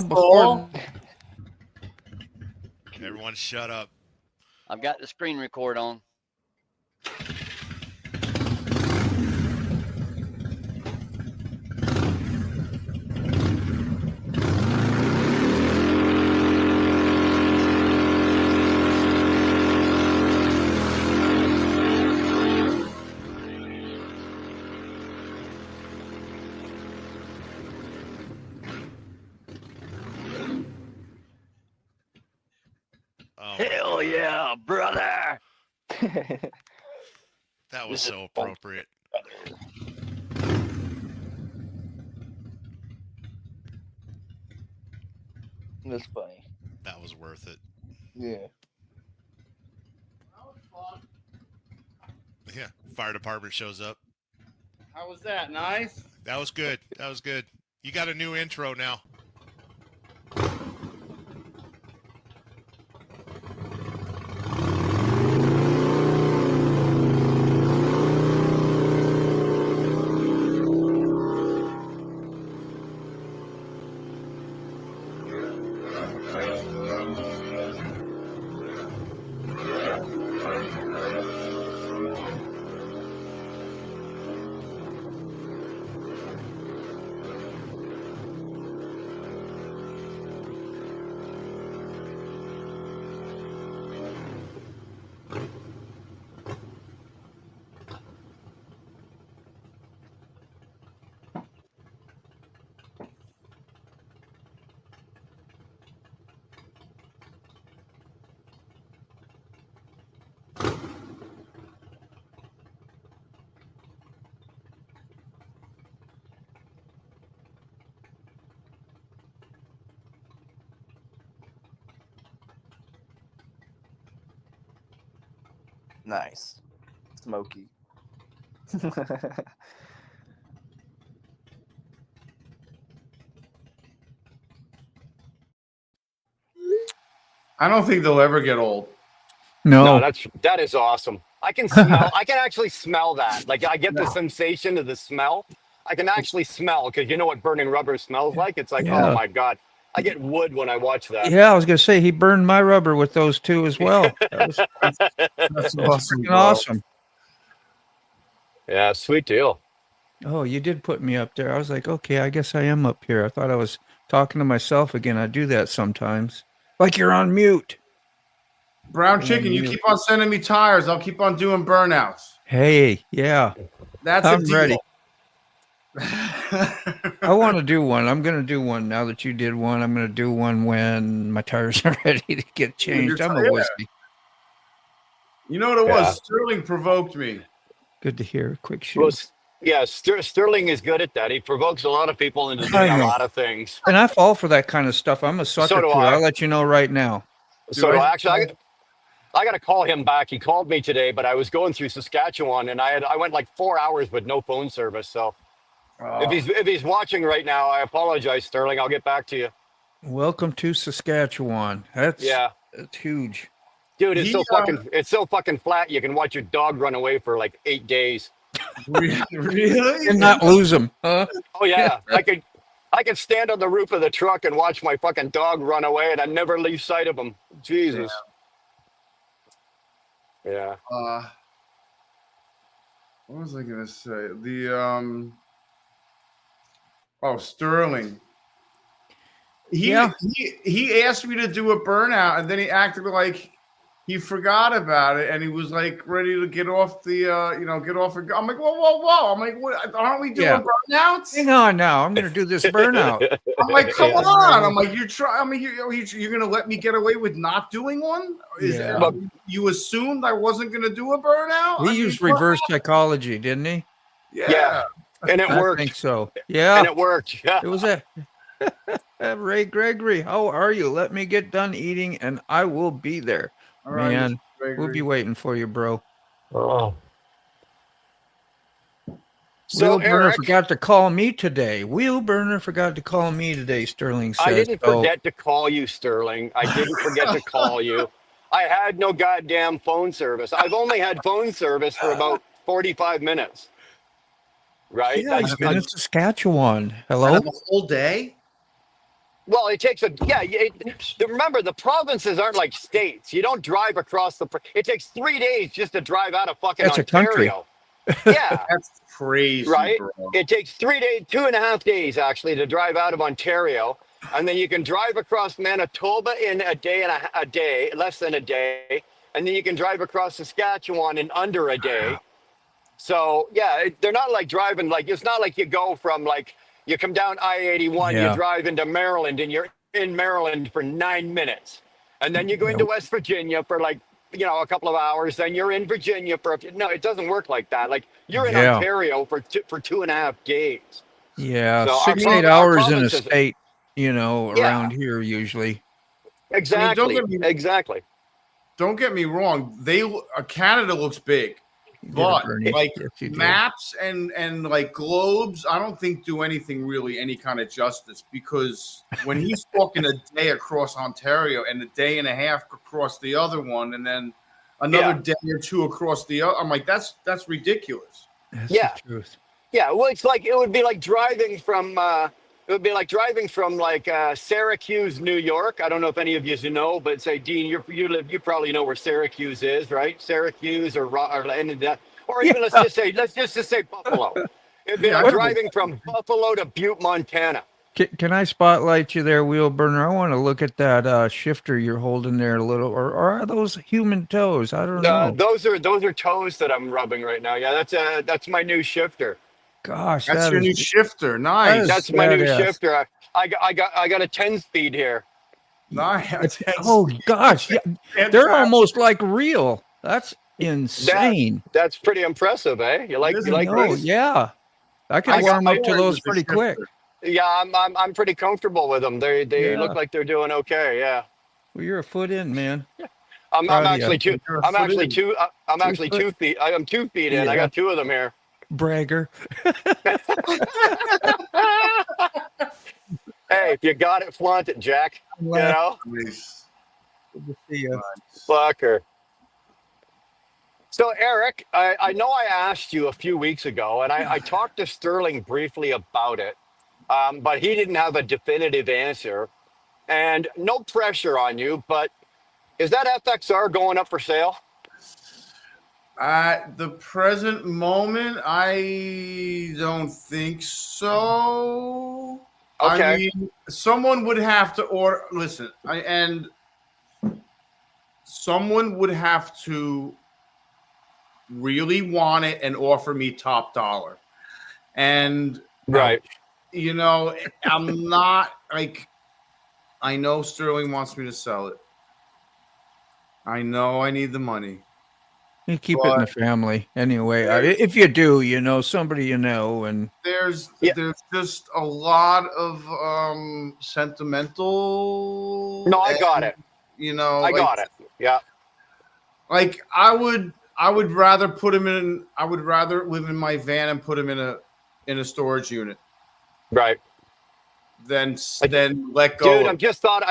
before. Everyone shut up. I've got the screen record on. Hell yeah, brother. That was so appropriate. That's funny. That was worth it. Yeah. That was fun. Yeah. Fire department shows up. How was that? Nice? That was good. That was good. You got a new intro now. Nice. Smoky. I don't think they'll ever get old. No, that is awesome. I can smell. I can actually smell that. Like I get the sensation of the smell. I can actually smell because you know what burning rubber smells like. It's like, oh my god, I get wood when I watch that. Yeah, I was gonna say he burned my rubber with those two as well. That's awesome. Freaking awesome. Yeah, sweet deal. Oh, you did put me up there. I was like, okay, I guess I am up here. I thought I was talking to myself again. I do that sometimes. Like you're on mute. Brown chicken, you keep on sending me tires. I'll keep on doing burnouts. Hey, yeah. That's I'm a deal. ready. I want to do one. I'm going to do one now that you did one. I'm going to do one when my tires are ready to get changed. I'm a wussy. You know what it was? Sterling provoked me. Good to hear. Quick shoot. Well, yeah, Sterling is good at that. He provokes a lot of people into doing a lot of things. And I fall for that kind of stuff. I'm a sucker So do too. I. I'll let you know right now. So actually, I got to call him back. He called me today, but I was going through Saskatchewan, and I went like 4 hours with no phone service. So if he's watching right now, I apologize, Sterling. I'll get back to you. Welcome to Saskatchewan. That's huge. Dude, it's so fucking flat. You can watch your dog run away for like 8 days. Really? And not lose them, huh? Oh yeah, I could stand on the roof of the truck and watch my fucking dog run away, and I never lose sight of him. Jesus. Yeah. What was I gonna say? Sterling. He asked me to do a burnout, and then he acted like he forgot about it, and he was like ready to get off the get off. I'm like, whoa! I'm like, what? Aren't we doing burnouts? Hang on now. I'm gonna do this burnout. I'm like, come on! I'm like, you're gonna let me get away with not doing one? You assumed I wasn't gonna do a burnout? He used reverse psychology, didn't he? Yeah. And it worked. I think so. Yeah. And it worked. Yeah. It was Ray Gregory, how are you? Let me get done eating and I will be there. All man, we'll be waiting for you, bro. Oh. So Burner forgot to call me today. Wheel Burner forgot to call me today, Sterling says. I didn't forget to call you, Sterling. I didn't forget to call you. I had no goddamn phone service. I've only had phone service for about 45 minutes. Right? Yeah, he's been in Saskatchewan. Hello? The whole day? Well, it takes remember, the provinces aren't like states. You don't drive across it takes 3 days just to drive out of fucking That's a country. Ontario. Yeah. That's crazy, Right? bro. It takes 3 days, 2.5 days actually to drive out of Ontario. And then you can drive across Manitoba in a day, less than a day. And then you can drive across Saskatchewan in under a day. So yeah, they're not like driving, like, it's not like you go from, like, you come down I-81, you drive into Maryland, and you're in Maryland for 9 minutes. And then you go into West Virginia for, like, you know, a couple of hours. Then you're in Virginia no, it doesn't work like that. Like, you're in Ontario for 2.5 days. Yeah, So 6-8 hours in a state, you know, around here usually. Exactly. I mean, exactly. Don't get me wrong. Canada looks big, but like maps and like globes, I don't think do anything really any kind of justice, because when he's talking a day across Ontario and a day and a half across the other one, and then another day or two across the other, I'm like, that's ridiculous. That's the truth. Yeah, well, it would be like driving from Syracuse, New York. I don't know if any of you know, but say, Dean, you probably know where Syracuse is, right? Syracuse or even let's just say Buffalo. It'd be like driving from Buffalo to Butte, Montana. Can I spotlight you there, Wheel Burner? I want to look at that shifter you're holding there a little, or are those human toes? I don't know. Those are toes that I'm rubbing right now. Yeah, that's my new shifter. Gosh, that's your new shifter. Nice. That's my new shifter. I got a 10-speed here. Nice. Oh gosh, they're almost like real. That's insane. That's pretty impressive, eh? You like these? Yeah, I can warm up to those pretty quick. Yeah, I'm pretty comfortable with them. They look like they're doing okay. Yeah. Well, you're a foot in, man. I'm actually 2 feet. I'm 2 feet in. I got 2 of them here. Bragger. Hey, if you got it, flaunt it, Jack. You know? Nice. Good to see you. Fucker. So, Eric, I know I asked you a few weeks ago, and I talked to Sterling briefly about it, but he didn't have a definitive answer. And no pressure on you, but is that FXR going up for sale? At the present moment, I don't think so. Okay. I mean, someone would have to order. Listen, someone would have to really want it and offer me top dollar. And right, you know, I'm not like. I know Sterling wants me to sell it. I know I need the money. You keep it in the family anyway. If you do, you know, somebody you know, and there's just a lot of sentimental. No, I got it. You know, I got it. Yeah. Like I would rather put him in. I would rather live in my van and put him in a storage unit. Right. Then let go. Dude, I just thought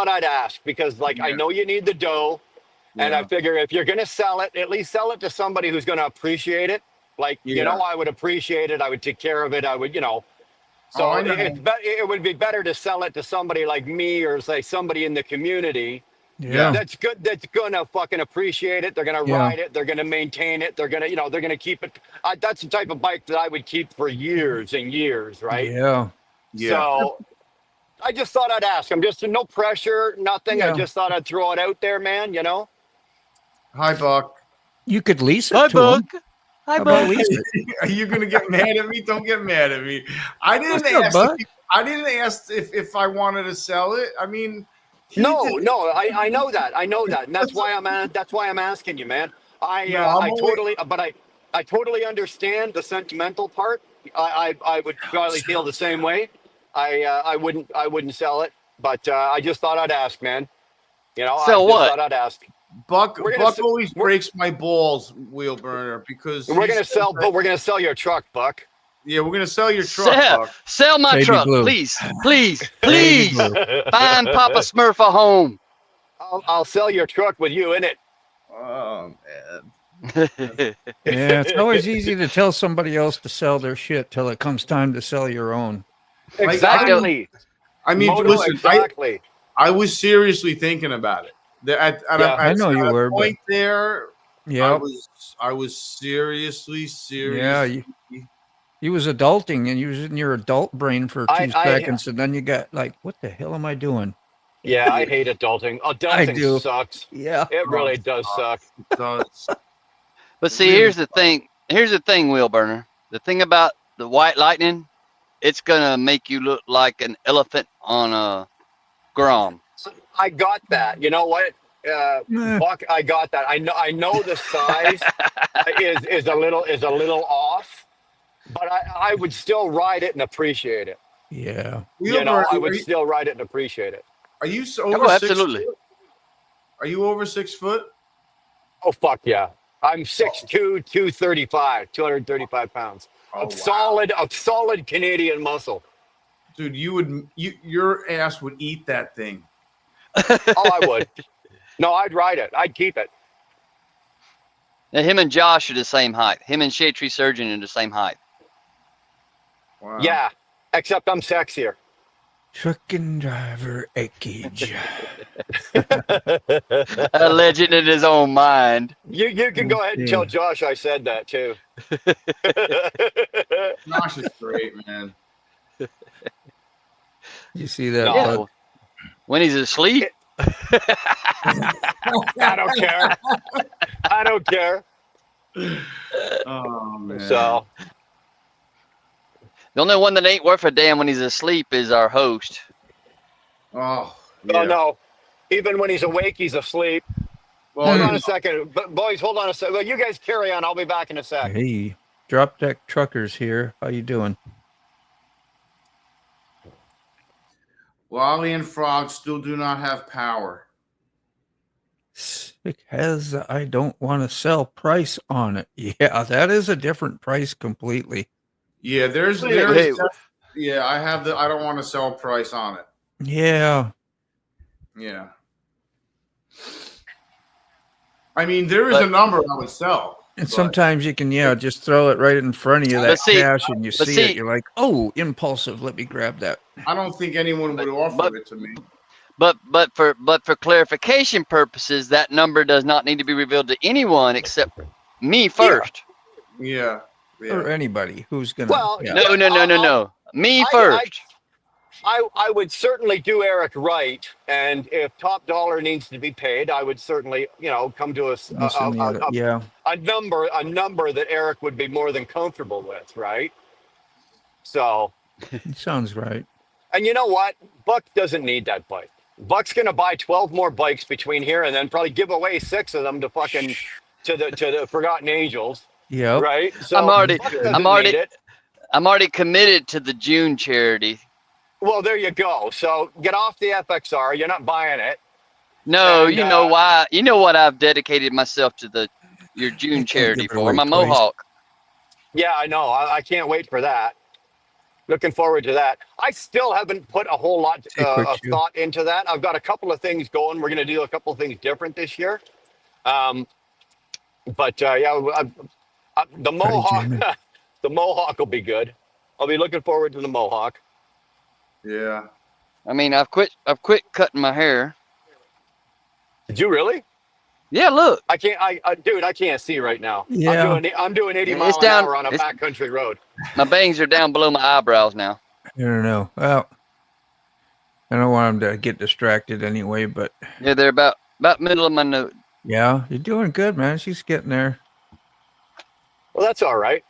I'd ask, because I know you need the dough. And I figure if you're going to sell it, at least sell it to somebody who's going to appreciate it. You know, I would appreciate it. I would take care of it. I would, you know. So it would be better to sell it to somebody like me, or say somebody in the community. Yeah. That's good. That's going to fucking appreciate it. They're going to ride it. They're going to maintain it. They're going to, they're going to keep it. That's the type of bike that I would keep for years and years. Right. Yeah. So I just thought I'd ask. I'm just no pressure, nothing. I just thought I'd throw it out there, man. You know. Hi, Buck. You could lease it. Hi, to Buck. him. Hi, How about Buck. lease it? Are you gonna get mad at me? Don't get mad at me. I didn't ask if I wanted to sell it. I mean, no. I know that. And that's why I'm asking you, man. I totally understand the sentimental part. I would probably feel the same way. I wouldn't sell it, but I just thought I'd ask, man. You know, sell what? Thought I'd ask. Buck always breaks my balls, Wheel Burner, because we're gonna sell your truck, Buck. Yeah, we're gonna sell your truck, Buck. Sell my Baby truck, blue. please. Find Papa Smurf a home. I'll sell your truck with you in it. Oh man. Yeah, it's always easy to tell somebody else to sell their shit till it comes time to sell your own. Exactly. I mean, Moto, listen, exactly. I was seriously thinking about it. I know you were, point but there. yeah, I was seriously. yeah. You was adulting, and you was in your adult brain for 2 seconds, and then you got like, "What the hell am I doing?" Yeah, I hate adulting. I do. Adulting sucks. Yeah, It really does suck. It does. But see, here's the thing. Here's the thing, Wheel Burner. The thing about the white lightning, it's gonna make you look like an elephant on a Grom. I got that. You know what? Buck, I got that. I know the size is a little off, but I would still ride it and appreciate it. yeah. You know, I would still ride it and appreciate it. Are you over Oh, 6 absolutely. foot? Are you over 6 foot? Oh fuck yeah! I'm 6'2", 235 pounds of solid Canadian muscle. Dude, your ass would eat that thing. Oh, I would. No, I'd ride it. I'd keep it. Now, him and Josh are the same height. Him and Shade Tree Surgeon are the same height. Wow. Yeah, except I'm sexier. Truckin driver Ekage. A legend in his own mind. You can go ahead and tell Josh I said that too. Josh is great, man. You see that? Yeah. Bud? When he's asleep. I don't care. I don't care. Oh man. So The only one that ain't worth a damn when he's asleep is our host. Oh, yeah. oh no. Even when he's awake, he's asleep. Well, Hold on a second. But boys, hold on a second. Well, you guys carry on. I'll be back in a sec. Hey, drop deck truckers here. How you doing? Wally and Frog still do not have power. Because I don't want to sell price on it. Yeah, that is a different price completely. Yeah, there's yeah, I don't want to sell price on it. Yeah. Yeah. I mean, there is a number I would sell. And sometimes you can, just throw it right in front of you, that cash, and you see it. You're like, oh, impulsive. Let me grab that. I don't think anyone would offer it to me. But for clarification purposes, that number does not need to be revealed to anyone except me first. Yeah. Or anybody who's gonna. Well, No. Me first. I would certainly do Eric right, and if top dollar needs to be paid, I would certainly, come to a number that Eric would be more than comfortable with, right? So. Sounds right. And you know what? Buck doesn't need that bike. Buck's gonna buy 12 more bikes between here and then probably give away 6 of them to fucking to the Forgotten Angels. Yeah. Right. So I'm already committed to the June charity. Well, there you go. So get off the FXR. You're not buying it. No, And, you know why? You know what I've dedicated myself to your June charity for? My Mohawk. Yeah, I know. I can't wait for that. Looking forward to that. I still haven't put a whole lot of thought into that. I've got a couple of things going. We're going to do a couple of things different this year. The Mohawk, the Mohawk will be good. I'll be looking forward to the Mohawk. Yeah. I mean, I've quit cutting my hair. Did you really? Yeah, look. I can't. Dude, I can't see right now. Yeah. I'm doing 80 miles an hour on a backcountry road. My bangs are down below my eyebrows now. I don't know. Well, I don't want them to get distracted anyway, but yeah, they're about middle of my nose. Yeah, you're doing good, man. She's getting there. Well, that's all right.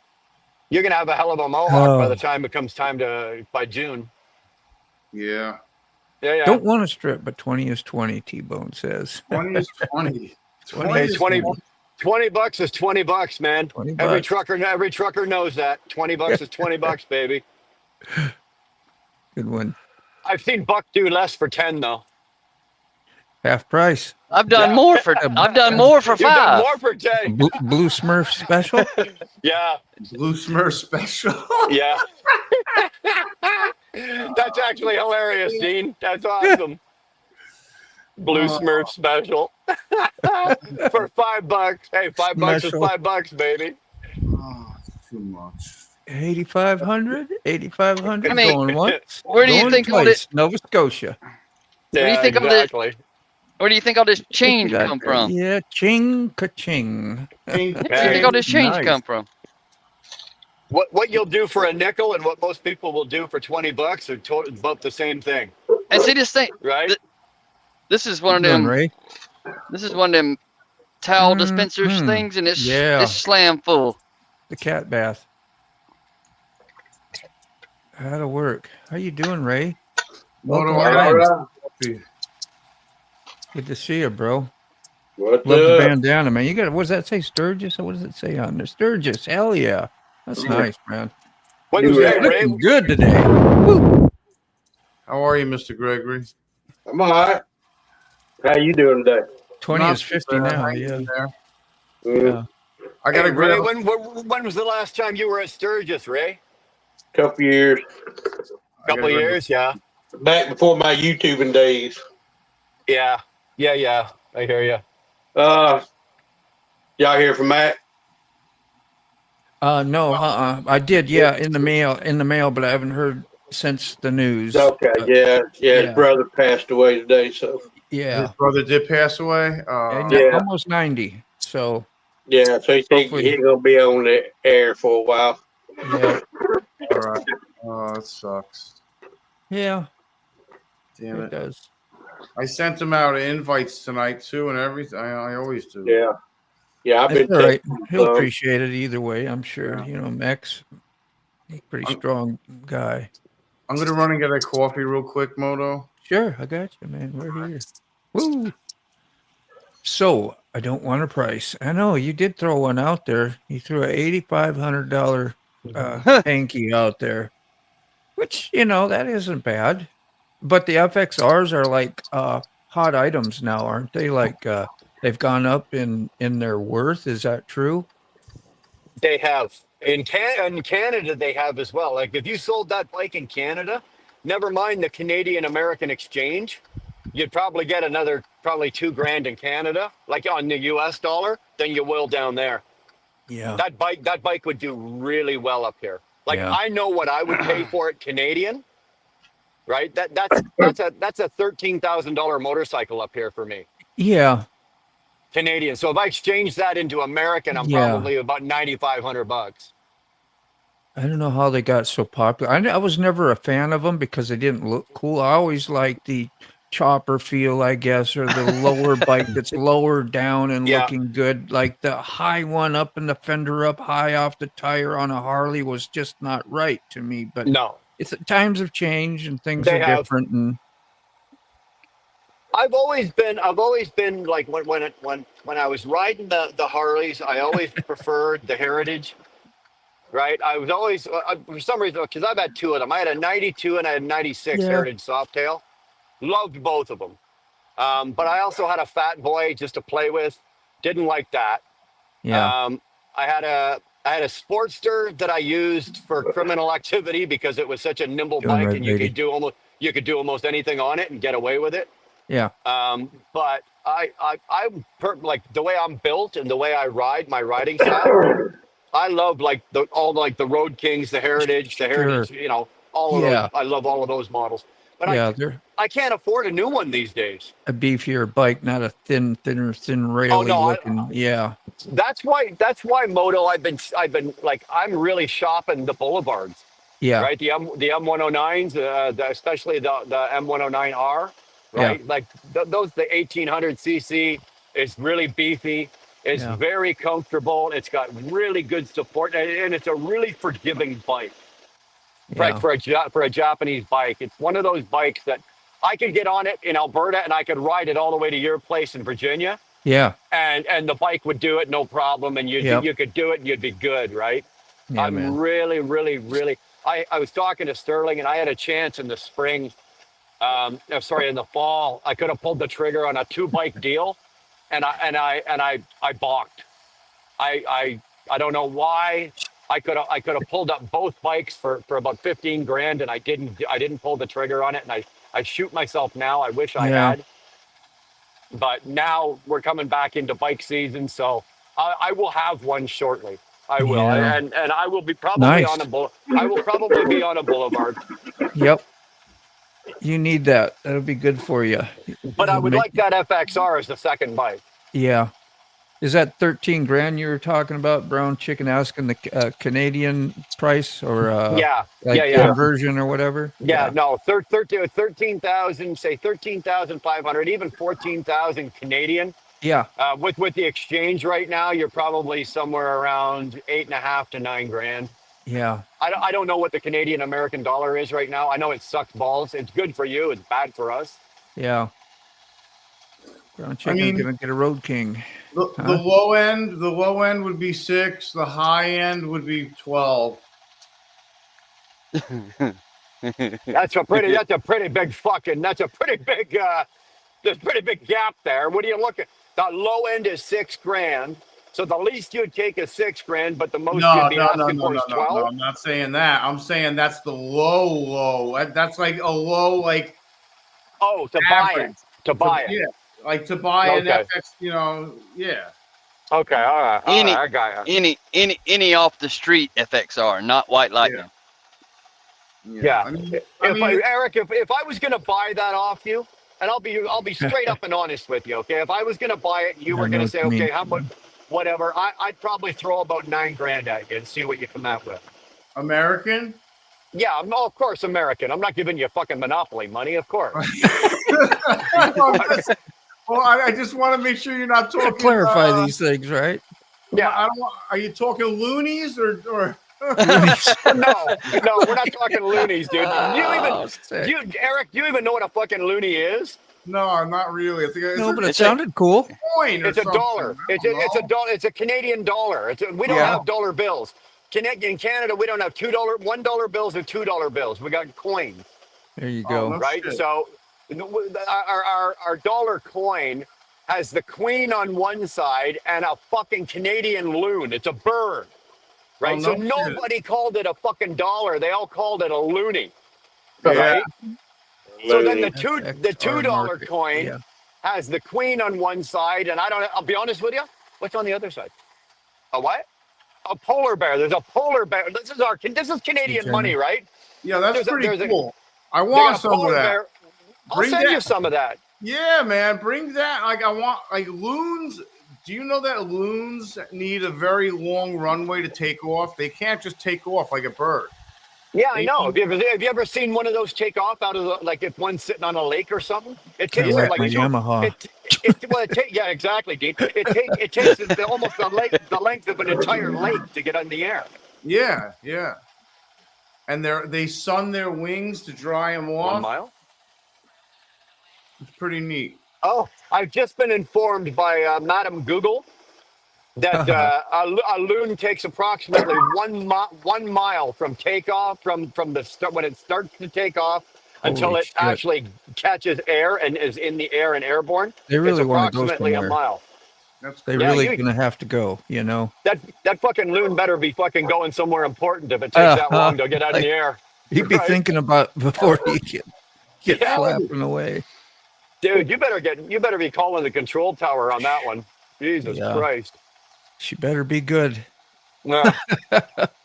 You're gonna have a hell of a Mohawk by the time it comes time by June. Yeah. Yeah. Don't want to strip, but 20 is 20, T-Bone says. 20 is 20. 20 is 20. $20 is $20, man. $20. Every trucker knows that. $20 is $20, baby. Good one. I've seen Buck do less for 10 though. Half price. I've done more for 5. You've done more for 10. Blue Smurf special? Yeah. Blue Smurf special. Yeah. That's actually hilarious, Dean. That's awesome. Blue Smurf special. For $5. Hey, $5 is $5, baby. Oh, too much. 8,500, 8,500 I mean, going once. where do you going think all twice, Nova Scotia. Where do you think exactly. where do you think all this change Look at come that. from? Yeah, ching ka-ching. Where do you think all this change come from? What you'll do for a nickel and what most people will do for $20 are both the same thing, And see this thing, right? this is one of What you doing, them. Ray? This is one of them towel dispensers Mhm. things, and it's Yeah. slam full. The cat bath. That'll work. How you doing, Ray? Welcome Moto, on. coffee. Good to see you, bro. What's Love the up? bandana, man. You got, what does that say, Sturgis? What does it say on there? Sturgis. Hell yeah. That's nice, man. What You was were that, Ray? Looking good today. Woo. How are you, Mr. Gregory? I'm all right. How you doing today? 20 Not is too 50 bad. now. Hanging Yeah. in there. Yeah. I got Hey, a Ray, great. when was the last time you were at Sturgis, Ray? Couple years Couple of years, yeah. back before my YouTubing days. Yeah. I hear you. Y'all hear from Matt? No, I did, yeah, in the mail, but I haven't heard since the news. Okay, yeah. His brother passed away today, so Yeah. His brother did pass away. Yeah. Almost 90. So yeah. So he Hopefully. ain't gonna be on the air for a while. yeah. All right. Oh, it sucks. Yeah, Damn it it. does. I sent him out invites tonight too, and everything. I always do. Yeah. Yeah, I've That's been all right. texting, He'll appreciate it either way, I'm sure. Yeah. You know, Max, he's a pretty strong guy. I'm gonna run and get a coffee real quick, Moto. Sure, I got you, man. We're here. Woo! So I don't want a price. I know you did throw one out there. You threw a $8,500 hanky out there, which that isn't bad. But the FXRs are like hot items now, aren't they? Like they've gone up in their worth. Is that true? They have. In Canada, they have as well. Like if you sold that bike in Canada, never mind the Canadian American exchange, you'd probably get another probably $2,000 in Canada, like on the US dollar, than you will down there. Yeah. That bike would do really well up here. Like Yeah. I know what I would pay for it Canadian, right? That's a $13,000 motorcycle up here for me. Yeah. Canadian. So if I exchange that into American, I'm Yeah. probably about $9,500. I don't know how they got so popular. I was never a fan of them because they didn't look cool. I always liked the chopper feel, I guess, or the lower bike that's lower down and Yeah. looking good. Like the high one up and the fender up high off the tire on a Harley was just not right to me. But No. times have changed and things They are have. different. And I've always been like when I was riding the Harleys, I always preferred the Heritage. Right, I was always for some reason, because I've had two of them. I had a 92 and I had a 96 Yeah. Heritage Softail. Loved both of them, but I also had a Fat Boy just to play with. Didn't like that. yeah, I had a Sportster that I used for criminal activity because it was such a nimble Doing bike right, and you lady. could do almost anything on it and get away with it. yeah, But like the way I'm built and the way I ride, my riding style. I love like the Road Kings, the Heritage, all of Yeah. those. I love all of those models. But yeah. They're I can't afford a new one these days. a beefier bike, not a thin raily no, looking. Yeah, That's why Moto. I've been like I'm really shopping the Boulevards. yeah, Right, the M109s, especially the M109R, right? Yeah. Like those, the 1800 cc is really beefy. It's Yeah. very comfortable. It's got really good support, and it's a really forgiving bike. yeah. For a Japanese bike, it's one of those bikes that I could get on it in Alberta, and I could ride it all the way to your place in Virginia, Yeah, and the bike would do it no problem, and Yep. you could do it, and you'd be good, right? yeah, I'm man. really, really, really. I was talking to Sterling, and I had a chance in the spring. In the fall, I could have pulled the trigger on a 2-bike deal, and I balked. I don't know why. I could have pulled up both bikes for about $15,000, and I didn't pull the trigger on it, and I shoot myself now. I wish I Yeah. had. But now we're coming back into bike season, so I will have one shortly. I will, Yeah. and I will be probably Nice. on a I will probably be on a boulevard. Yep. You need that. That'll be good for you. But I It'll would make- like that FXR as the second bike. Yeah. Is that 13 grand you were talking about, Brown Chicken, asking the Canadian price or Yeah, like yeah. conversion or whatever? Yeah, no, 13,000, say 13,500, even 14,000 Canadian. Yeah. With the exchange right now, you're probably somewhere around 8.5 to 9 grand. Yeah. I don't know what the Canadian American dollar is right now. I know it sucks balls. It's good for you. It's bad for us. Yeah. Brown Chicken's gonna get a Road King. The low end would be 6. The high end would be 12. That's a pretty big fucking. That's a pretty big. There's a pretty big gap there. What are you looking? The low end is 6 grand. So the least you'd take is 6 grand, but the most you'd be asking for is 12. No, I'm not saying that. I'm saying that's the low. That's like a low, like. Oh, to average. buy it. To buy it. Yeah, like to buy an FX. Yeah. Okay, all right. I got you. Any off the street FXR, not White Lightning. Yeah. Eric, if I was gonna buy that off you, and I'll be straight up and honest with you, okay? If I was gonna buy it, you were gonna say, okay, how much, whatever. I'd probably throw about 9 grand at you and see what you come out with. American? Yeah, of course, American. I'm not giving you fucking monopoly money, of course. Well, I just want to make sure you're not talking. Clarify these things, right? Yeah. I don't. Are you talking loonies or? No, we're not talking loonies, dude. Eric, do you even know what a fucking loony is? No, not really. No, but it sounded cool. It's a dollar. It's a dollar. It's a Canadian dollar. We don't have dollar bills. In Canada, we don't have $2, $1 bills or $2 bills. We got coins. There you go. Right. Shit. So our dollar coin has the queen on one side and a fucking Canadian loon. It's a bird. Right. So nobody called it a fucking dollar. They all called it a loony. Right. Yeah. So then the $2 coin has the queen on one side, and I'll be honest with you. What's on the other side? A what? A polar bear. There's a polar bear. This is Canadian money, right? Yeah, that's pretty cool. I want some of that. Bear. I'll send you some of that. Yeah, man, bring that. Like I want, like loons. Do you know that loons need a very long runway to take off? They can't just take off like a bird. Yeah, I know. Have you ever seen one of those take off out of like if one's sitting on a lake or something? It takes like Yamaha. Yeah, exactly, Dean. It takes almost the length of an entire lake to get on the air. Yeah. And they sun their wings to dry them off. 1 mile. It's pretty neat. Oh, I've just been informed by Madam Google that a loon takes approximately 1 mile from takeoff, from the start when it starts to take off until it actually catches air and is in the air and airborne. They really want to go approximately somewhere. a mile. They're really going to have to go, you know. That fucking loon better be fucking going somewhere important if it takes that long to get out in the air. He'd be thinking about before he get flapping away. Dude, you better be calling the control tower on that one. Jesus Christ. She better be good. Yeah.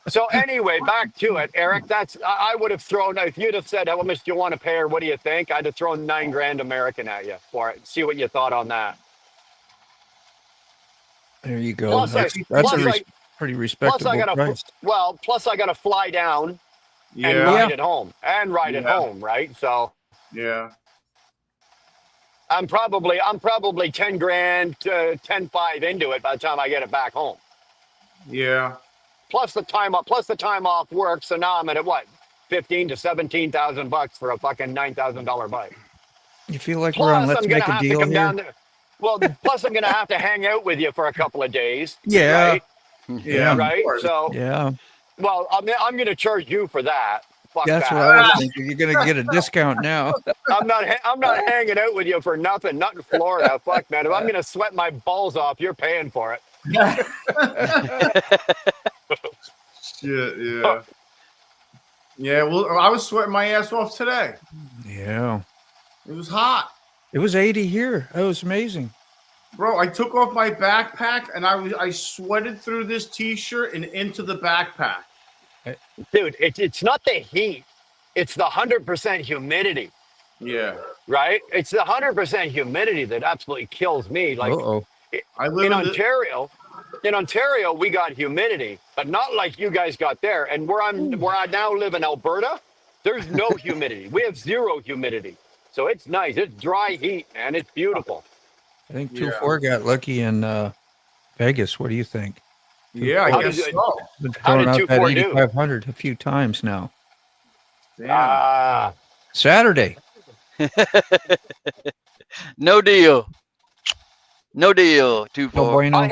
So anyway, back to it, Eric. I would have thrown, if you'd have said, how much do you want to pay or what do you think? I'd have thrown 9 grand American at you for it. See what you thought on that. There you go. That's a pretty respectable price. Plus I got to fly down and ride it home. Right? So yeah. I'm probably 10 grand to 10.5 into it by the time I get it back home. Yeah. Plus the time off work. So now I'm at what? $15,000 to $17,000 for a fucking $9,000 bike. You feel like we're on Let's Make a Deal here? Well, plus I'm going to have to hang out with you for a couple of days. Yeah. Right? Yeah. Right. So yeah. Well, I'm going to charge you for that. Fuck That's that. what I was thinking. You're going to get a discount now. I'm not hanging out with you for nothing. Not in Florida. Fuck, man. If I'm going to sweat my balls off, you're paying for it. Shit, yeah. Yeah, well, I was sweating my ass off today. Yeah. It was hot. It was 80 here. That was amazing. Bro, I took off my backpack and I sweated through this t-shirt and into the backpack. Dude, it's not the heat. It's the 100% humidity, Yeah. right? It's the 100% humidity that absolutely kills me. Like I live in Ontario, we got humidity, but not like you guys got there. And where I now live in Alberta, there's no humidity. We have zero humidity. So it's nice. It's dry heat, man. It's beautiful. I think 2-4 got lucky in Vegas. What do you think? Yeah, I guess so. Been How throwing did out that 2-4 do? 8,500 a few times now. Damn. Saturday. No deal. No deal. 2-4. No bueno. I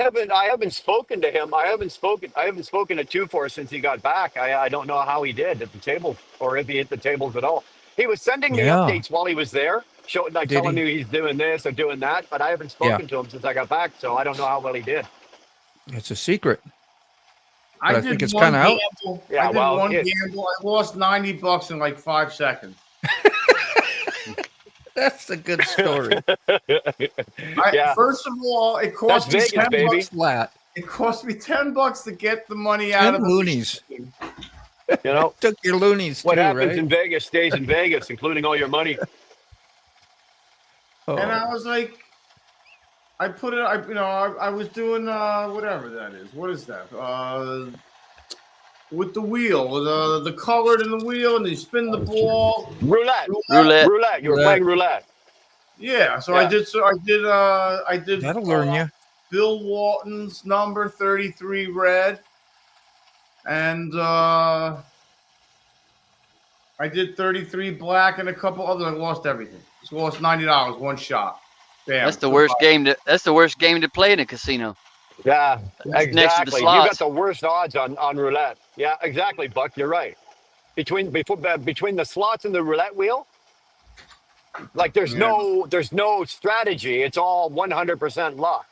haven't spoken to him. I haven't spoken to 2-4 since he got back. I don't know how he did at the table or if he hit the tables at all. He was sending me updates while he was there, telling me he's doing this or doing that, but I haven't spoken to him since I got back, so I don't know how well he did. It's a secret. I think it's one kind of out. gamble. Yeah, I did one gamble. I lost $90 in like 5 seconds. That's a good story. First of all, it cost me Vegas, baby. $10 flat. It cost me $10 to get the money out of the loonies. You know, Took your loonies what too, happens right? in Vegas stays in Vegas, including all your money. Oh. And I was like, I put it. I was doing whatever that is. What is that? With the wheel, the colored in the wheel, and you spin the ball. Roulette. You were playing roulette. Yeah. So I did. That'll learn you. Bill Walton's number 33 red, and I did 33 black and a couple others. I lost everything. Just lost $90 one shot. Bam. That's the worst game to play in a casino. Yeah, Next to the exactly. You slots. got the worst odds on roulette. Yeah, exactly, Buck. You're right. Between the slots and the roulette wheel, like there's no strategy. It's all 100% luck,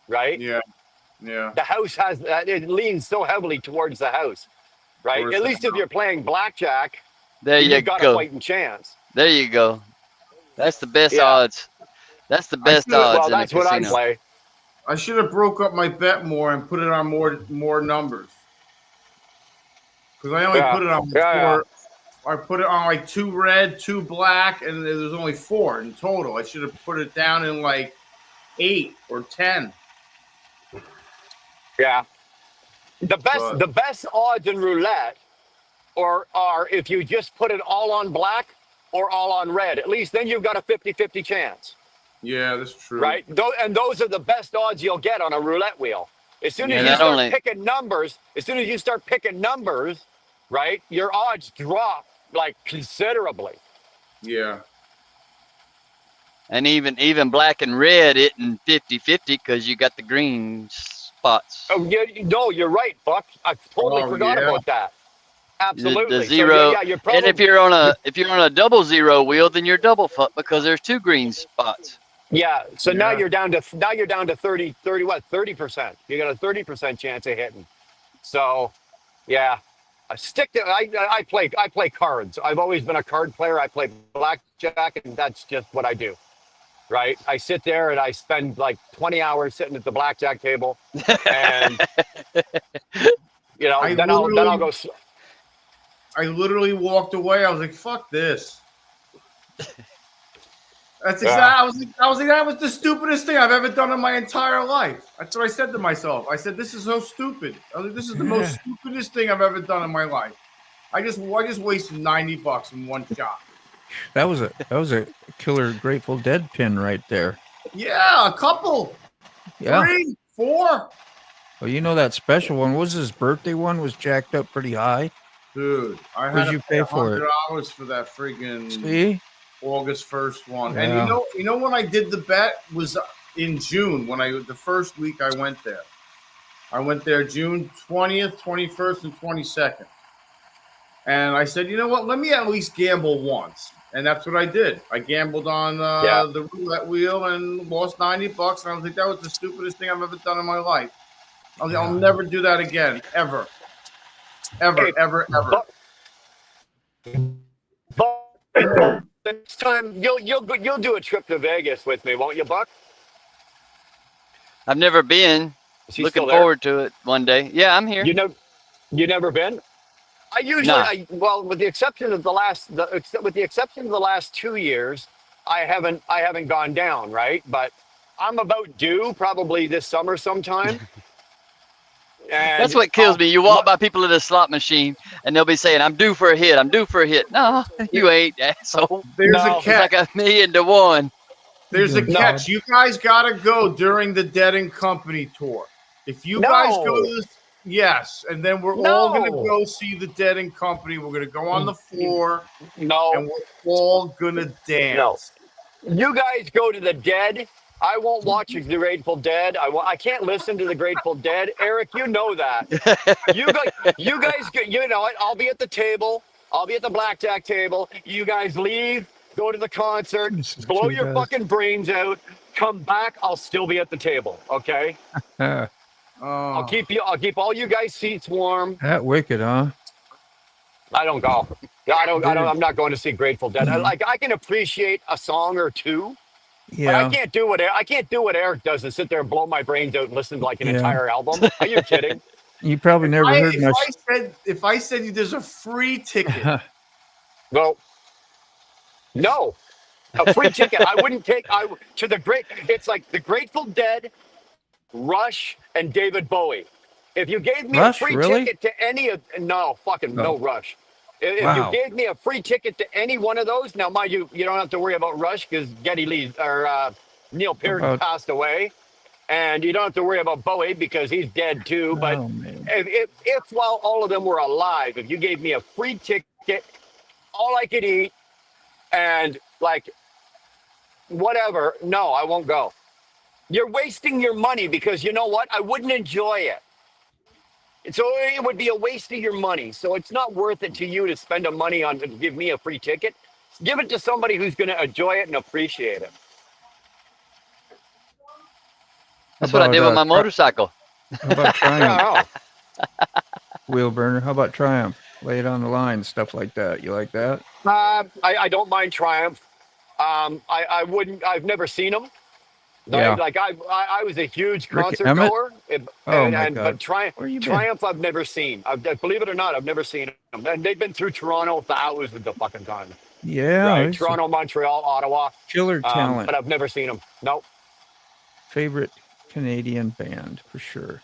right? Yeah. The house it leans so heavily towards the house, right? At least if you're playing blackjack, you've got a fighting chance. There you go. That's the best odds. That's the best odds in a casino. What I play. I should have broke up my bet more and put it on more numbers. Because I only put it on four. I put it on like 2 red, 2 black, and there's only 4 in total. I should have put it down in like 8 or 10. Yeah. The best odds in roulette are if you just put it all on black or all on red. At least then you've got a 50-50 chance. Yeah, that's true. Right? Those are the best odds you'll get on a roulette wheel. As soon as you start picking numbers, right, your odds drop like considerably. Yeah. And even black and red hitting 50-50 because you got the green spots. Oh, no, you're right, Buck. I totally forgot about that. Absolutely. The zero. So, you're probably, and if you're on a double zero wheel, then you're double fucked because there's 2 green spots. Yeah. So now you're down to 30%. You got a 30% chance of hitting. So, yeah. I play cards. I've always been a card player. I play blackjack, and that's just what I do. Right? I sit there and I spend like 20 hours sitting at the blackjack table, and then I'll go. I literally walked away. I was like, "Fuck this." That's exactly. I was like, that was the stupidest thing I've ever done in my entire life. That's what I said to myself. I said, "This is so stupid." I was like, "This is the most stupidest thing I've ever done in my life." I just wasted $90 in one shot. That was a killer Grateful Dead pin right there. Yeah, a couple. Yeah. 3, 4. Well, you know that special one was his birthday one was jacked up pretty high. Dude, I What'd had you to pay pay for it? $100 for that friggin' See? August 1st one. Yeah. And you know when I did the bet was in June the first week I went there. I went there June 20th, 21st, and 22nd. And I said, you know what? Let me at least gamble once. And that's what I did. I gambled on the roulette wheel and lost $90. And I was like, that was the stupidest thing I've ever done in my life. I'll never do that again, ever. Ever. Next time you'll do a trip to Vegas with me, won't you, Buck? I've never been. Is he Looking still there? forward to it one day. Yeah, I'm here. You never been? I usually, Nah. well, with the exception of the last 2 years, I haven't gone down, right? But I'm about due probably this summer sometime. And That's what kills me. You walk by people at a slot machine, and they'll be saying, "I'm due for a hit. I'm due for a hit." No, you ain't, asshole. There's No. a It's catch. like 1,000,000 to 1. There's a No. catch. You guys got to go during the Dead and Company tour. If you guys go to this, yes, and then we're all going to No. go see the Dead and Company. We're going to go on the floor, No, and we're all going to dance. you guys go to the Dead. I won't watch the Grateful Dead. I can't listen to the Grateful Dead. Eric, you know that. You guys, you know it. I'll be at the table. I'll be at the blackjack table. You guys leave, go to the concert, This is blow what your you guys- fucking brains out, come back. I'll still be at the table. Okay. I'll keep all you guys seats warm. That wicked, huh? I don't go. I'm not going to see Grateful Dead. I can appreciate a song or two. But Yeah. I can't do what Eric does and sit there and blow my brains out and listen to like an Yeah. entire album. Are you kidding? You probably never heard much. If I said you there's a free ticket, No. A free ticket. I wouldn't take to the great. It's like the Grateful Dead, Rush, and David Bowie. If you gave me Rush, a free really? ticket to any of no Rush. If Wow. you gave me a free ticket to any one of those, now mind you, you don't have to worry about Rush because Geddy Lee or Neil Peart passed away, and you don't have to worry about Bowie because he's dead too. But Oh, man. if while all of them were alive, if you gave me a free ticket, all I could eat, and like whatever, no, I won't go. You're wasting your money because you know what? I wouldn't enjoy it. So it would be a waste of your money. So it's not worth it to you to spend the money on to give me a free ticket. Give it to somebody who's going to enjoy it and appreciate it. That's what I did with my motorcycle. How about I Triumph? don't know. Wheel burner. How about Triumph? Lay it on the line, stuff like that. You like that? I don't mind Triumph. I wouldn't. I've never seen them. Yeah. Like I was a huge Rick concert Emmett? goer. Oh, my God. But Triumph, Where you been? Triumph, I've never seen. Believe it or not, I've never seen them. And they've been through Toronto thousands of the fucking time. Yeah. Right? it's a Toronto, Montreal, Ottawa. Killer talent. But I've never seen them. Nope. Favorite Canadian band for sure.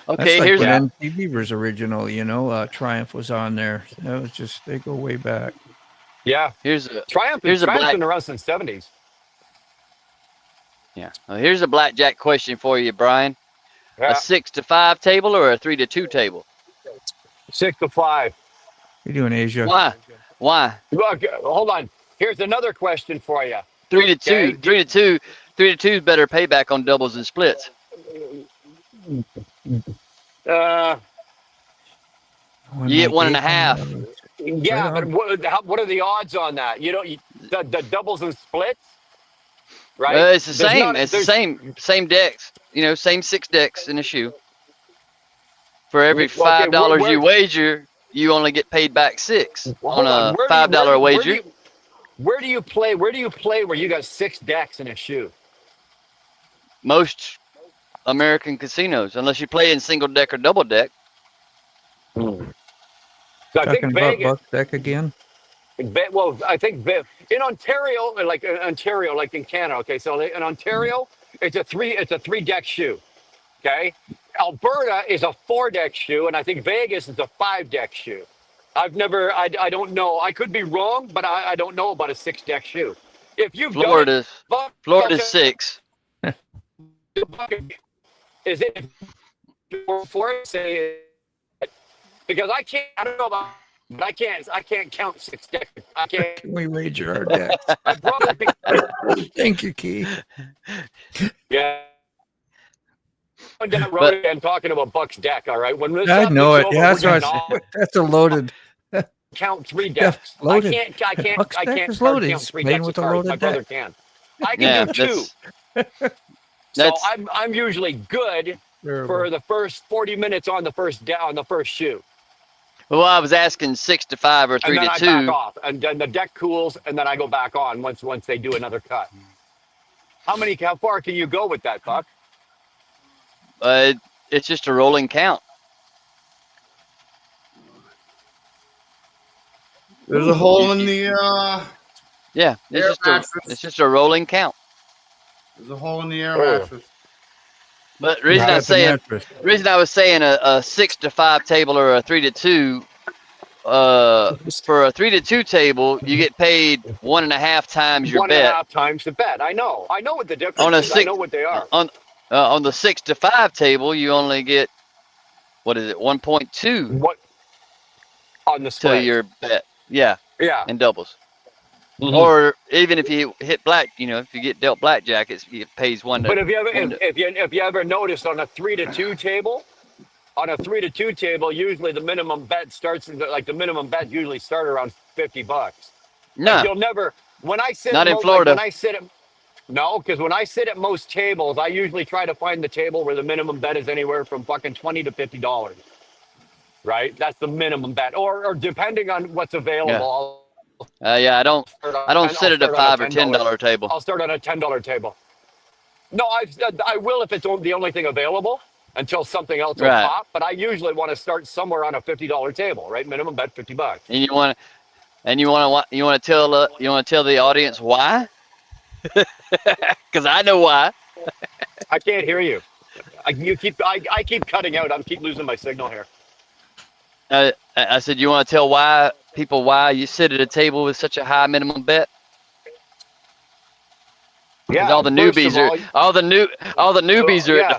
Okay, That's like here's when MTV's original. You know, Triumph was on there. That was just they go way back. Yeah. here's a Triumph. Here's a Triumph's black- been around since the 70s. yeah. Well, here's a blackjack question for you, Brian. Yeah. A 6 to 5 table or a 3 to 2 table? 6 to 5. You doing Asia? Why? Look, hold on. Here's another question for you. 3 to 2. Okay. 3 to 2. 3 to 2 is better payback on doubles and splits. You get 1.5. Yeah, Right but what are the odds on that? You know, the doubles and splits, right? It's the There's same. not- It's the there's- same decks. You know, same 6 decks in a shoe. For every Okay, $5 where- you wager, you only get paid back 6 Well, on hold a Where do you- $5 where wager. do you- Where do you play? Where do you play where you got 6 decks in a shoe? Most American casinos, unless you play in single deck or double deck. So I Talking think about Vegas. Buck Deck again. Well, I think in Ontario, like in Canada. Okay, so in Ontario, it's a 3 deck shoe. Okay, Alberta is a 4 deck shoe, and I think Vegas is a 5 deck shoe. I've never, I don't know. I could be wrong, but I don't know about a 6 deck shoe. If you've Florida's done Florida's 6. Is it for it? Say because I can't. I don't know about. But I can't count 6 decks. I can't. Can we wager our deck? I probably, Thank you, Keith. yeah. I'm down the road and talking about Buck's deck. All right. When this I know it. episode's Yeah, that's over, what we're I gonna said. That's a loaded. count 3 Yeah, decks. loaded. I Buck's deck can't is card loaded. count He's 3 playing decks with of a cards. loaded My brother deck. can. I can Yeah, do 2. So that's I'm usually good for the first 40 minutes on the first shoe. well. I was asking 6 to 5 or 3 And then to I 2. back off, and then the deck cools, and then I go back on once they do another cut. How far can you go with that, Buck? It's just a rolling count. There's a hole in the Yeah, air mattress. it's just a rolling count. There's a hole in the air Oh. mattress. But reason I was saying a 6 to 5 table or a 3 to 2. For a 3 to 2 table, you get paid 1.5 times your bet. 1.5 times the bet. I know what the difference On a is. I know what they are. On the 6 to 5 table, you only get, what is it, 1.2 What on the to split? your bet. Yeah, Yeah. and doubles. Mhm. Or even if you hit black, if you get dealt blackjack, it pays one. But if you ever noticed on a 3 to 2 table, usually the minimum bet starts the minimum bet usually start around $50. No, Like you'll never when I sit not in like Florida. when I sit at no, because when I sit at most tables, I usually try to find the table where the minimum bet is anywhere from fucking $20 to $50. Right? That's the minimum bet. Or depending on what's available. Yeah, I don't sit at a $5 or $10 table. I'll start on a $10 table. No, I will if it's the only thing available until something else will pop. But I usually want to start somewhere on a $50 table, right? Minimum bet $50. And you want to tell the audience why? Because I know why. I can't hear you. I keep cutting out. I keep losing my signal here. I said, you want to tell people why you sit at a table with such a high minimum bet? Yeah, all the newbies are at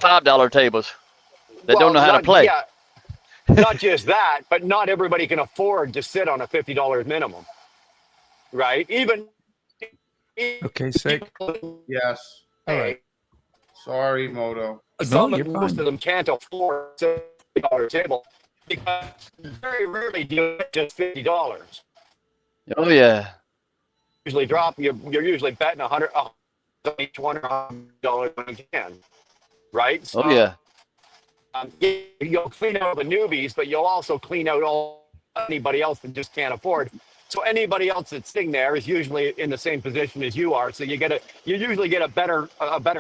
the $5 tables. They don't know how to play. Yeah, not just that, but not everybody can afford to sit on a $50 minimum, right? Even Okay, sick. Yes. All right. Sorry, Moto. Most of them can't afford a $50 table because very rarely do you get just $50. Oh yeah. Usually drop. You're usually betting $100 each one or $100 when you can, right? So, oh yeah. You'll clean out the newbies, but you'll also clean out anybody else that just can't afford. So anybody else that's sitting there is usually in the same position as you are. So you usually get a better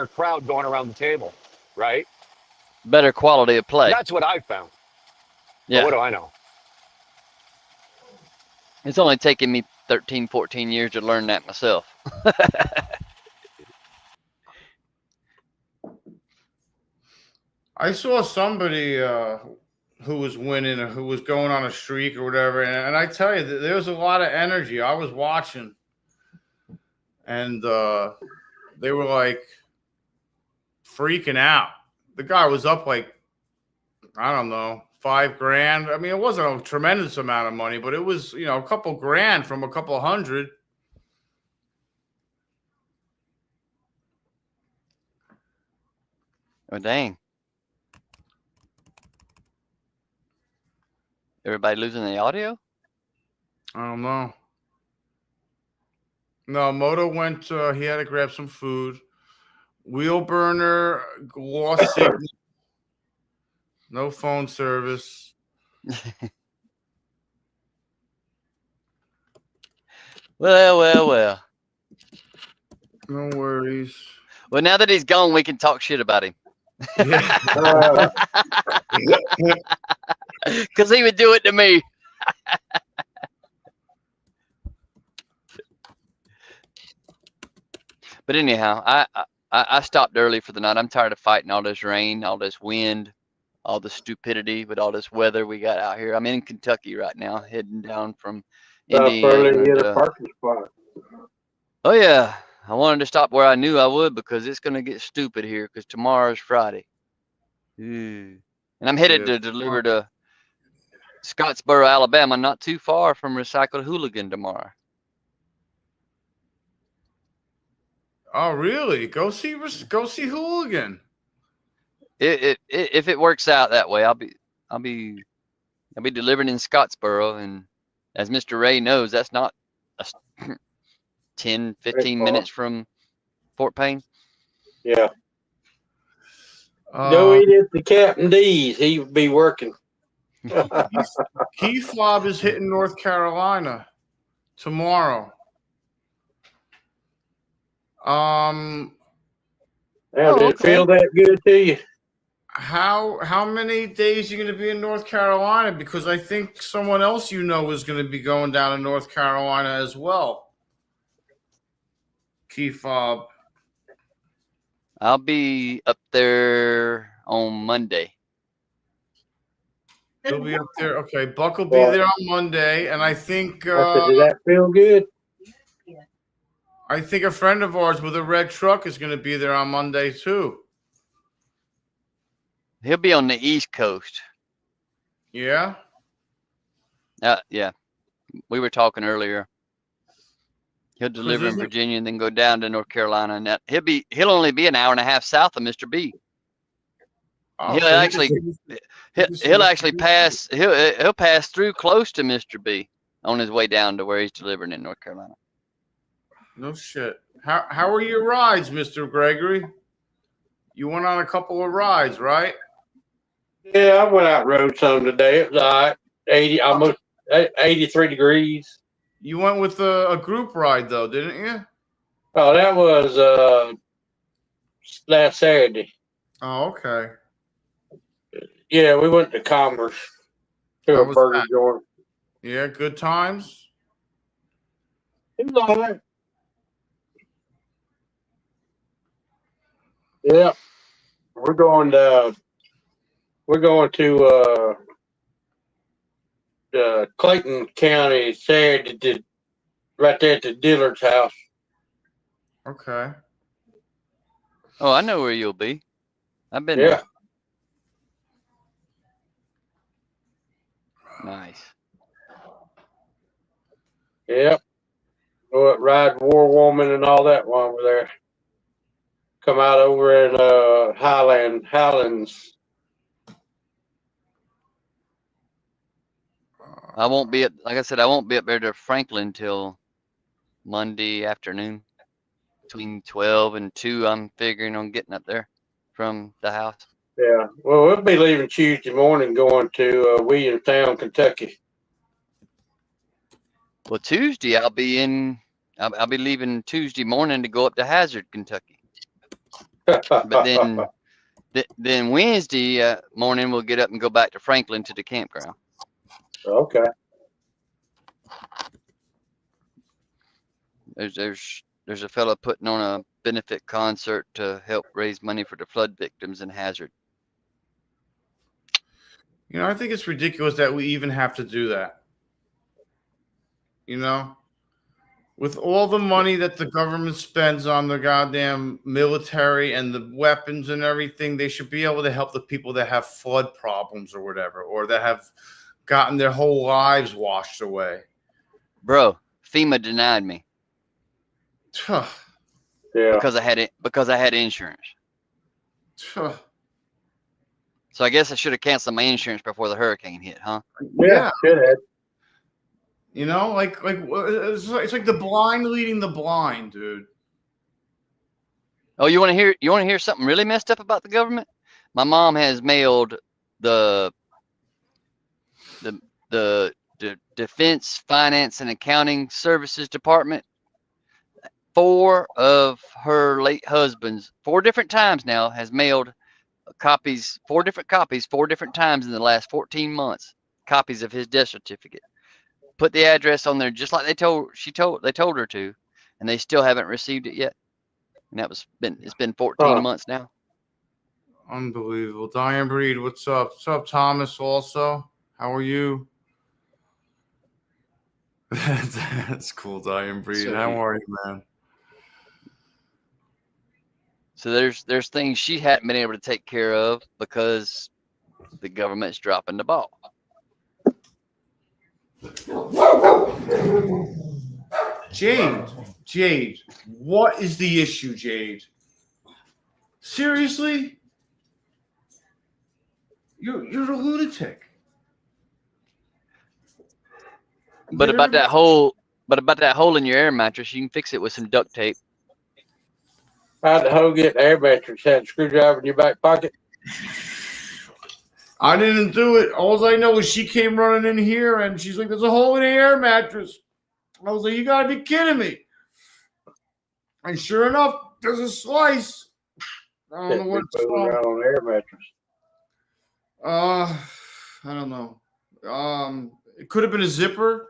crowd going around the table, right? Better quality of play. That's what I've found. Yeah. But what do I know? It's only taken me 13, 14 years to learn that myself. I saw somebody who was winning or who was going on a streak or whatever, and I tell you, there was a lot of energy. I was watching, and they were like freaking out. The guy was up like, I don't know, $5,000. I mean, it wasn't a tremendous amount of money, but it was, a couple grand from a couple hundred. Oh dang. Everybody losing the audio? I don't know. No, Moto went, he had to grab some food. Wheel burner lost signal. No phone service. Well. No worries. Well, now that he's gone, we can talk shit about him. Because he would do it to me. But anyhow, I stopped early for the night. I'm tired of fighting all this rain, all this wind, all the stupidity with all this weather we got out here. I'm in Kentucky right now, heading down from Indiana. Get a parking spot. Oh yeah, I wanted to stop where I knew I would because it's gonna get stupid here because tomorrow's Friday. And I'm headed to deliver to Scottsboro, Alabama, not too far from Recycled Hooligan tomorrow. Oh, really? Go see Hooligan. If it works out that way, I'll be delivering in Scottsboro, and as Mr. Ray knows, that's not 10, 15 minutes from Fort Payne. Yeah. Go eat at the Captain D's. He would be working. Key Fob is hitting North Carolina tomorrow. Now, did it feel that good to you? How many days are you going to be in North Carolina? Because I think someone else you know is going to be going down to North Carolina as well. Key fob. I'll be up there on Monday. He'll be up there. Okay, Buck will be there on Monday, and I think Did that feel good? I think a friend of ours with a red truck is going to be there on Monday too. He'll be on the East Coast. Yeah. Yeah. We were talking earlier. He'll deliver in Virginia and then go down to North Carolina, and he'll only be an hour and a half south of Mr. B. Oh, He'll actually pass. He'll pass through close to Mr. B on his way down to where he's delivering in North Carolina. No shit. How were your rides, Mr. Gregory? You went on a couple of rides, right? Yeah, I went out and rode some today. It was all right. Almost 83 degrees. You went with a group ride though, didn't you? Oh, that was last Saturday. Oh, okay. Yeah, we went to Commerce to How a was burger that? joint. Yeah, good times. It was all right. Yeah, we're going to Clayton County Saturday, right there at the dealer's house. Okay. Oh, I know where you'll be. I've been Yeah. there. Nice. Yep. Go up, ride War Woman and all that while we're there. Come out over in Highlands. I won't be like I said, I won't be up there to Franklin till Monday afternoon. Between 12 and 2, I'm figuring on getting up there from the house. Yeah. Well, we'll be leaving Tuesday morning going to Williamstown, Kentucky. Well, Tuesday I'll be leaving Tuesday morning to go up to Hazard, Kentucky. But then Wednesday morning we'll get up and go back to Franklin to the campground. Okay. There's a fellow putting on a benefit concert to help raise money for the flood victims in Hazard. You know, I think it's ridiculous that we even have to do that. You know, with all the money that the government spends on the goddamn military and the weapons and everything, they should be able to help the people that have flood problems or whatever, or that have gotten their whole lives washed away. Bro, FEMA denied me. Yeah. Because I had insurance. So I guess I should have canceled my insurance before the hurricane hit, huh? Yeah. Should have. You know, like it's like the blind leading the blind, dude. Oh, you want to hear something really messed up about the government? My mom has mailed the Defense Finance and Accounting Services Department 4 of her late husband's 4 different times now has mailed copies, 4 different copies, 4 different times in the last 14 months, copies of his death certificate. Put the address on there just like they told her to, and they still haven't received it yet. And it's been 14 months now. Unbelievable. Diane Breed, what's up? What's up, Thomas? Also, how are you? That's cool, Diane Breed. So, how are you, man? So there's things she hadn't been able to take care of because the government's dropping the ball. Jade, what is the issue, Jade? Seriously? You're a lunatic. But about that hole in your air mattress, you can fix it with some duct tape. How'd the hoe get the air mattress? Had a screwdriver in your back pocket? I didn't do it. All I know is she came running in here and she's like, there's a hole in the air mattress. I was like, you gotta be kidding me. And sure enough, there's a slice. I don't know what's wrong. On an air mattress. I don't know. It could have been a zipper.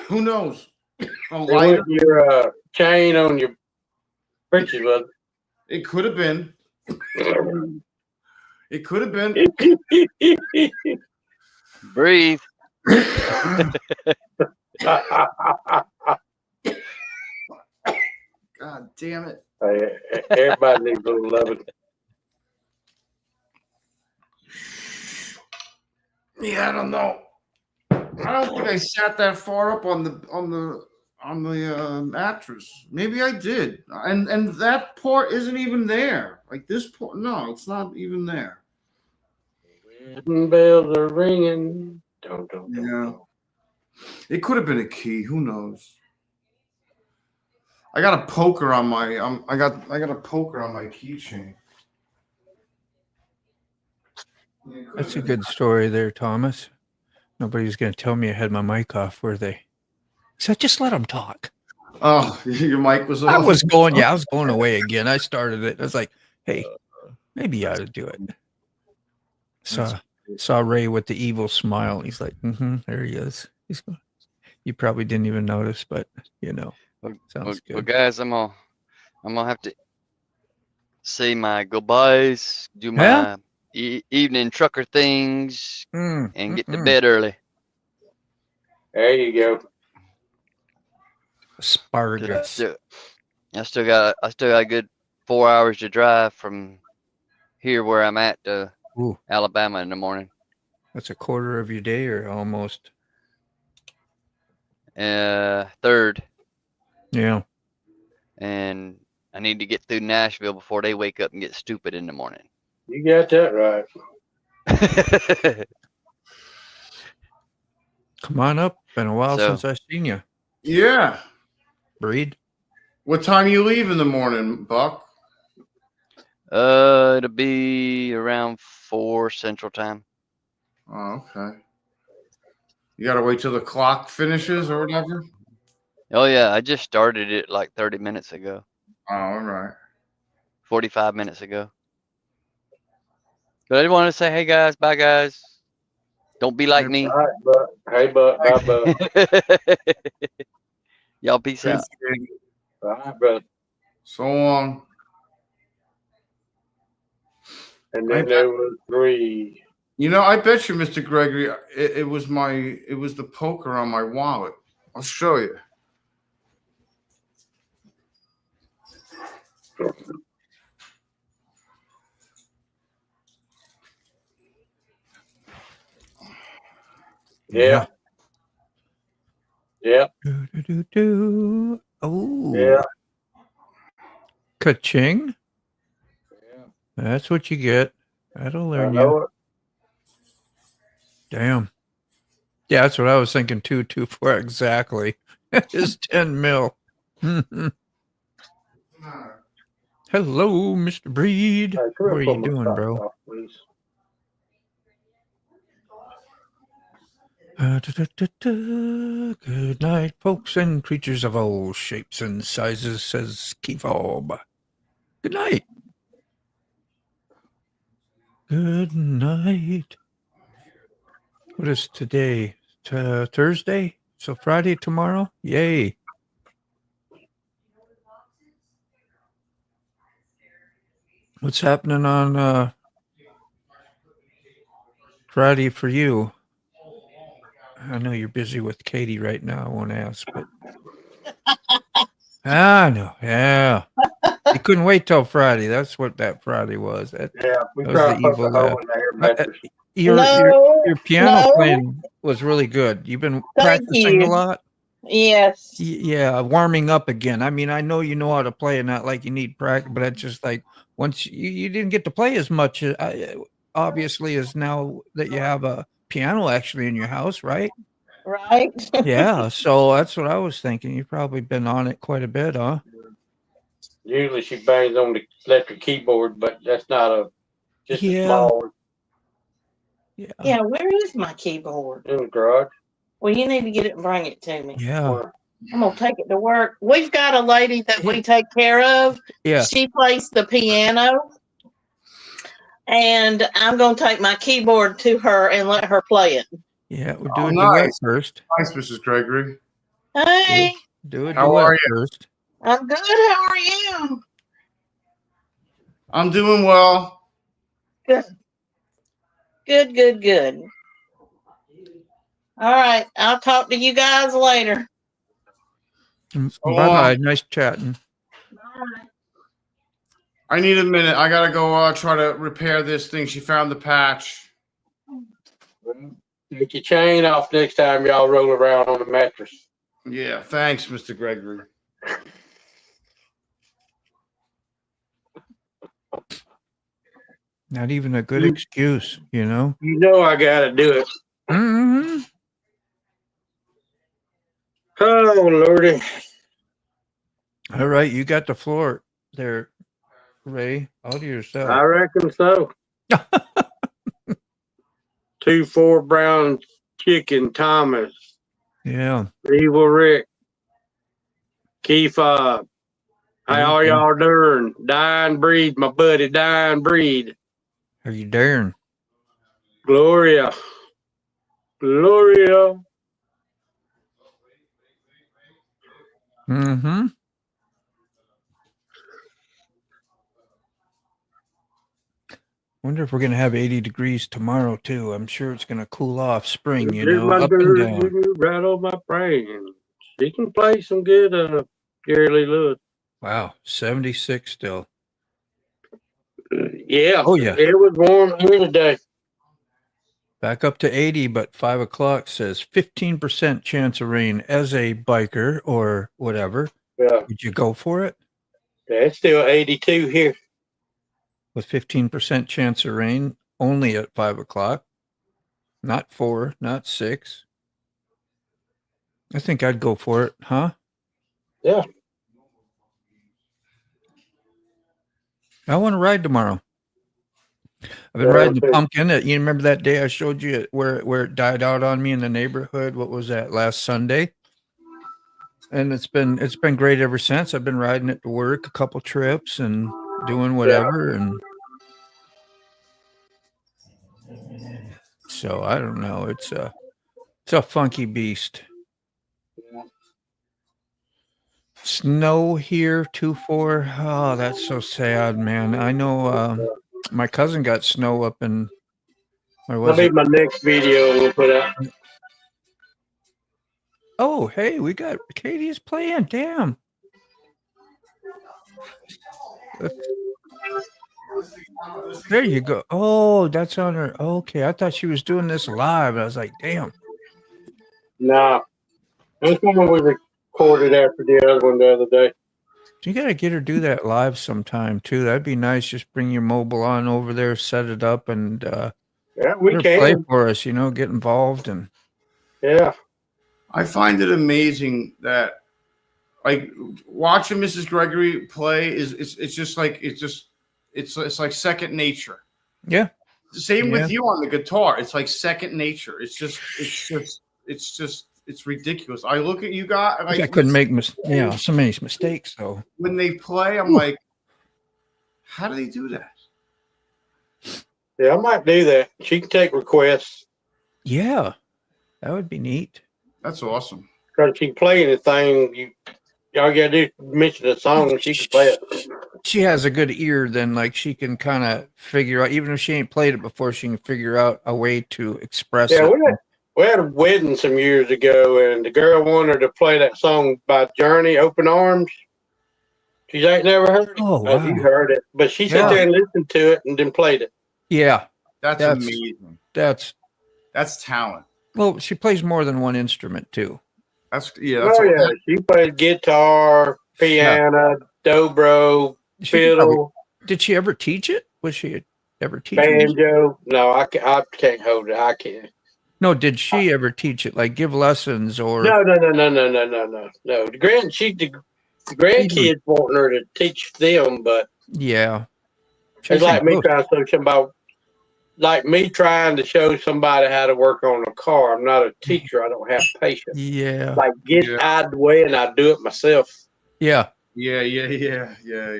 Who knows? A It lighter. was your chain on your britches, was It could have been. it? It could have been. Breathe. God damn it. Everybody needs a little loving. Yeah, I don't know. I don't think I sat that far up on the mattress. Maybe I did. And that part isn't even there. Like this part, no, it's not even there. Wedding bells are ringing. Don't. Yeah. It could have been a key. Who knows? I got a poker on my I got a poker on my keychain. Yeah, That's a good story there, Thomas. Nobody's going to tell me I had my mic off, were they? So just let them talk. Oh, your mic was off. I was going away again. I started it. I was like, hey, maybe you ought to do it. Saw Ray with the evil smile. He's like, there he is. You probably didn't even notice, but sounds good. Well, guys, I'm gonna have to say my goodbyes, do my evening trucker things, and get to bed early. There you go. Asparagus. I still got a good 4 hours to drive from here where I'm at to Alabama in the morning. That's a quarter of your day, or almost. Third. Yeah. And I need to get through Nashville before they wake up and get stupid in the morning. You got that right. Come on up. Been a while since I've seen you. Yeah. Breed. What time you leave in the morning, Buck? It'll be around 4 Central Time. Oh, okay. You gotta wait till the clock finishes or whatever? Oh yeah, I just started it like 30 minutes ago. Oh, all right. 45 minutes ago. But I just want to say, hey guys, bye guys. Don't be like me. All right, Buck. Hey, Buck. Bye, Buck. Y'all peace out. All right, brother. So long. And then there was 3. You know, I bet you, Mr. Gregory, it was the poker on my wallet. I'll show you. Yeah. Yeah. Oh. Yeah. Ka-ching. Yeah. That's what you get. That'll learn I know you. it. Damn. Yeah, that's what I was thinking too. 2-4 exactly. It's 10 mil. Hello, Mr. Breed. Hey, What are you doing, bro? Off, please. Good night, folks and creatures of all shapes and sizes, says Keefob. Good night. Good night. What is today? Thursday? So Friday tomorrow? Yay. What's happening on Friday for you? I know you're busy with Katie right now. I won't ask, but I know. Yeah. You couldn't wait till Friday. That's what that Friday was. Yeah, we that was tried the to put evil the hole in there, mattress. Your piano playing was really good. You've been practicing a lot? Yes. Yeah, warming up again. I mean, I know you know how to play and not like you need practice, but it's just like once you didn't get to play as much, obviously, as now that you have a piano actually in your house, right? Right. Yeah, so that's what I was thinking. You've probably been on it quite a bit, huh? Usually she bangs on the electric keyboard, but that's not just a small one. Yeah, where is my keyboard? In the garage. Well, you need to get it and bring it to me. Yeah. I'm going to take it to work. We've got a lady that we take care of. Yeah. She plays the piano. and I'm going to take my keyboard to her and let her play it. Yeah, we'll do a duet nice. first. Nice, Mrs. Gregory. Hey, Do a How duet are you? first. I'm good. How are you? I'm doing well. Good. Good, good, good. All right. I'll talk to you guys later. Bye-bye. Nice chatting. All right. I need a minute. I gotta go try to repair this thing. She found the patch. Take your chain off next time y'all roll around on the mattress. Yeah, thanks, Mr. Gregory. Not even a good excuse, you know? You know I gotta do it. Mm-hmm. Oh, Lordy. All right, you got the floor there, Ray. All to yourself. I reckon so. 2-4 Brown Chicken Thomas. Yeah. Evil Rick. Key Fob. How are y'all doing? Dying Breed, my buddy, Dying Breed. Are you daring? Gloria. Gloria. Mm-hmm. Wonder if we're gonna have 80 degrees tomorrow too. I'm sure it's gonna cool off spring, you know, up and down. Rattle my brain. She can play some good Gary Lee Lewis. Wow, 76 still. Yeah. Oh yeah. It was warm here today. Back up to 80, but 5 o'clock says 15% chance of rain. As a biker or whatever, Yeah. would you go for it? Yeah, it's still 82 here. With 15% chance of rain only at 5 o'clock, not 4, not 6. I think I'd go for it, huh? Yeah. I want to ride tomorrow. I've been riding the pumpkin. You remember that day I showed you where it died out on me in the neighborhood? What was that, last Sunday? And it's been great ever since. I've been riding it to work a couple trips and doing whatever. And so I don't know. It's a funky beast. Snow here, 2-4. Oh, that's so sad, man. I know my cousin got snow up in, where was it? My next video we'll put out. Oh, hey, we got Katie's playing. Damn. There you go. Oh, that's on her. Okay, I thought she was doing this live. I was like, damn. Nah. This one we recorded after the other one the other day. You got to get her do that live sometime, too. That'd be nice. Just bring your mobile on over there, set it up, and yeah, we can play for us, you know, get involved. And yeah. I find it amazing that, like, watching Mrs. Gregory play it's just like it's like second nature. Yeah. Same with you on the guitar. It's like second nature. It's ridiculous. I look at you guys. Like, I couldn't make so many mistakes though. When they play, I'm like, how do they do that? Yeah, I might do that. She can take requests. Yeah, that would be neat. That's awesome. Because she can play anything. Y'all gotta do mention the song and she can play it. She has a good ear, then like she can kind of figure out, even if she ain't played it before, she can figure out a way to express it. We had a wedding some years ago, and the girl wanted to play that song by Journey, Open Arms. She ain't never heard it. Oh, wow. You heard it. But she sat there and listened to it and then played it. Yeah. That's amazing. That's talent. Well, she plays more than one instrument too. She played guitar, piano, dobro, fiddle. Did she ever teach it? Was she ever teach banjo? No, I can't hold it. I can't. No, did she ever teach it? Like give lessons or? No. The grandkids wanting her to teach them, but yeah, it's like me trying to show somebody. Like me trying to show somebody how to work on a car. I'm not a teacher. I don't have patience. Yeah. Like get out of the way and I do it myself. Yeah. Yeah.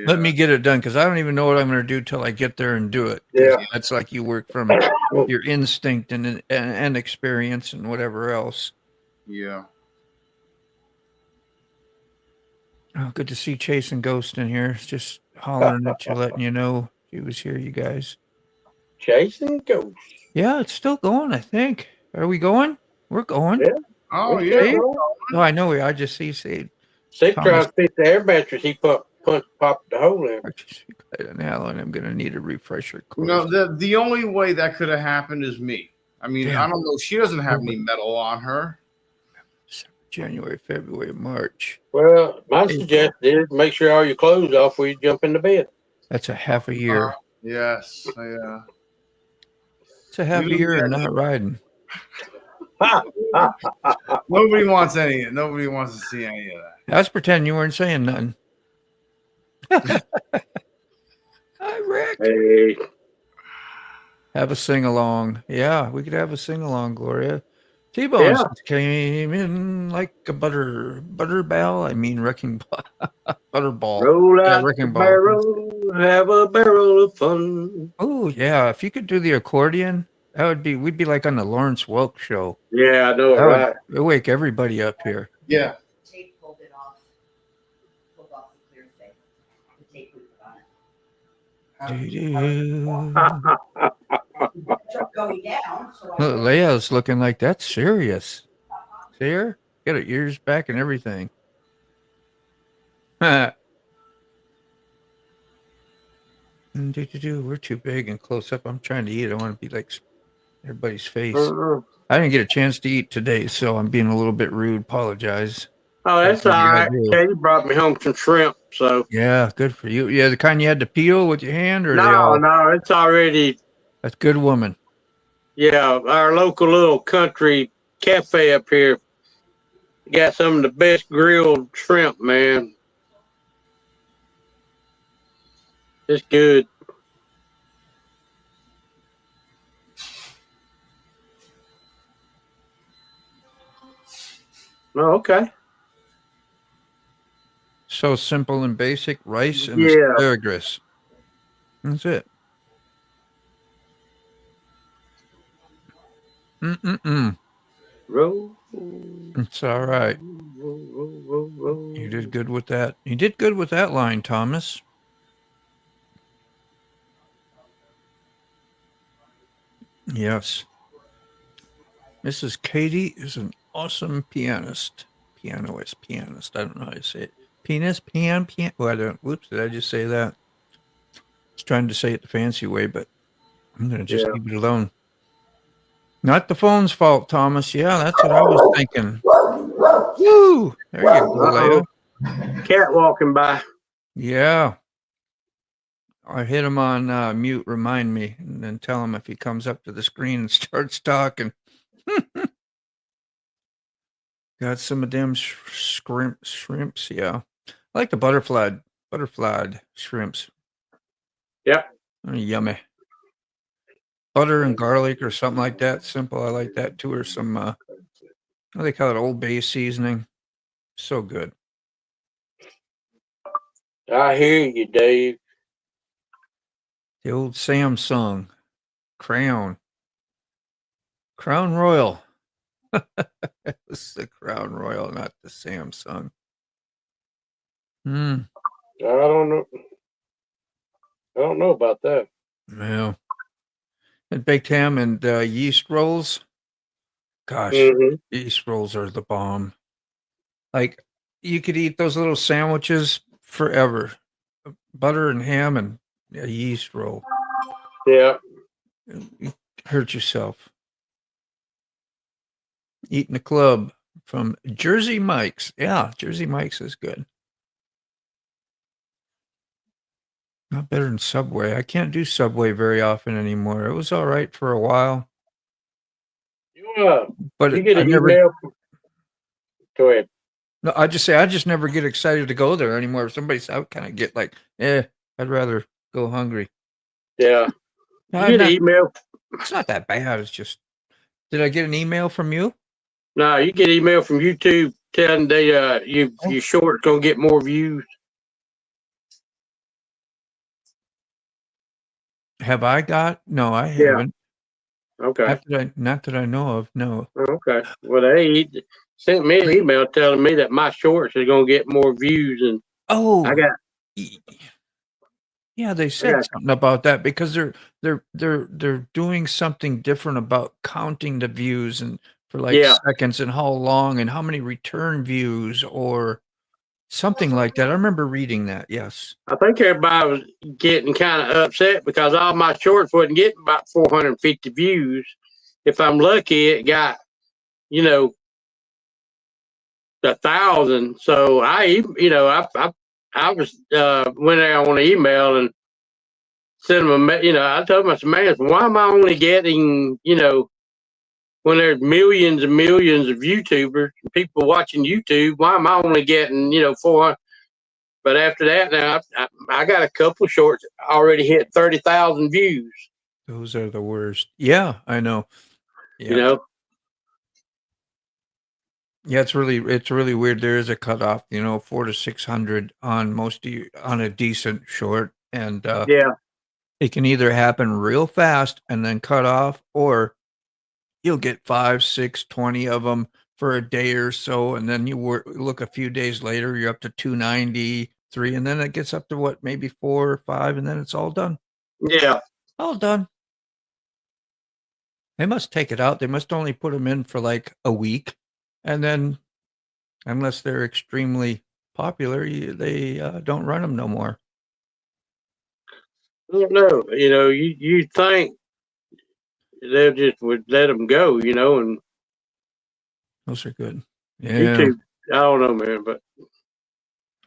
Let me get it done because I don't even know what I'm going to do till I get there and do it. Yeah. That's like you work from your instinct and experience and whatever else. Yeah. Oh, good to see Chasing Ghost in here. It's just hollering at you, letting you know he was here, you guys. Chasing ghosts. Yeah, it's still going, I think. Are we going? We're going. Yeah. Oh, What's yeah. going on? No, I know. I just see Sid. Sid Thomas. trying to fit the air mattress. He popped the hole in. Now, and I'm going to need a refresher course. No, the only way that could have happened is me. I mean, Yeah. I don't know. She doesn't have any metal on her. January, February, March. Well, my suggestion is make sure all your clothes off before you jump into bed. That's a half a year. Yes. Yeah. It's a half a year and not riding. Nobody wants any. Nobody wants to see any of that. Let's pretend you weren't saying nothing. Hi, Rick. Hey. Have a sing along. Yeah, we could have a sing along, Gloria. T-Bones came in like a butterball. I mean, wrecking butterball. Roll out wrecking the barrel, have a barrel of fun. Oh yeah, if you could do the accordion, that would be. We'd be like on the Lawrence Welk show. Yeah, I know it, right? It'd wake everybody up here. Yeah. Tape pulled off the clear thing. The tape we put on it. Truck going down. So Look, Leia's looking like that's serious. See her? Got her ears back and everything. We're too big and close up. I'm trying to eat. I want to be like everybody's face. I didn't get a chance to eat today, so I'm being a little bit rude. Apologize. Oh, that's all right. Katie brought me home some shrimp, so yeah, good for you. Yeah, the kind you had to peel with your hand, or no, it's already. That's good woman. Yeah, our local little country cafe up here got some of the best grilled shrimp, man. It's good. Oh, okay. So simple and basic: rice and asparagus. That's it. Roll. It's all right. You did good with that. You did good with that line, Thomas. Yes. Mrs. Katie is an awesome pianist. I don't know how to say it. Piano. Well, I don't. Whoops, did I just say that? I was trying to say it the fancy way, but I'm going to just leave it alone. Not the phone's fault, Thomas. Yeah, that's what I was thinking. Woo! There you go, Leia. Cat walking by. Yeah. I hit him on mute, remind me, and then tell him if he comes up to the screen and starts talking. Got some of them shrimps, yeah. I like the butterflied shrimps. Yep. Yummy. Butter and garlic or something like that. Simple. I like that too. Or some, what do they call it? Old Bay seasoning. So good. I hear you, Dave. The old Samsung Crown Royal. This is the Crown Royal, not the Samsung. I don't know. I don't know about that. Yeah. And baked ham and yeast rolls. Gosh, yeast rolls are the bomb. Like, you could eat those little sandwiches forever. Butter and ham and a yeast roll. Yeah. You hurt yourself. Eating the club from Jersey Mike's. Yeah, Jersey Mike's is good. Not better than Subway. I can't do Subway very often anymore. It was all right for a while. But you get an email. Go ahead. No, I just never get excited to go there anymore. If somebody says, I kind of get like, I'd rather go hungry. Yeah. No, you get an email. It's not that bad. It's just, did I get an email from you? No, you get email from YouTube telling they your short's gonna get more views. Have I got? No, I Yeah. haven't. Okay. Not that I know of. No. Okay. Well, they sent me an email telling me that my shorts are going to get more views, and Oh, I got yeah, they said something about that because they're doing something different about counting the views and for like yeah. seconds and how long and how many return views or something like that. I remember reading that. Yes. I think everybody was getting kind of upset because all my shorts wasn't getting about 450 views. If I'm lucky, it got, you know, 1,000. So I was went there on the email and sent them I told them, I said, man, why am I only getting, when there's millions and millions of YouTubers, people watching YouTube, why am I only getting, 400? But after that, now I got a couple shorts already hit 30,000 views. Those are the worst. Yeah, I know. Yeah. You know, Yeah, it's really weird. There is a cutoff, 400 to 600 on on a decent short, and yeah, it can either happen real fast and then cut off, or you'll get 5, 6, 20 of them for a day or so, and then look a few days later, you're up to 293, and then it gets up to what, maybe 4 or 5, and then it's all done. yeah. All done. They must take it out. They must only put them in for like a week, and then unless they're extremely popular, they don't run them no more. I don't know. You think they just would let them go, and Those are good. Yeah. YouTube. I don't know, man, but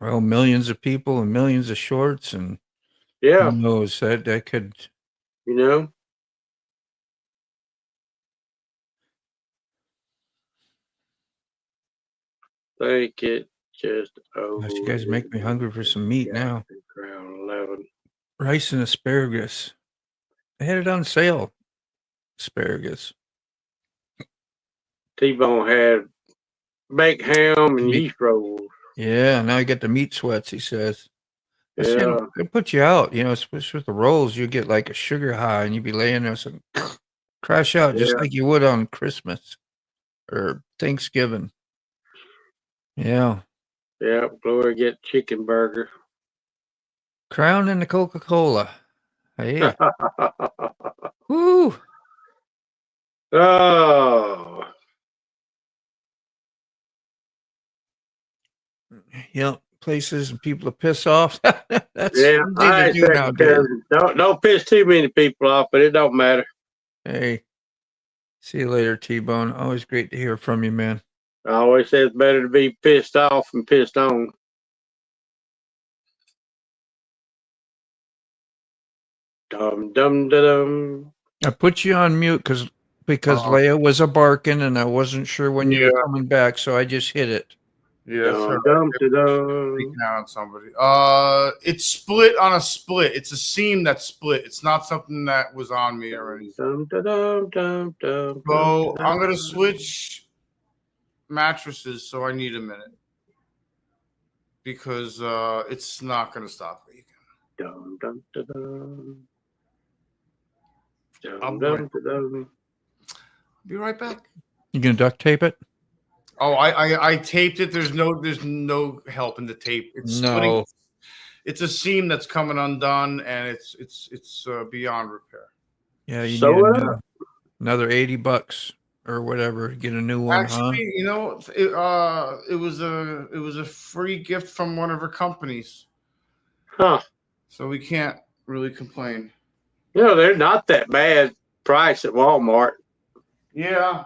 Well, millions of people and millions of shorts, and yeah, who knows, that could. you know. Think it just Gosh, you guys make me hungry for some meat now. Ground 11. Rice and asparagus. They had it on sale. Asparagus. T-Bone had baked ham and yeast rolls. Yeah, now you get the meat sweats, he says. Yeah. It puts you out, especially with the rolls. You get like a sugar high and you'd be laying there some crash out just like you would on Christmas or Thanksgiving. Yeah. Yeah, Gloria get chicken burger. Crown and the Coca-Cola. Yeah. Woo. Oh. Yep. Places and people to piss off. That's Yeah, easy to do nowadays. Don't piss too many people off, but it don't matter. Hey. See you later, T-Bone. Always great to hear from you, man. I always say it's better to be pissed off than pissed on. Dum dum da dum. I put you on mute because Leia was a barking and I wasn't sure when you were coming back, so I just hit it. Yeah, Dum dum da dum. Freaking out on somebody. It's split on a split. It's a seam that's split. It's not something that was on me or anything. Dum dum dum dum. So I'm gonna switch mattresses. So I need a minute because it's not gonna stop leaking. Dum dum da dum. I'll Dum dum da dum. be right back. You gonna duct tape it? Oh, I taped it. There's no help in the tape. It's splitting. It's a seam that's coming undone, and it's beyond repair. Yeah, you need another $80 or whatever to get a new one. Actually, it was a free gift from one of her companies. Huh. So we can't really complain. They're not that bad price at Walmart. Yeah.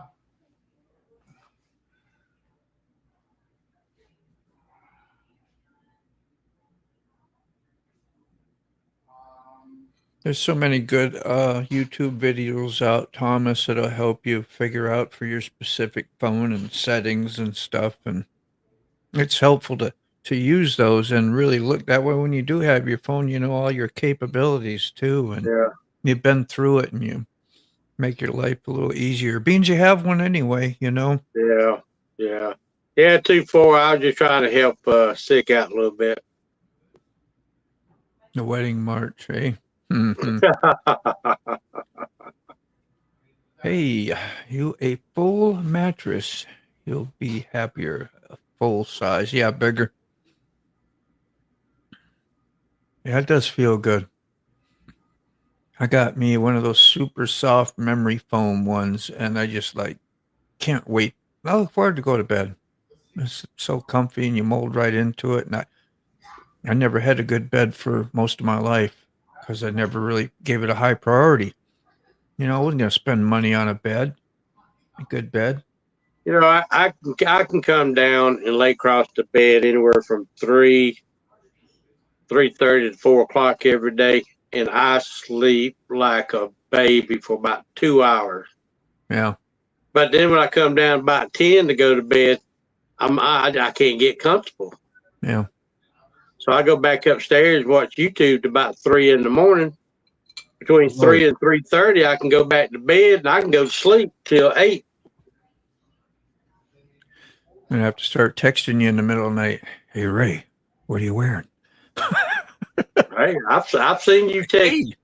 There's so many good YouTube videos out, Thomas, that'll help you figure out for your specific phone and settings and stuff. And it's helpful to use those and really look that way when you do have your phone, you know all your capabilities too. And you've been through it and you make your life a little easier. Beans, you have one anyway, Yeah. Yeah. Yeah, 2-4. I was just trying to help Sick out a little bit. The wedding march, eh? Mhm. Hey, you a full mattress. You'll be happier. A full size. Yeah, bigger. Yeah, it does feel good. I got me one of those super soft memory foam ones, and I just like can't wait. I look forward to go to bed. It's so comfy and you mold right into it. And I never had a good bed for most of my life because I never really gave it a high priority. I wasn't going to spend money on a good bed. I can come down and lay across the bed anywhere from 3:30 to 4 o'clock every day, and I sleep like a baby for about 2 hours. Yeah. But then when I come down about 10 to go to bed, I can't get comfortable. Yeah. So I go back upstairs and watch YouTube to about 3 in the morning. Between 3 and 3:30, I can go back to bed and I can go to sleep till 8. I'm going to have to start texting you in the middle of the night. Hey, Ray, what are you wearing? Hey, I've seen you text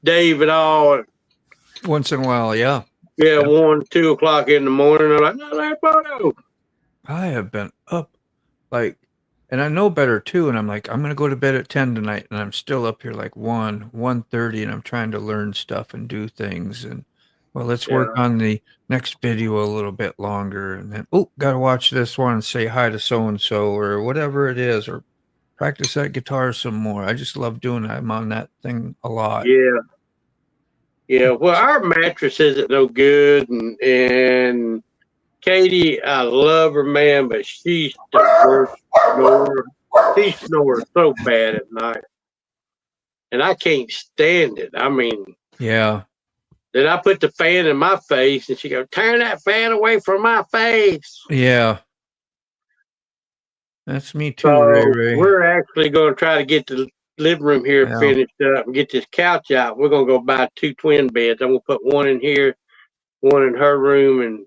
Dave at all. Once in a while, yeah. Yeah, 1, 2 o'clock in the morning. I'm like, no, that photo. I have been up and I know better too. And I'm like, I'm going to go to bed at 10 tonight. And I'm still up here like 1:30, and I'm trying to learn stuff and do things. And well, let's work on the next video a little bit longer. And then, got to watch this one and say hi to so-and-so or whatever it is, or practice that guitar some more. I just love doing that. I'm on that thing a lot. Yeah. Yeah. Well, our mattress isn't no good. And Katie, I love her, man, but she's the worst snorer. She snores so bad at night. And I can't stand it. I mean, yeah. Then I put the fan in my face and she goes, turn that fan away from my face. Yeah. That's me too, So Ray. we're actually going to try to get the living room here finished up and get this couch out. We're going to go buy 2 twin beds. I'm going to put one in here, one in her room, and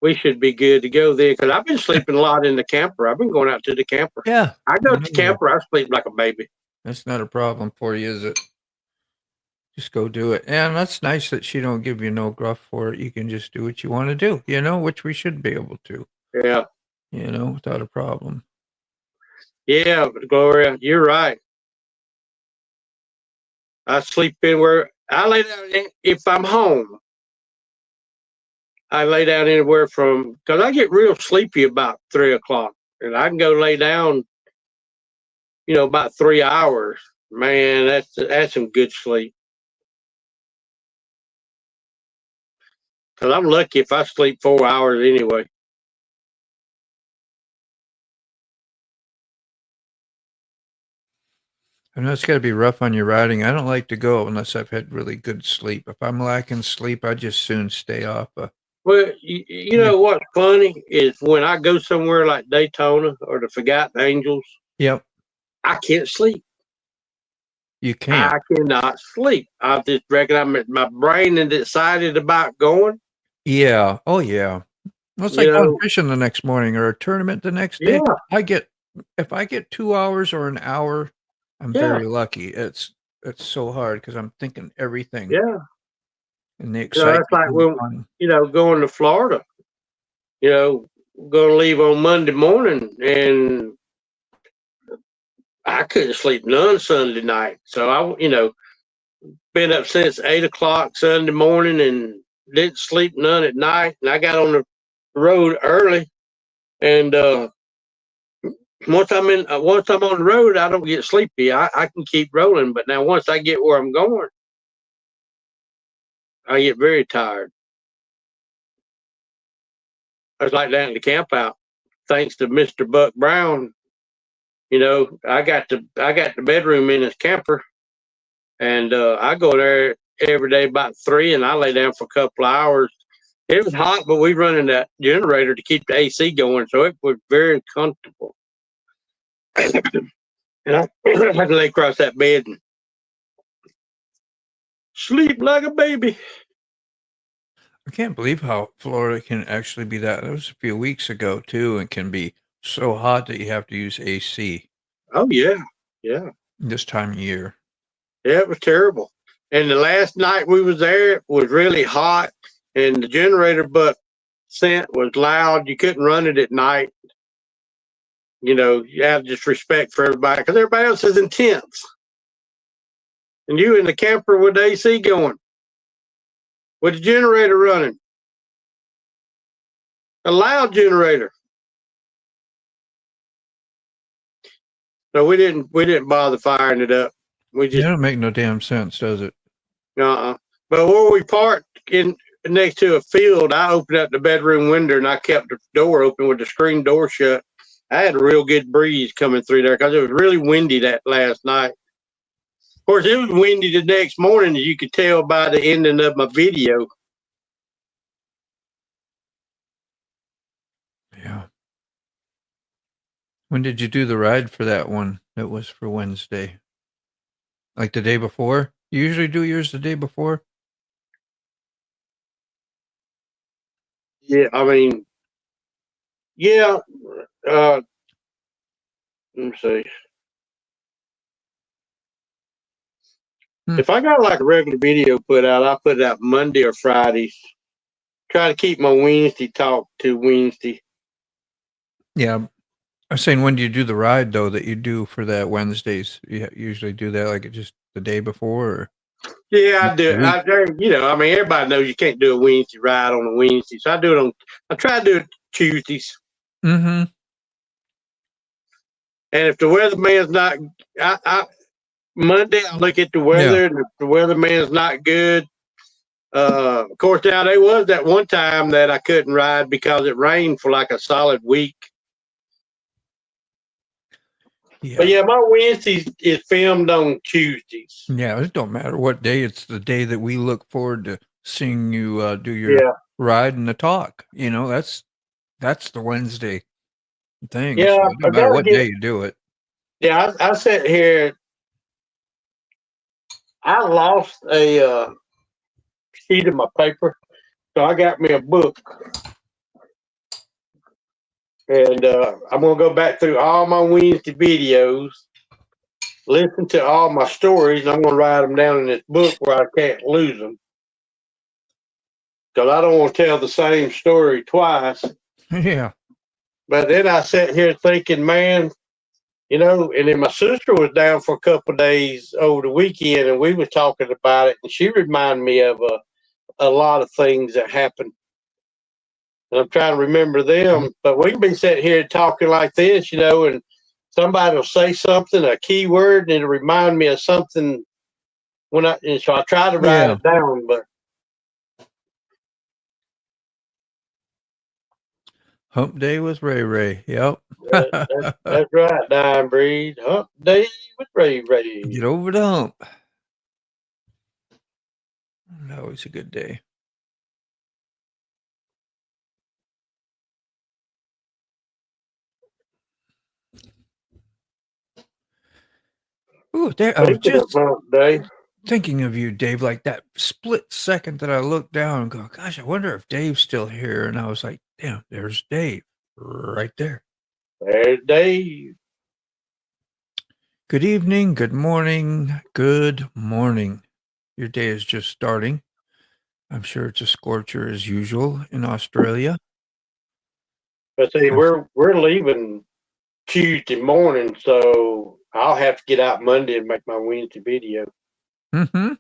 we should be good to go there because I've been sleeping a lot in the camper. I've been going out to the camper. Yeah. I go to the camper, I sleep like a baby. That's not a problem for you, is it? Just go do it. And that's nice that she don't give you no gruff for it. You can just do what you want to do, which we should be able to. Yeah. Without a problem. Yeah, Gloria, you're right. I sleep anywhere. I lay down if I'm home. I lay down anywhere from because I get real sleepy about 3 o'clock, and I can go lay down, about 3 hours. Man, that's some good sleep. Because I'm lucky if I sleep 4 hours anyway. I know it's got to be rough on your riding. I don't like to go unless I've had really good sleep. If I'm lacking sleep, I just soon stay off. Well, you know what's funny is when I go somewhere like Daytona or the Forgotten Angels. Yep. I can't sleep. You can't. I cannot sleep. I just reckon my brain is excited about going. Yeah. Oh, yeah. Well, it's like going fishing the next morning or a tournament the next day. If I get 2 hours or an hour, I'm very lucky. It's so hard because I'm thinking everything. Yeah. And the excitement. That's like when, going to Florida, going to leave on Monday morning and I couldn't sleep none Sunday night. So been up since 8 o'clock Sunday morning and didn't sleep none at night. And I got on the road early. And once I'm on the road, I don't get sleepy. I can keep rolling. But now once I get where I'm going, I get very tired. I was like that in the camp out. Thanks to Mr. Buck Brown, I got the bedroom in his camper, and I go there every day about 3, and I lay down for a couple of hours. It was hot, but we running that generator to keep the AC going, so it was very comfortable. And I had to lay across that bed and sleep like a baby. I can't believe how Florida can actually be that. It was a few weeks ago, too, and can be so hot that you have to use AC. Oh, yeah. Yeah. This time of year. Yeah, it was terrible. And the last night we was there, it was really hot, and the generator butt scent was loud. You couldn't run it at night. You know, you have just respect for everybody because everybody else is intense. And you in the camper with the AC going, with the generator running, a loud generator. So we didn't bother firing it up. We It just don't make no damn sense, does it? But where we parked in next to a field, I opened up the bedroom window and I kept the door open with the screen door shut. I had a real good breeze coming through there because it was really windy that last night. Of course, it was windy the next morning, as you could tell by the ending of my video. Yeah. When did you do the ride for that one? It was for Wednesday. Like the day before? You usually do yours the day before? Yeah, I mean, yeah. Let me see. If I got like a regular video put out, I put it out Monday or Fridays. Try to keep my Wednesday talk to Wednesday. Yeah. I'm saying, when do you do the ride, though, that you do for that Wednesdays? You usually do that like just the day before? Or Yeah, I do. I mean, everybody knows you can't do a Wednesday ride on a Wednesday, so I try to do it Tuesdays. Mm-hmm. And if the weatherman's not, Monday I look at the weather, and if the weatherman's not good, of course, now there was that one time that I couldn't ride because it rained for like a solid week. Yeah. But yeah, my Wednesdays is filmed on Tuesdays. Yeah, it don't matter what day. It's the day that we look forward to seeing you do your ride and the talk. You know, that's the Wednesday thing. Yeah, so it don't matter what day you do it. Yeah, I sat here. I lost a sheet of my paper, so I got me a book. And I'm going to go back through all my Wednesday videos, listen to all my stories, and I'm going to write them down in this book where I can't lose them. Because I don't want to tell the same story twice. Yeah. But then I sat here thinking, man, and then my sister was down for a couple of days over the weekend, and we were talking about it, and she reminded me of a lot of things that happened. And I'm trying to remember them, but we can be sitting here talking like this, and somebody will say something, a key word, and it'll remind me of something so I try to write it down, but. Hump day with Ray Ray. Yep. That's right, Dime Breed. Hump day with Ray Ray. Get over the hump. Always a good day. Ooh, I was just thinking of you, Dave, like that split second that I looked down and go, gosh, I wonder if Dave's still here. And I was like, damn, there's Dave right there. There's Dave. Good evening, good morning, good morning. Your day is just starting. I'm sure it's a scorcher as usual in Australia. But see, we're leaving Tuesday morning, so I'll have to get out Monday and make my Wednesday video. Mm-hmm.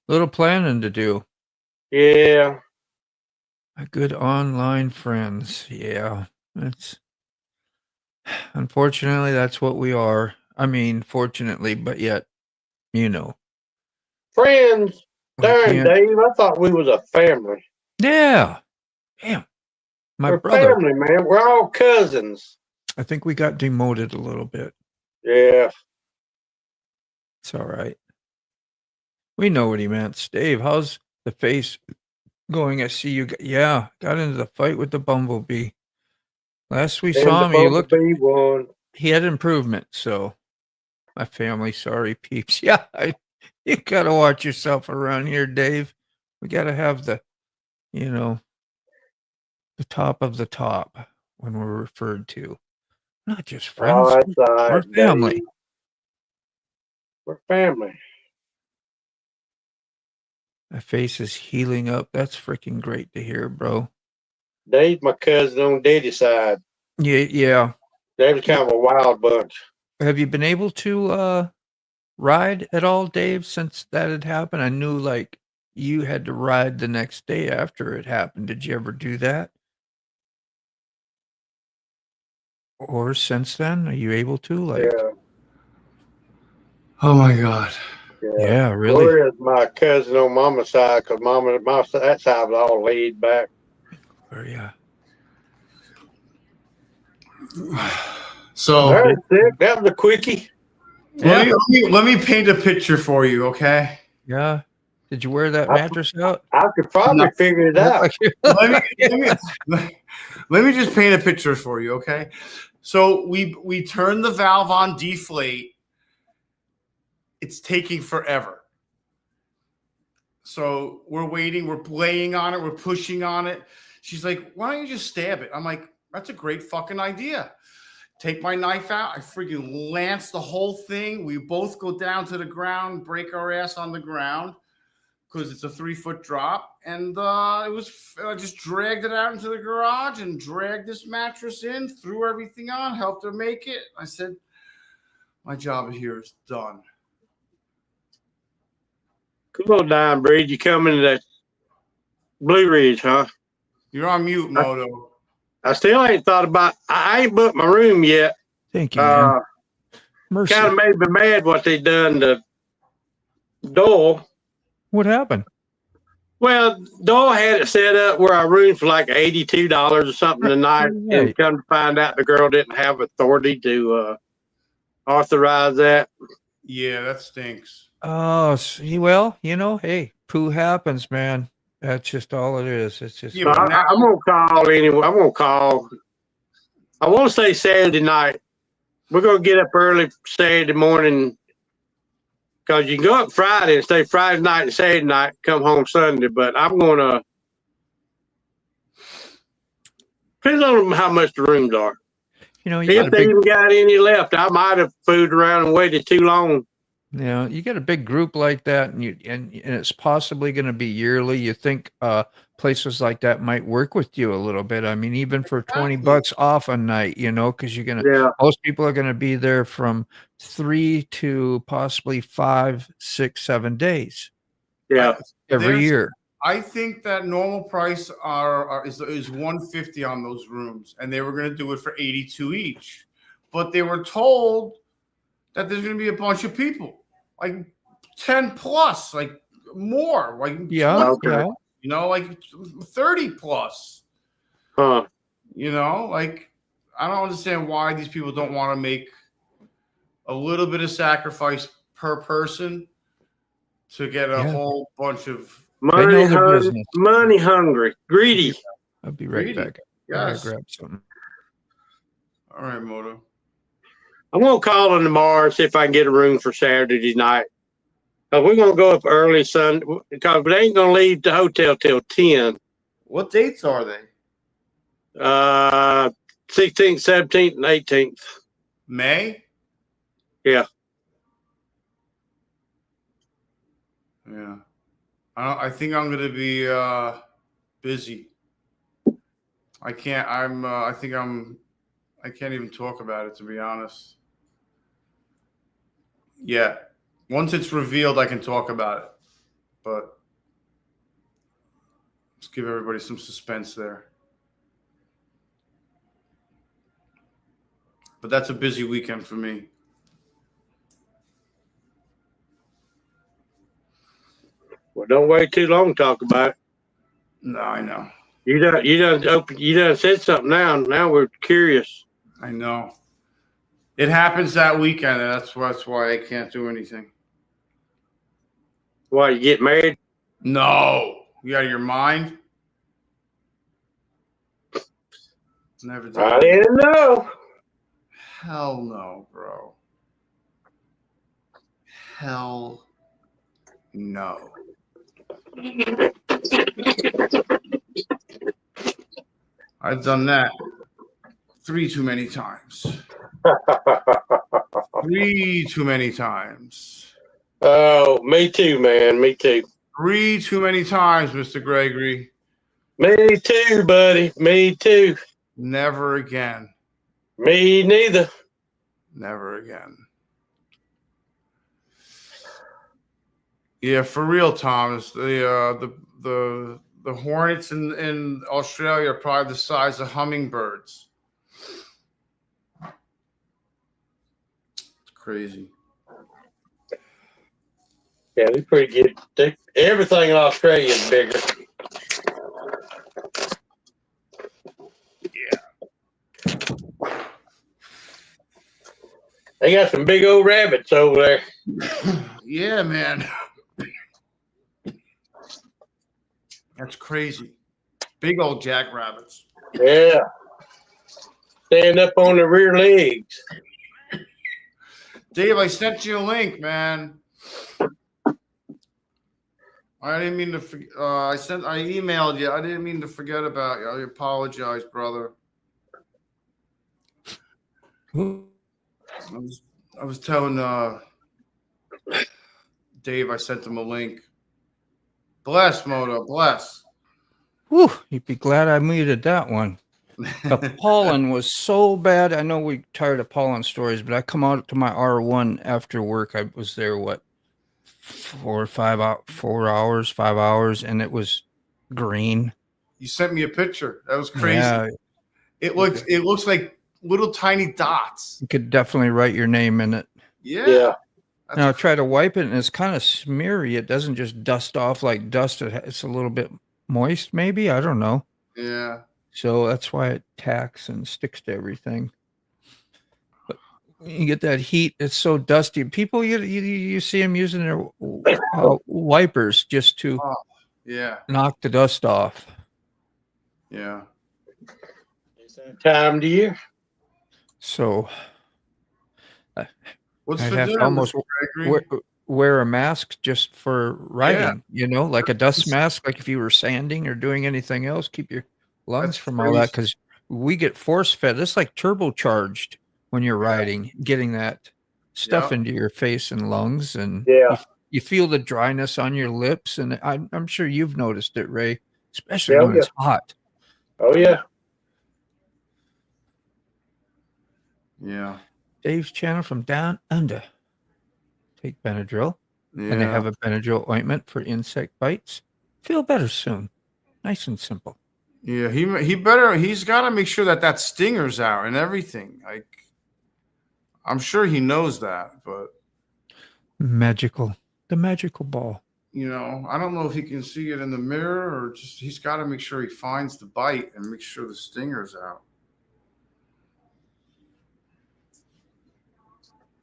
Little planning to do. Yeah. My good online friends. Yeah. Unfortunately, that's what we are. I mean, fortunately, but yet, Friends. Darn, Dave, I thought we was a family. Yeah. Damn. We're brother. Family, man. We're all cousins. I think we got demoted a little bit. Yeah. It's all right. We know what he meant. Dave, how's the face going? I see you. Got into the fight with the bumblebee. Last we saw him, he had improvement. So, my family, sorry, peeps. Yeah, you got to watch yourself around here, Dave. We got to have the top of the top when we're referred to. Not just friends, our family. We're family. My face is healing up. That's freaking great to hear, bro. Dave's my cousin on Daddy's side. Yeah. They was kind of a wild bunch. Have you been able to ride at all, Dave, since that had happened? I knew like you had to ride the next day after it happened. Did you ever do that? Or since then, are you able to? Like, Yeah. Oh my God. yeah, really? Gloria's my cousin on mama's side because that side was all laid back. Or, yeah. So All right, Dick, that was a quickie. let me paint a picture for you, okay? Yeah. Did you wear that mattress out? I could probably figure it out. let me just paint a picture for you, okay? So we turn the valve on deflate. It's taking forever. So we're waiting, we're playing on it, we're pushing on it. She's like, why don't you just stab it? I'm like, that's a great fucking idea. Take my knife out. I freaking lance the whole thing. We both go down to the ground, break our ass on the ground because it's a 3-foot drop. And I just dragged it out into the garage and dragged this mattress in, threw everything on, helped her make it. I said, my job here is done. Come on down, Breed. You coming to that Blue Ridge, huh? You're on mute, Moto. I still ain't thought about. I ain't booked my room yet. Thank you, man. Mercy. Kind of made me mad what they done to Doyle. What happened? Well, Doyle had it set up where I roomed for like $82 or something a night, and come to find out the girl didn't have authority to authorize that. Yeah, that stinks. Oh, well, hey, poo happens, man. That's just all it is. It's just. Yeah, I'm gonna call anyway. I'm gonna call. I want to say Saturday night. We're gonna get up early Saturday morning because you can go up Friday and stay Friday night and Saturday night, come home Sunday. But I'm gonna depends on how much the rooms are. If they even got any left, I might have fooled around and waited too long. Yeah, you get a big group like that, and it's possibly going to be yearly. You think places like that might work with you a little bit. I mean, even for $20 off a night, because you're gonna. Most people are going to be there from 3 to possibly 5, 6, 7 days. Yeah, every year. I think that normal price is $150 on those rooms, and they were going to do it for $82 each, but they were told that there's going to be a bunch of people. Like 10 plus, like more, like like 30 plus. Huh. Like I don't understand why these people don't want to make a little bit of sacrifice per person to get a whole bunch of money hungry, greedy. I'll be right back. Yes. Grab something. All right, Moto. I'm gonna call in tomorrow, see if I can get a room for Saturday night. We're gonna go up early Sunday because they ain't gonna leave the hotel till 10. What dates are they? 16th, 17th, and 18th. May? Yeah. Yeah. I think I'm gonna be busy. I can't even talk about it, to be honest. Yeah. Once it's revealed, I can talk about it. But let's give everybody some suspense there. But that's a busy weekend for me. Well, don't wait too long to talk about it. No, I know. You done said something now. Now we're curious. I know. It happens that weekend, and that's why I can't do anything. Why, you get married? No. You out of your mind? Never did. I didn't know. Hell no, bro. Hell no. I've done that 3 too many times. 3 too many times. Oh, me too, man. Me too. 3 too many times, Mr. Gregory. Me too, buddy. Me too. Never again. Me neither. Never again. Yeah, for real, Thomas. The hornets in Australia are probably the size of hummingbirds. It's crazy. Yeah, they're pretty good. Everything in Australia is bigger. Yeah. They got some big old rabbits over there. Yeah, man. That's crazy. Big old jackrabbits. Yeah. Stand up on their rear legs. Dave, I sent you a link, man. I didn't mean to. I emailed you. I didn't mean to forget about you. I apologize, brother. I was telling Dave I sent him a link. Bless, Moto, bless. Whew, you'd be glad I muted that one. The pollen was so bad. I know we're tired of pollen stories, but I come out to my R1 after work. I was there, 5 hours, and it was green. You sent me a picture. That was crazy. Yeah. It looks like little tiny dots. You could definitely write your name in it. Yeah. Now I try to wipe it, and it's kind of smeary. It doesn't just dust off like dust. It's a little bit moist, maybe. I don't know. Yeah. So that's why it tacks and sticks to everything. But when you get that heat, it's so dusty. People, you see them using their wipers just to knock the dust off. Yeah. It's that time of the year. So what's I'd for have dinner, to almost wear a mask just for riding, like a dust mask, like if you were sanding or doing anything else, keep your lungs from all that, because we get force fed. It's like turbocharged when you're riding, getting that stuff into your face and lungs, and you feel the dryness on your lips, and I'm sure you've noticed it, Ray, especially when it's hot. Oh yeah. Yeah. Dave's channel from down under. Take Benadryl, and they have a Benadryl ointment for insect bites. Feel better soon. Nice and simple. Yeah, he's got to make sure that stinger's out and everything. Like, I'm sure he knows that, but the magical ball. I don't know if he can see it in the mirror or just he's got to make sure he finds the bite and make sure the stinger's out.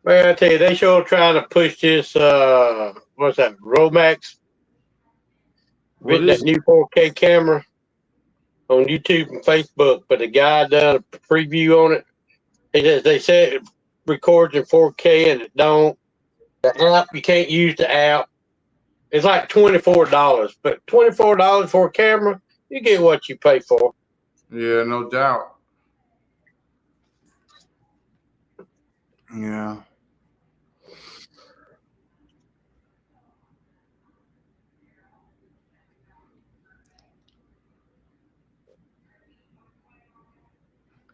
Man, I tell you, they sure trying to push this. What's that? Romax. With that new 4K camera on YouTube and Facebook, but the guy done a preview on it. They said it records in 4K and it don't. The app, you can't use the app. It's like $24, but $24 for a camera, you get what you pay for. Yeah, no doubt. Yeah.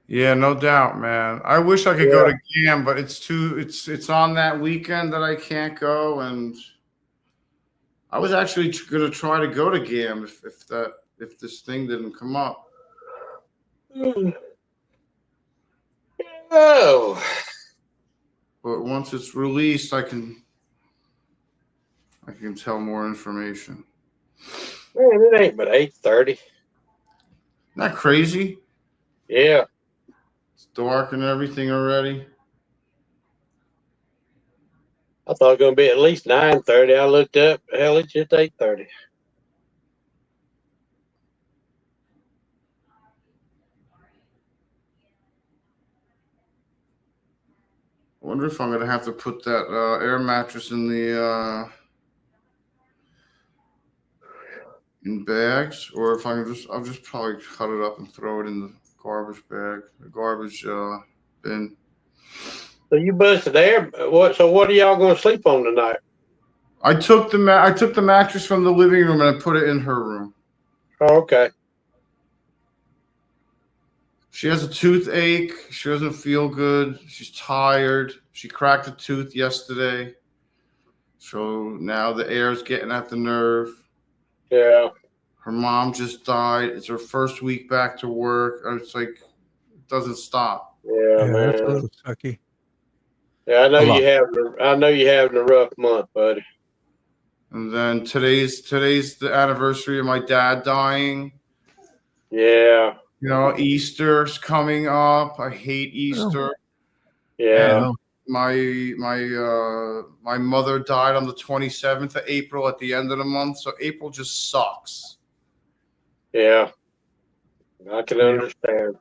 Yeah, no doubt, man. I wish I could go to GAM, but it's on that weekend that I can't go, and I was actually going to try to go to GAM if this thing didn't come up. Oh. But once it's released, I can tell more information. Man, it ain't but 8:30. Not crazy. Yeah. It's dark and everything already. I thought it was going to be at least 9:30. I looked up. Hell, it's just 8:30. I wonder if I'm going to have to put that air mattress in the in bags, or if I'll just probably cut it up and throw it in the garbage bag, the garbage bin. So you busted air. So what are y'all going to sleep on tonight? I took the mattress from the living room and I put it in her room. Oh, okay. She has a toothache. She doesn't feel good. She's tired. She cracked a tooth yesterday. So now the air's getting at the nerve. Yeah. Her mom just died. It's her first week back to work. It's like, it doesn't stop. Yeah, man. That's a little sucky. Yeah, I know you having a rough month, buddy. And then today's the anniversary of my dad dying. Yeah. You know, Easter's coming up. I hate Easter. Yeah. And my mother died on the 27th of April at the end of the month, so April just sucks. Yeah. I can understand.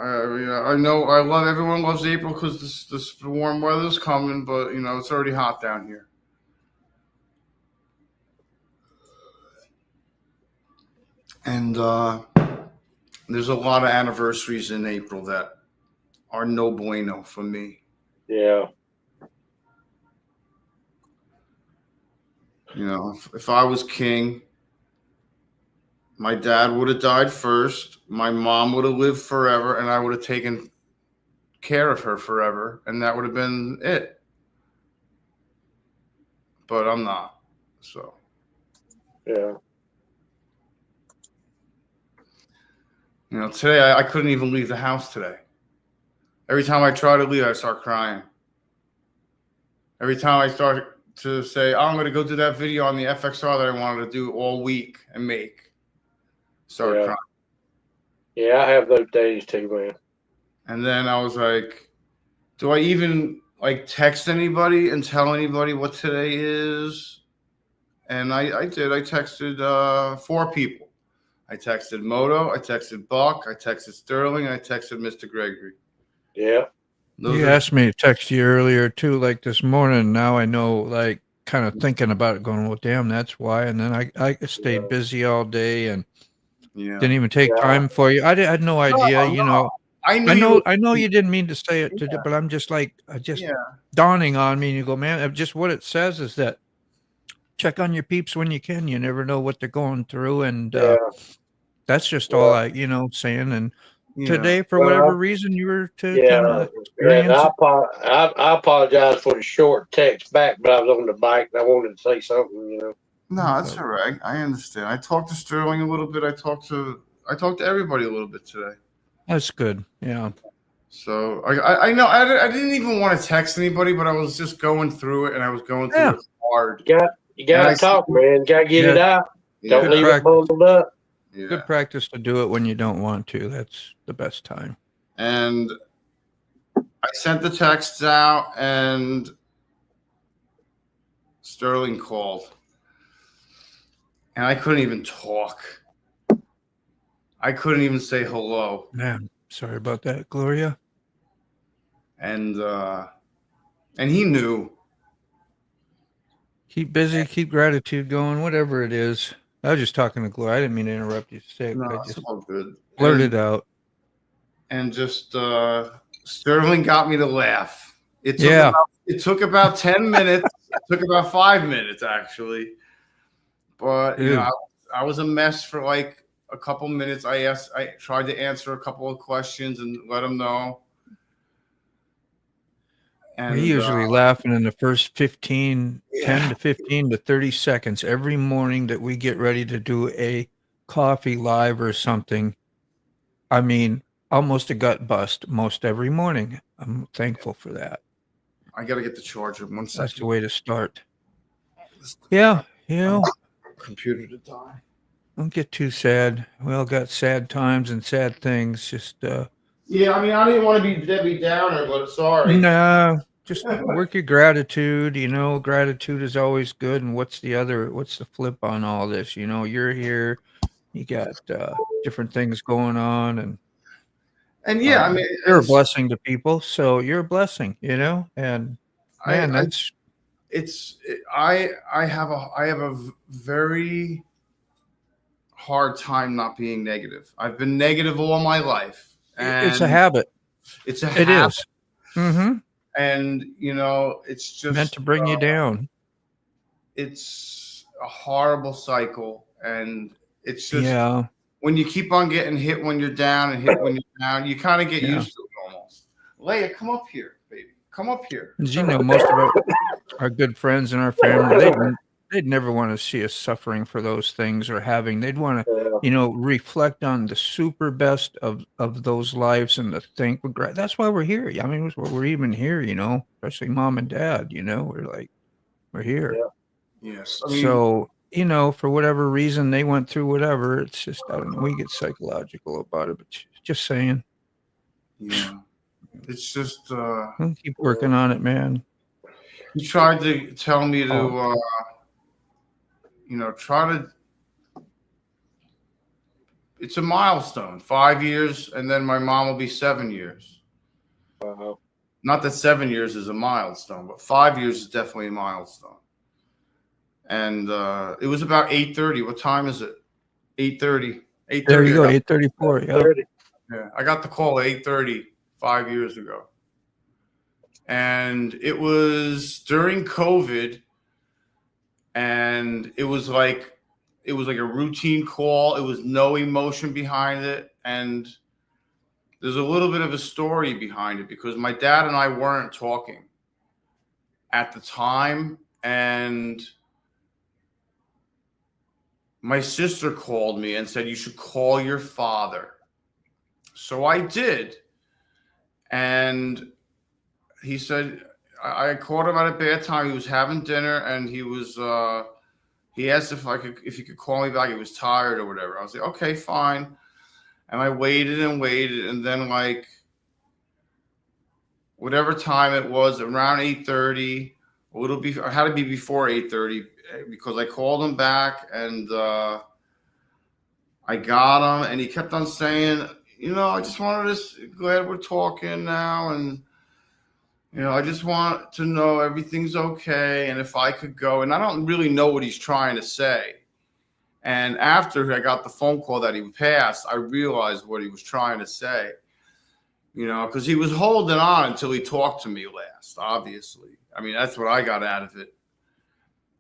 I know everyone loves April because this warm weather's coming, but you know it's already hot down here. And there's a lot of anniversaries in April that are no bueno for me. Yeah. You know, if I was king, my dad would have died first, my mom would have lived forever, and I would have taken care of her forever, and that would have been it. But I'm not. So. Yeah. You know, today I couldn't even leave the house today. Every time I try to leave, I start crying. Every time I start to say, oh, I'm going to go do that video on the FXR that I wanted to do all week and make, start crying. Yeah, I have those days too, man. And then I was like, do I even like text anybody and tell anybody what today is? And I did. I texted 4 people. I texted Moto, I texted Buck, I texted Sterling, and I texted Mr. Gregory. Yeah. You asked me to text you earlier too, like this morning. Now I know, like, kind of thinking about it, going, well, damn, that's why. And then I stayed busy all day and didn't even take time for you. I had no idea, you know. I know you didn't mean to say it today, but I'm just like, dawning on me. And you go, man, just what it says is that check on your peeps when you can. You never know what they're going through, and that's just all I, saying. And today, for whatever reason, you were to kind of experience. I apologize for the short text back, but I was on the bike and I wanted to say something. You know. No, that's all right. I understand. I talked to Sterling a little bit. I talked to everybody a little bit today. That's good. Yeah. So I know I didn't even want to text anybody, but I was just going through it, and I was going through it hard. You got to talk, man. Got to get it out. Don't leave it bundled up. Yeah. Good practice to do it when you don't want to. That's the best time. And I sent the texts out, and Sterling called, and I couldn't even talk. I couldn't even say hello. Man, sorry about that, Gloria. And he knew. Keep busy, keep gratitude going, whatever it is. I was just talking to Gloria. I didn't mean to interrupt you. No, I just it's all good. blurted out. And just Sterling got me to laugh. It took about 10 minutes. It took about 5 minutes, actually. But you know, I was a mess for like a couple minutes. I tried to answer a couple of questions and let him know. And we usually laughing in the first 10 to 15 to 30 seconds every morning that we get ready to do a coffee live or something. I mean, almost a gut bust most every morning. I'm thankful for that. I got to get the charger. 1 second. That's the way to start. Yeah. Computer to die. Don't get too sad. We all got sad times and sad things. Just yeah, I mean, I didn't want to be Debbie Downer, but sorry. No, just work your gratitude. Gratitude is always good. And what's the flip on all this? You're here. You got different things going on, and yeah, I mean, you're a blessing to people. So you're a blessing, and man, I have a very hard time not being negative. I've been negative all my life. And it's a habit. It is. Mm-hmm. And it's just meant to bring you down. it's a horrible cycle, and it's just Yeah. when you keep on getting hit when you're down and hit when you're down, you kind of get Yeah. used to it almost. Leia, come up here, baby. Come up here. As you know, most of our good friends in our family, they'd never want to see us suffering for those things or having. They'd want to, reflect on the super best of those lives and to think. That's why we're here. I mean, we're even here, especially mom and dad. We're here. Yes. I mean, So, for whatever reason they went through whatever, it's just, I don't know, we get psychological about it, but just saying. yeah. It's just We'll keep working on it, man. he tried to tell me to try to, it's a milestone, 5 years, and then my mom will be 7 years. Not that 7 years is a milestone, but 5 years is definitely a milestone. And it was about 8:30. What time is it? 8:30. 8:30. There you go, 8:34. Yeah. Yeah, I got the call at 8:30 5 years ago. And it was during COVID, and it was like a routine call. It was no emotion behind it, and there's a little bit of a story behind it because my dad and I weren't talking at the time, and my sister called me and said, "You should call your father." So I did. And he said, I caught him at a bad time. He was having dinner, and he asked if he could call me back. He was tired or whatever. I was like, okay, fine. And I waited and waited. And then whatever time it was, around 8:30, it had to be before 8:30 because I called him back, and I got him, and he kept on saying, I just wanted to, glad we're talking now. And, I just want to know everything's okay. And if I could go, and I don't really know what he's trying to say. And after I got the phone call that he passed, I realized what he was trying to say, because he was holding on until he talked to me last, obviously. I mean, that's what I got out of it.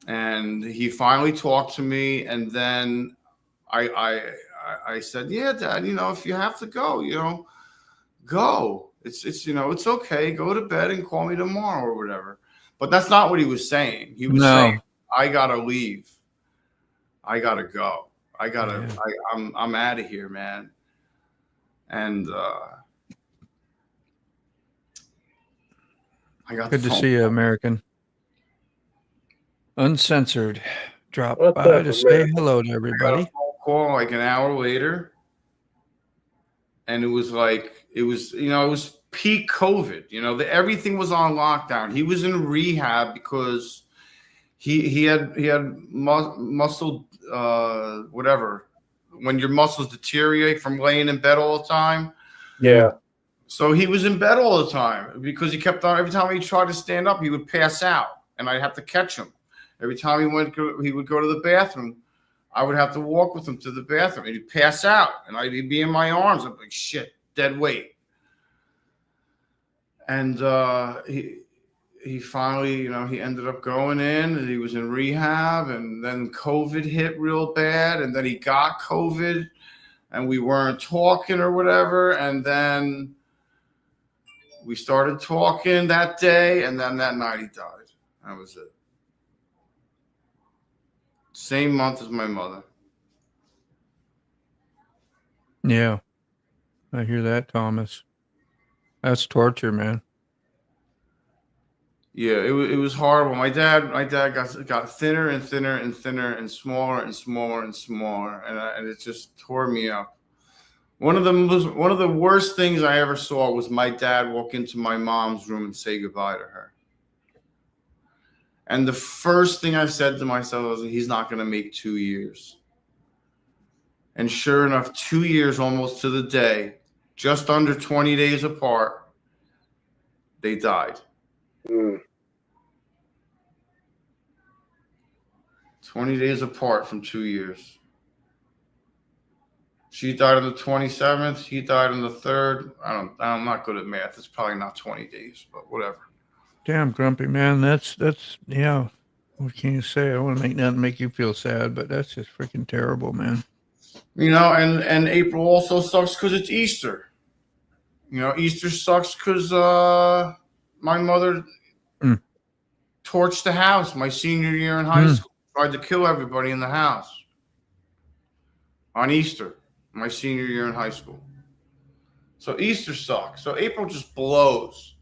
And he finally talked to me. And then I said, yeah, Dad, if you have to go, go. It's okay. Go to bed and call me tomorrow or whatever. But that's not what he was saying. He was saying, I got to leave. I got to go. I'm out of here, man. And I got good to see you, American. Uncensored. Drop What's by up, to say American? hello to everybody. Call like an hour later, and it was peak COVID. Everything was on lockdown. He was in rehab because he had muscle whatever, when your muscles deteriorate from laying in bed all the time. Yeah. So he was in bed all the time because he kept on, every time he tried to stand up, he would pass out, and I'd have to catch him. Every time he would go to the bathroom, I would have to walk with him to the bathroom, and he'd pass out, and I'd be in my arms. I'm like, shit, dead weight. And he finally, he ended up going in, and he was in rehab, and then COVID hit real bad, and then he got COVID, and we weren't talking or whatever, and then we started talking that day, and then that night he died. That was it. Same month as my mother. Yeah. I hear that, Thomas. That's torture, man. Yeah, it was horrible. My dad got thinner and thinner and thinner and smaller and smaller and smaller, and it just tore me up. One of the worst things I ever saw was my dad walk into my mom's room and say goodbye to her. And the first thing I said to myself was, he's not going to make 2 years. And sure enough, 2 years almost to the day, just under 20 days apart, they died. 20 days apart from 2 years. She died on the 27th. He died on the 3rd. I'm not good at math. It's probably not 20 days, but whatever. Damn, Grumpy, man. That's yeah. What can you say? I don't want to make nothing make you feel sad, but that's just freaking terrible, man. You know, and April also sucks because it's Easter. You know, Easter sucks because my mother torched the house my senior year in high school. Tried to kill everybody in the house on Easter, my senior year in high school. So Easter sucks. So April just blows.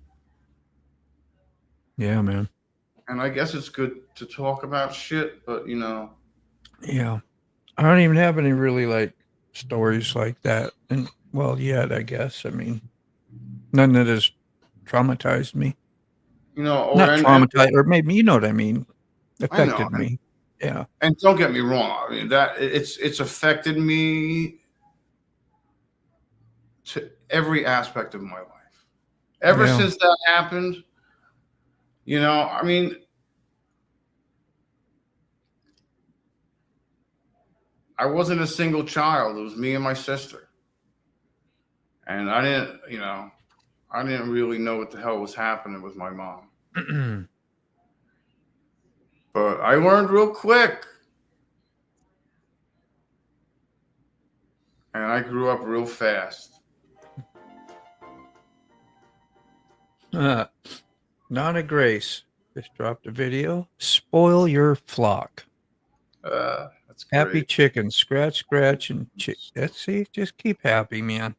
Yeah, man. And I guess it's good to talk about shit, but you know. Yeah. I don't even have any really like stories like that. And well, yet, I guess. I mean, none that has traumatized me. You know, not traumatized, or maybe, you know what I mean, affected I know. me. Yeah. And don't get me wrong. I mean, that it's affected me to every aspect of my life. Ever since that happened, you know, I mean, I wasn't a single child. It was me and my sister. And I didn't really know what the hell was happening with my mom. But I learned real quick. And I grew up real fast. Nana Grace just dropped a video. Spoil your flock. That's great. Happy chicken. Scratch, and let's see. Just keep happy, man.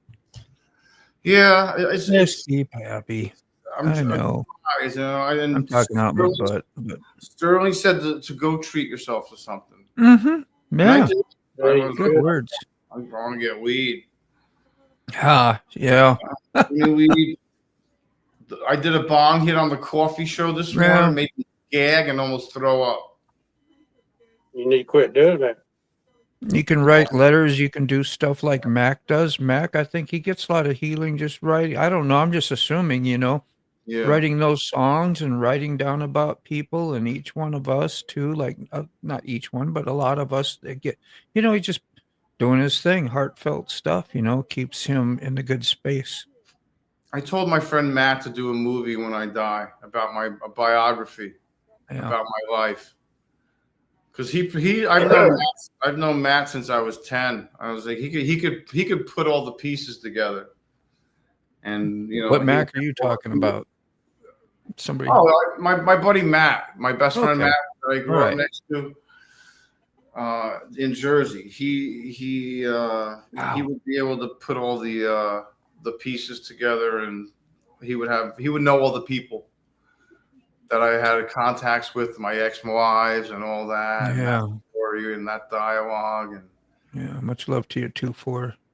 Yeah, just keep happy. I know. I'm talking out my butt. But Sterling said to go treat yourself to something. Mm-hmm. Yeah. Good words. I'm going to get weed. Yeah. Weed. I did a bong hit on the coffee show this morning, made me gag and almost throw up. You need to quit doing that. You can write letters. You can do stuff like Mac does. Mac, I think he gets a lot of healing just writing. I don't know. I'm just assuming, you know, writing those songs and writing down about people and each one of us too. Like not each one, but a lot of us that get, you know, he's just doing his thing, heartfelt stuff, you know, keeps him in a good space. I told my friend Matt to do a movie when I die about a biography about my life. Because I've known Matt since I was 10. I was like, he could put all the pieces together. And you know, what Mac are you talking about? Somebody? Oh, my buddy Matt, my best friend Matt that I grew up next to in Jersey. He would be able to put all the pieces together, and he would know all the people that I had contacts with, my ex-wives and all that. Yeah. And that story and that dialogue. And yeah, much love to you too.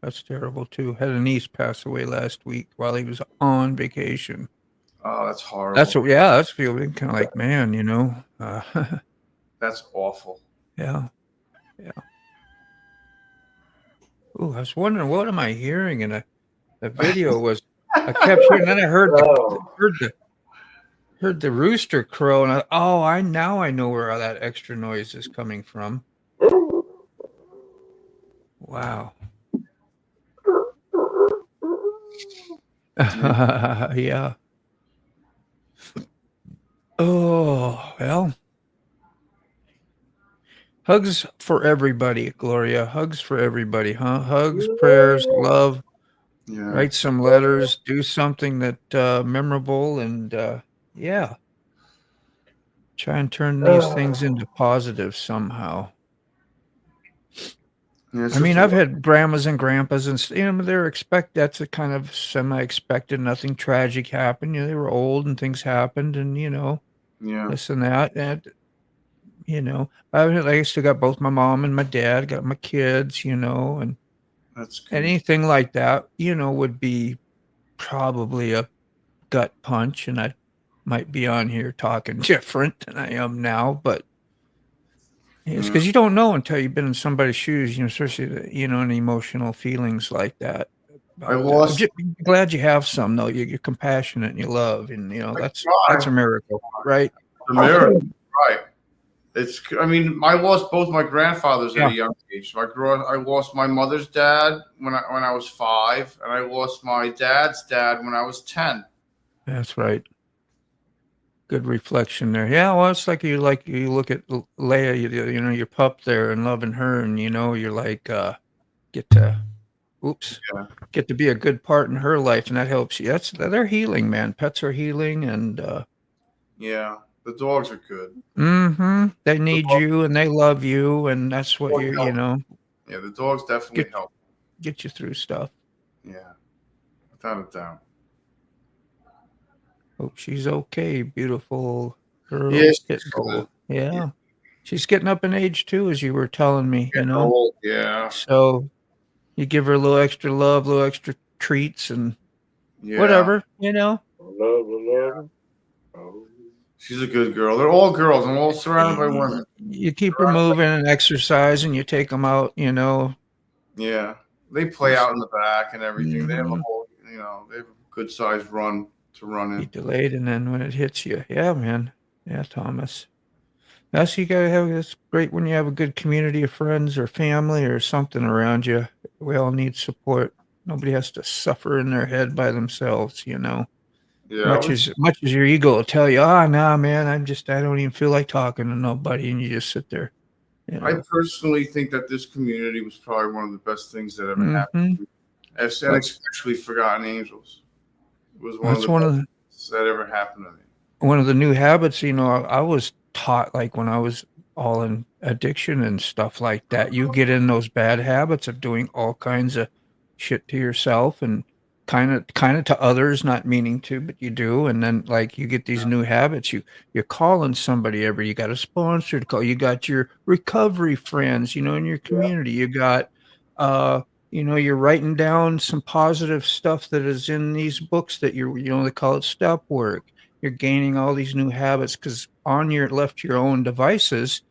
That's terrible too. Had a niece pass away last week while he was on vacation. Oh, that's horrible. That's feeling kind of like, man, you know. That's awful. Yeah. Oh, I was wondering, what am I hearing? And the video was, I kept hearing, and then I heard the rooster crow, and I know where that extra noise is coming from. Wow. Yeah. Oh, well. Hugs for everybody, Gloria. Hugs for everybody, huh? Hugs, prayers, love. Yeah. Write some letters, do something that memorable, and try and turn these things into positive somehow. Yeah, I mean, I've had grandmas and grandpas, and you know, that's a kind of semi-expected. Nothing tragic happened. You know, they were old and things happened, and you know, this and that, and you know, I still got both my mom and my dad, got my kids, you know, and that's good. Anything like that, you know, would be probably a gut punch, and I might be on here talking different than I am now, but it's because you don't know until you've been in somebody's shoes, you know, especially, you know, any emotional feelings like that. I'm glad you have some, though. You're compassionate and you love, and you know, that's a miracle, right? A miracle, right? I lost both my grandfathers at a young age. I lost my mother's dad when I was 5, and I lost my dad's dad when I was 10. That's right. good reflection there. Yeah, well, it's like you look at Leia, you know, your pup there and loving her, and you know, you're like get to Yeah. get to be a good part in her life, and that helps you. They're healing, man. Pets are healing, and Yeah. The dogs are good. they need dogs- you and they love you, and that's what dogs you help. know Yeah, the dogs definitely help. get you through stuff. Yeah. Without a doubt. Hope she's okay. Beautiful girl. Yeah, she's Getting good. cool. Yeah. She's getting up in age too, as you were telling me, you Getting know. old, yeah. So you give her a little extra love, little extra treats, and Yeah. whatever, you know. Love. Oh. She's a good girl. They're all girls. I'm all surrounded by women. You keep her moving and exercising. You take them out, you know. Yeah. They play out in the back and everything. They have a Mhm. whole, you know, they have a good sized run to run Be in. delayed, and then when it hits you, yeah, man, yeah, Thomas. That's you gotta have. It's great when you have a good community of friends or family or something around you. We all need support. Nobody has to suffer in their head by themselves, you know. Yeah. Much as your ego will tell you, oh, nah, man, I don't even feel like talking to nobody, and you just sit there. You know? I personally think that this community was probably one of the best things that ever happened. Mhm. And especially Forgotten Angels. It was one That's of the one of best the things that ever happened to me. one of the new habits, you know, I was taught like when I was all in addiction and stuff like that. You get in those bad habits of doing all kinds of shit to yourself and kind of to others, not meaning to, but you do. And then like you get these new habits. You're calling somebody every. You got a sponsor to call. You got your recovery friends, you know, in your community. You got you know, you're writing down some positive stuff that is in these books that you know, they call it step work. You're gaining all these new habits because on your left to your own devices,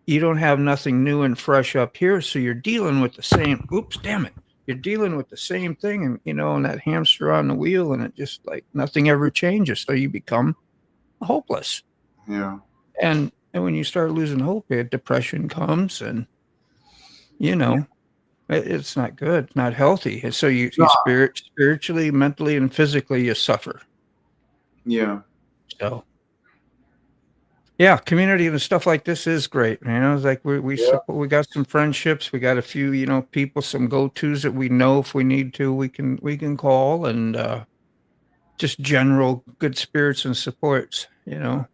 you don't have nothing new and fresh up here. So you're dealing with the same, oops, damn it. You're dealing with the same thing and, you know, and that hamster on the wheel, and it just like nothing ever changes. So you become hopeless. Yeah. And when you start losing hope, depression comes, and, you know, it's not good. It's not healthy. And so you spiritually, mentally, and physically, you suffer. Yeah. So, yeah, community and stuff like this is great, man. It's like we support, we got some friendships, we got a few, you know, people, some go-tos that we know if we need to, we can call, and just general good spirits and supports, you know.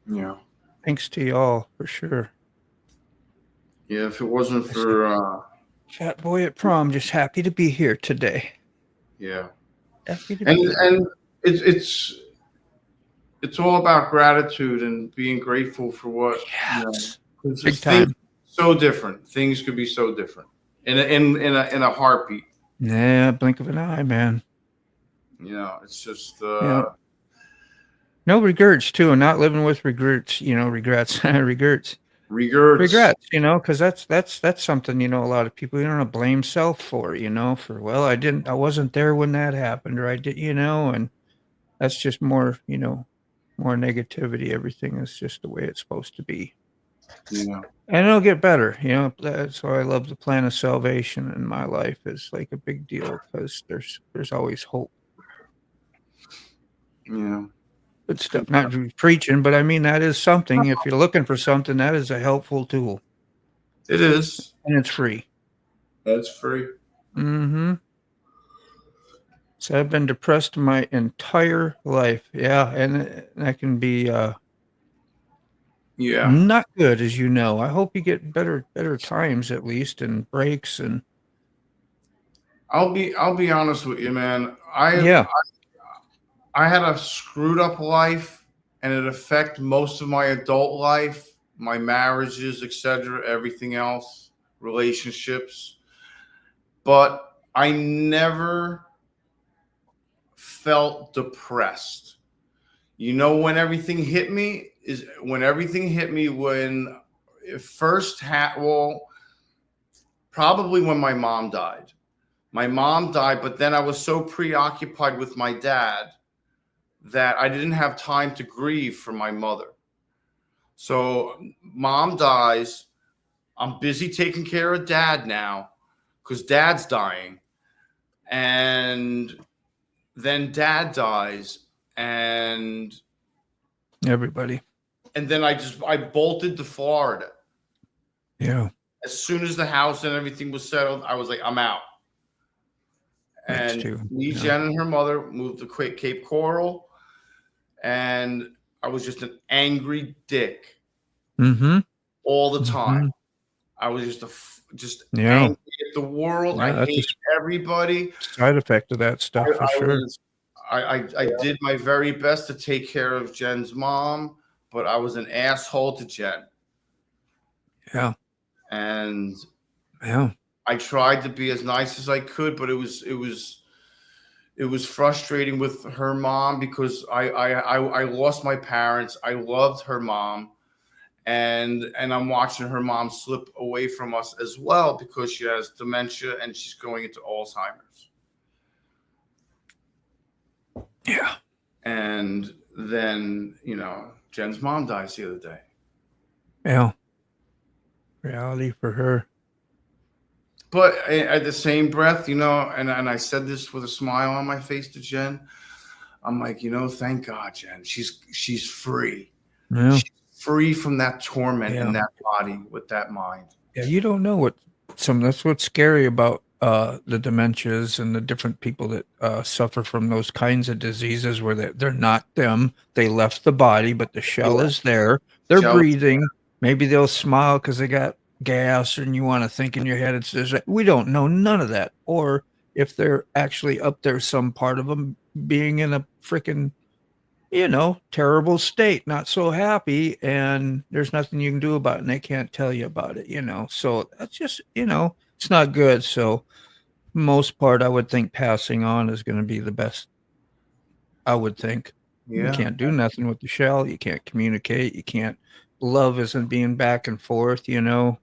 Yeah. Thanks to y'all for sure. Yeah. If it wasn't for Fat boy at prom, just happy to be here today. yeah. Happy to be here. And it's all about gratitude and being grateful for what Yes. you know, Big things time. so different. Things could be so different in a heartbeat. Yeah, blink of an eye, man. You know, it's just Yeah. No regrets too, and not living with regrets, you know, regrets. Regrets, you know, because that's something, you know, a lot of people, you don't blame self for, you know, for, well, I wasn't there when that happened, or I did, you know, and that's just more, you know, more negativity. Everything is just the way it's supposed to be. Yeah. And it'll get better, you know. That's why I love the plan of salvation in my life. Is like a big deal because there's always hope. Yeah. Good stuff. Not preaching, but I mean that is something. If you're looking for something, that is a helpful tool. It is. And it's free. That's free. Mm-hmm. So I've been depressed my entire life. Yeah, and that can be not good, as you know. I hope you get better times at least, and breaks, and I'll be honest with you, man. I had a screwed up life, and it affected most of my adult life, my marriages, etc., everything else, relationships. But I never felt depressed. You know, when everything hit me when it first probably when my mom died. My mom died, but then I was so preoccupied with my dad that I didn't have time to grieve for my mother. So mom dies. I'm busy taking care of dad now because dad's dying. And then dad dies. And Everybody. And then I bolted to Florida. Yeah. As soon as the house and everything was settled, I was like, I'm out. And me, Jen, and her mother moved to Cape Coral, and I was just an angry dick all the time. I was just angry at the world. I hated everybody. Side effect of that stuff for sure. I did my very best to take care of Jen's mom, but I was an asshole to Jen. Yeah. And yeah, I tried to be as nice as I could, but it was frustrating with her mom because I lost my parents. I loved her mom, and I'm watching her mom slip away from us as well because she has dementia and she's going into Alzheimer's. Yeah. And then, Jen's mom dies the other day. Yeah. Reality for her. But at the same breath, and I said this with a smile on my face to Jen. I'm like, thank God, Jen. She's free. Yeah. She's free from that torment in that body with that mind. Yeah, you don't know that's what's scary about the dementias and the different people that suffer from those kinds of diseases where they're not them. They left the body, but the shell is there. They're breathing. Maybe they'll smile because they got gas, and you want to think in your head we don't know none of that. Or if they're actually up there, some part of them being in a freaking terrible state, not so happy, and there's nothing you can do about it, and they can't tell you about it, so that's just it's not good. So most part, I would think passing on is going to be the best. I would think. You can't do nothing with the shell. You can't communicate. You can't. Love isn't being back and forth, Yeah.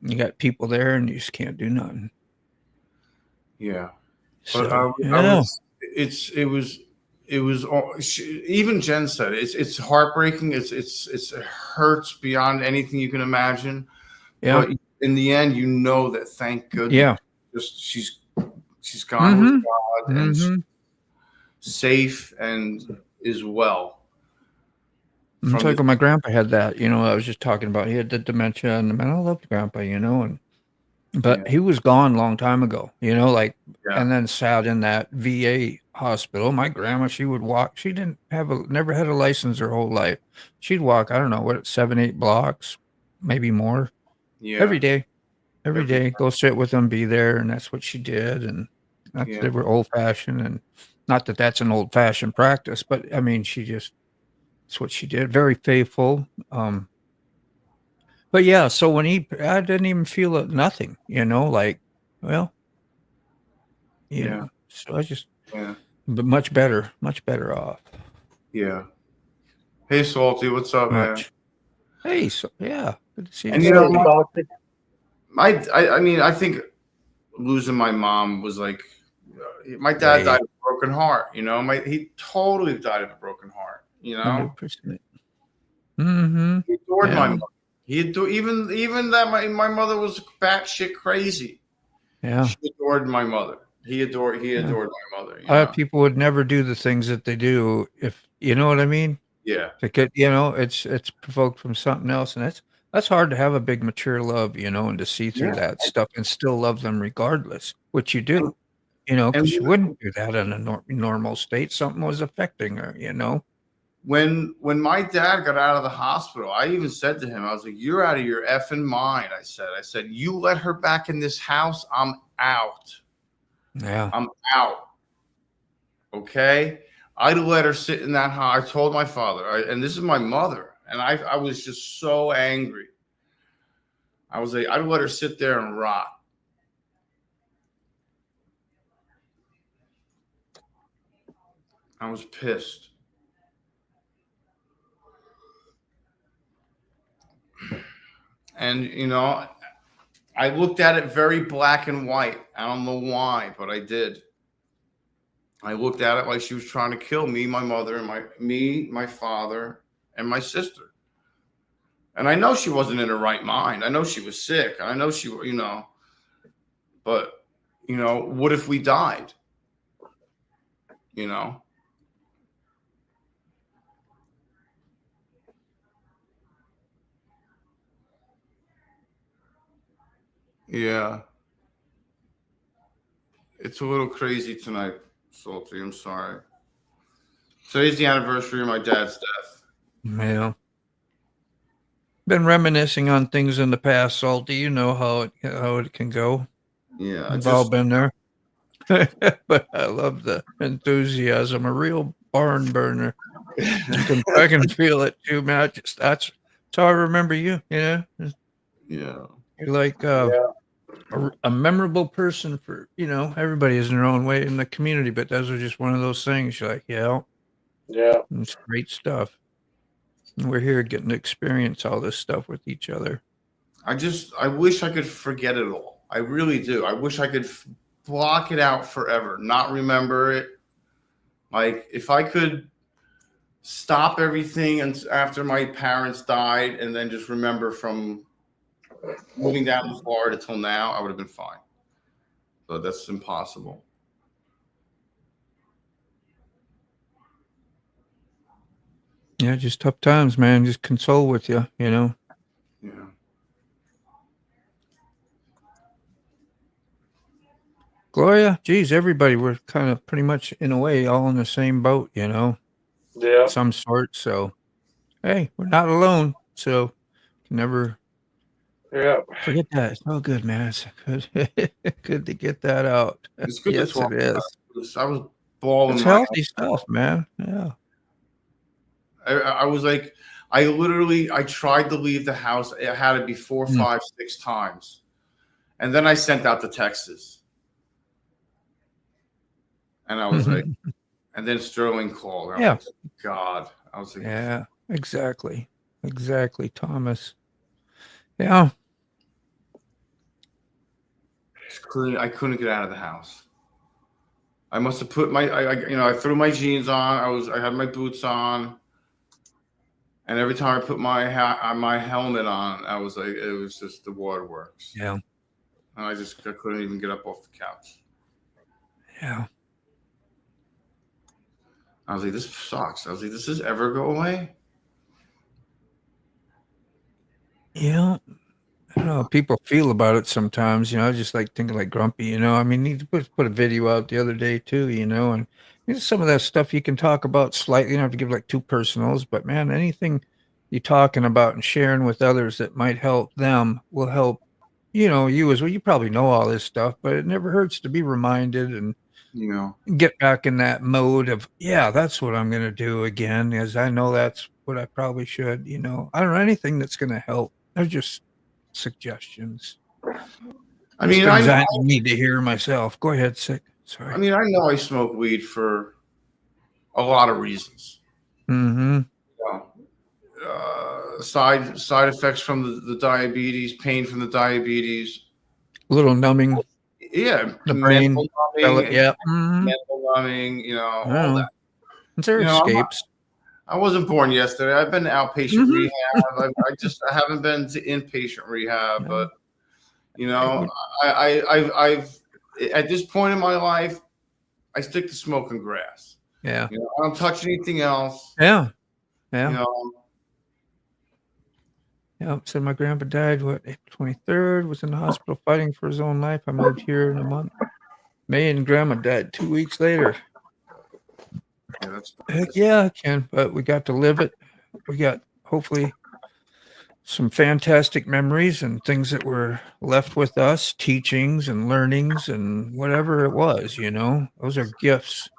You got people there, and you just can't do nothing. Yeah. So, it was even Jen said it's heartbreaking. It hurts beyond anything you can imagine. Yeah. But in the end, that thank goodness. Yeah. Just she's gone with God and she's safe and is well. It's like when my grandpa had that, I was just talking about, he had the dementia, and I loved grandpa, but he was gone a long time ago, and then sat in that VA hospital. My grandma, she would walk. She never had a license her whole life. She'd walk, I don't know, 7, 8 blocks, maybe more. Yeah. Every day, go sit with them, be there. And that's what she did. And they were old fashioned, and not that that's an old fashioned practice, but I mean, that's what she did. Very faithful. But yeah, so when I didn't even feel it, nothing, so I just, but much better off. Yeah. Hey, Salty, what's up, man? Hey, so yeah, good to see you. And I think losing my mom was like, my dad died of a broken heart. He totally died of a broken heart. 100%. He adored my mother. He adored even that my mother was batshit crazy. Yeah, she adored my mother. He adored my mother. A lot of people would never do the things that they do if you know what I mean. Yeah, it's provoked from something else, and that's hard to have a big mature love, and to see through that stuff and still love them regardless, which you do, because you wouldn't do that in a normal state. Something was affecting her, When my dad got out of the hospital, I even said to him, I was like, "You're out of your effing mind." I said, "You let her back in this house, I'm out. Yeah, I'm out. Okay." I'd let her sit in that house. I told my father, and this is my mother, and I was just so angry. I was like, I'd let her sit there and rot. I was pissed. And, I looked at it very black and white. I don't know why, but I did. I looked at it like she was trying to kill me, my mother, and my father, and my sister. And I know she wasn't in her right mind. I know she was sick. I know she, but, what if we died? Yeah. It's a little crazy tonight, Salty. I'm sorry. Today's the anniversary of my dad's death. Yeah. Been reminiscing on things in the past, Salty. You know how it can go. Yeah. We've all been there. But I love the enthusiasm. A real barn burner. I can feel it too, man. That's how I remember you. You know. Yeah. You're like a memorable person for everybody is in their own way in the community, but those are just one of those things. You're like, yeah, it's great stuff. And we're here getting to experience all this stuff with each other. I wish I could forget it all. I really do. I wish I could block it out forever, not remember it. Like if I could stop everything and after my parents died and then just remember from moving down to Florida till now, I would have been fine. But that's impossible. Yeah, just tough times, man. Just console with you, Yeah. Gloria, geez, everybody, we're kind of pretty much in a way all in the same boat, Yeah. some sort. So, hey, we're not alone. So, never Yeah. forget that. It's no good, man. It's good, good to get that out. It's good Yes, to talk it is. about. I was bawling. It's my healthy stuff, man. Yeah. I was like, I tried to leave the house. I had it be 4, 5, 6 times. And then I sent out the texts. And I was like, and then Sterling called. I was like, God. I was like, yeah, exactly. Exactly, Thomas. Yeah. I couldn't get out of the house. I must have put I threw my jeans on. I had my boots on. And every time I put my helmet on, I was like, it was just the waterworks. Yeah. And I couldn't even get up off the couch. Yeah. I was like, this sucks. I was like, does this ever go away? Yeah. I don't know how people feel about it sometimes, I just like thinking like grumpy, I mean, need to put a video out the other day too, and some of that stuff you can talk about slightly. You don't have to give like two personals, but man, anything you're talking about and sharing with others that might help them will help, you as well. You probably know all this stuff, but it never hurts to be reminded and get back in that mode of, yeah, that's what I'm going to do again, as I know that's what I probably should, I don't know anything that's going to help. They're just suggestions. I mean, I need to hear myself. Go ahead, Sick. Sorry. I mean, I know I smoke weed for a lot of reasons. Mm-hmm. Side effects from the diabetes, pain from the diabetes, a little numbing. Yeah, the brain. Numbing, yeah, mental numbing. All that. There escapes. I wasn't born yesterday. I've been to outpatient rehab. I haven't been to inpatient rehab, but I've at this point in my life, I stick to smoking grass. Yeah. I don't touch anything else. Yeah. Yeah. Yeah. So my grandpa died, April 23rd, was in the hospital fighting for his own life. I moved here in a month. May and grandma died 2 weeks later. Yeah, heck yeah, Ken. But we got to live it. We got hopefully some fantastic memories and things that were left with us, teachings and learnings and whatever it was, those are gifts.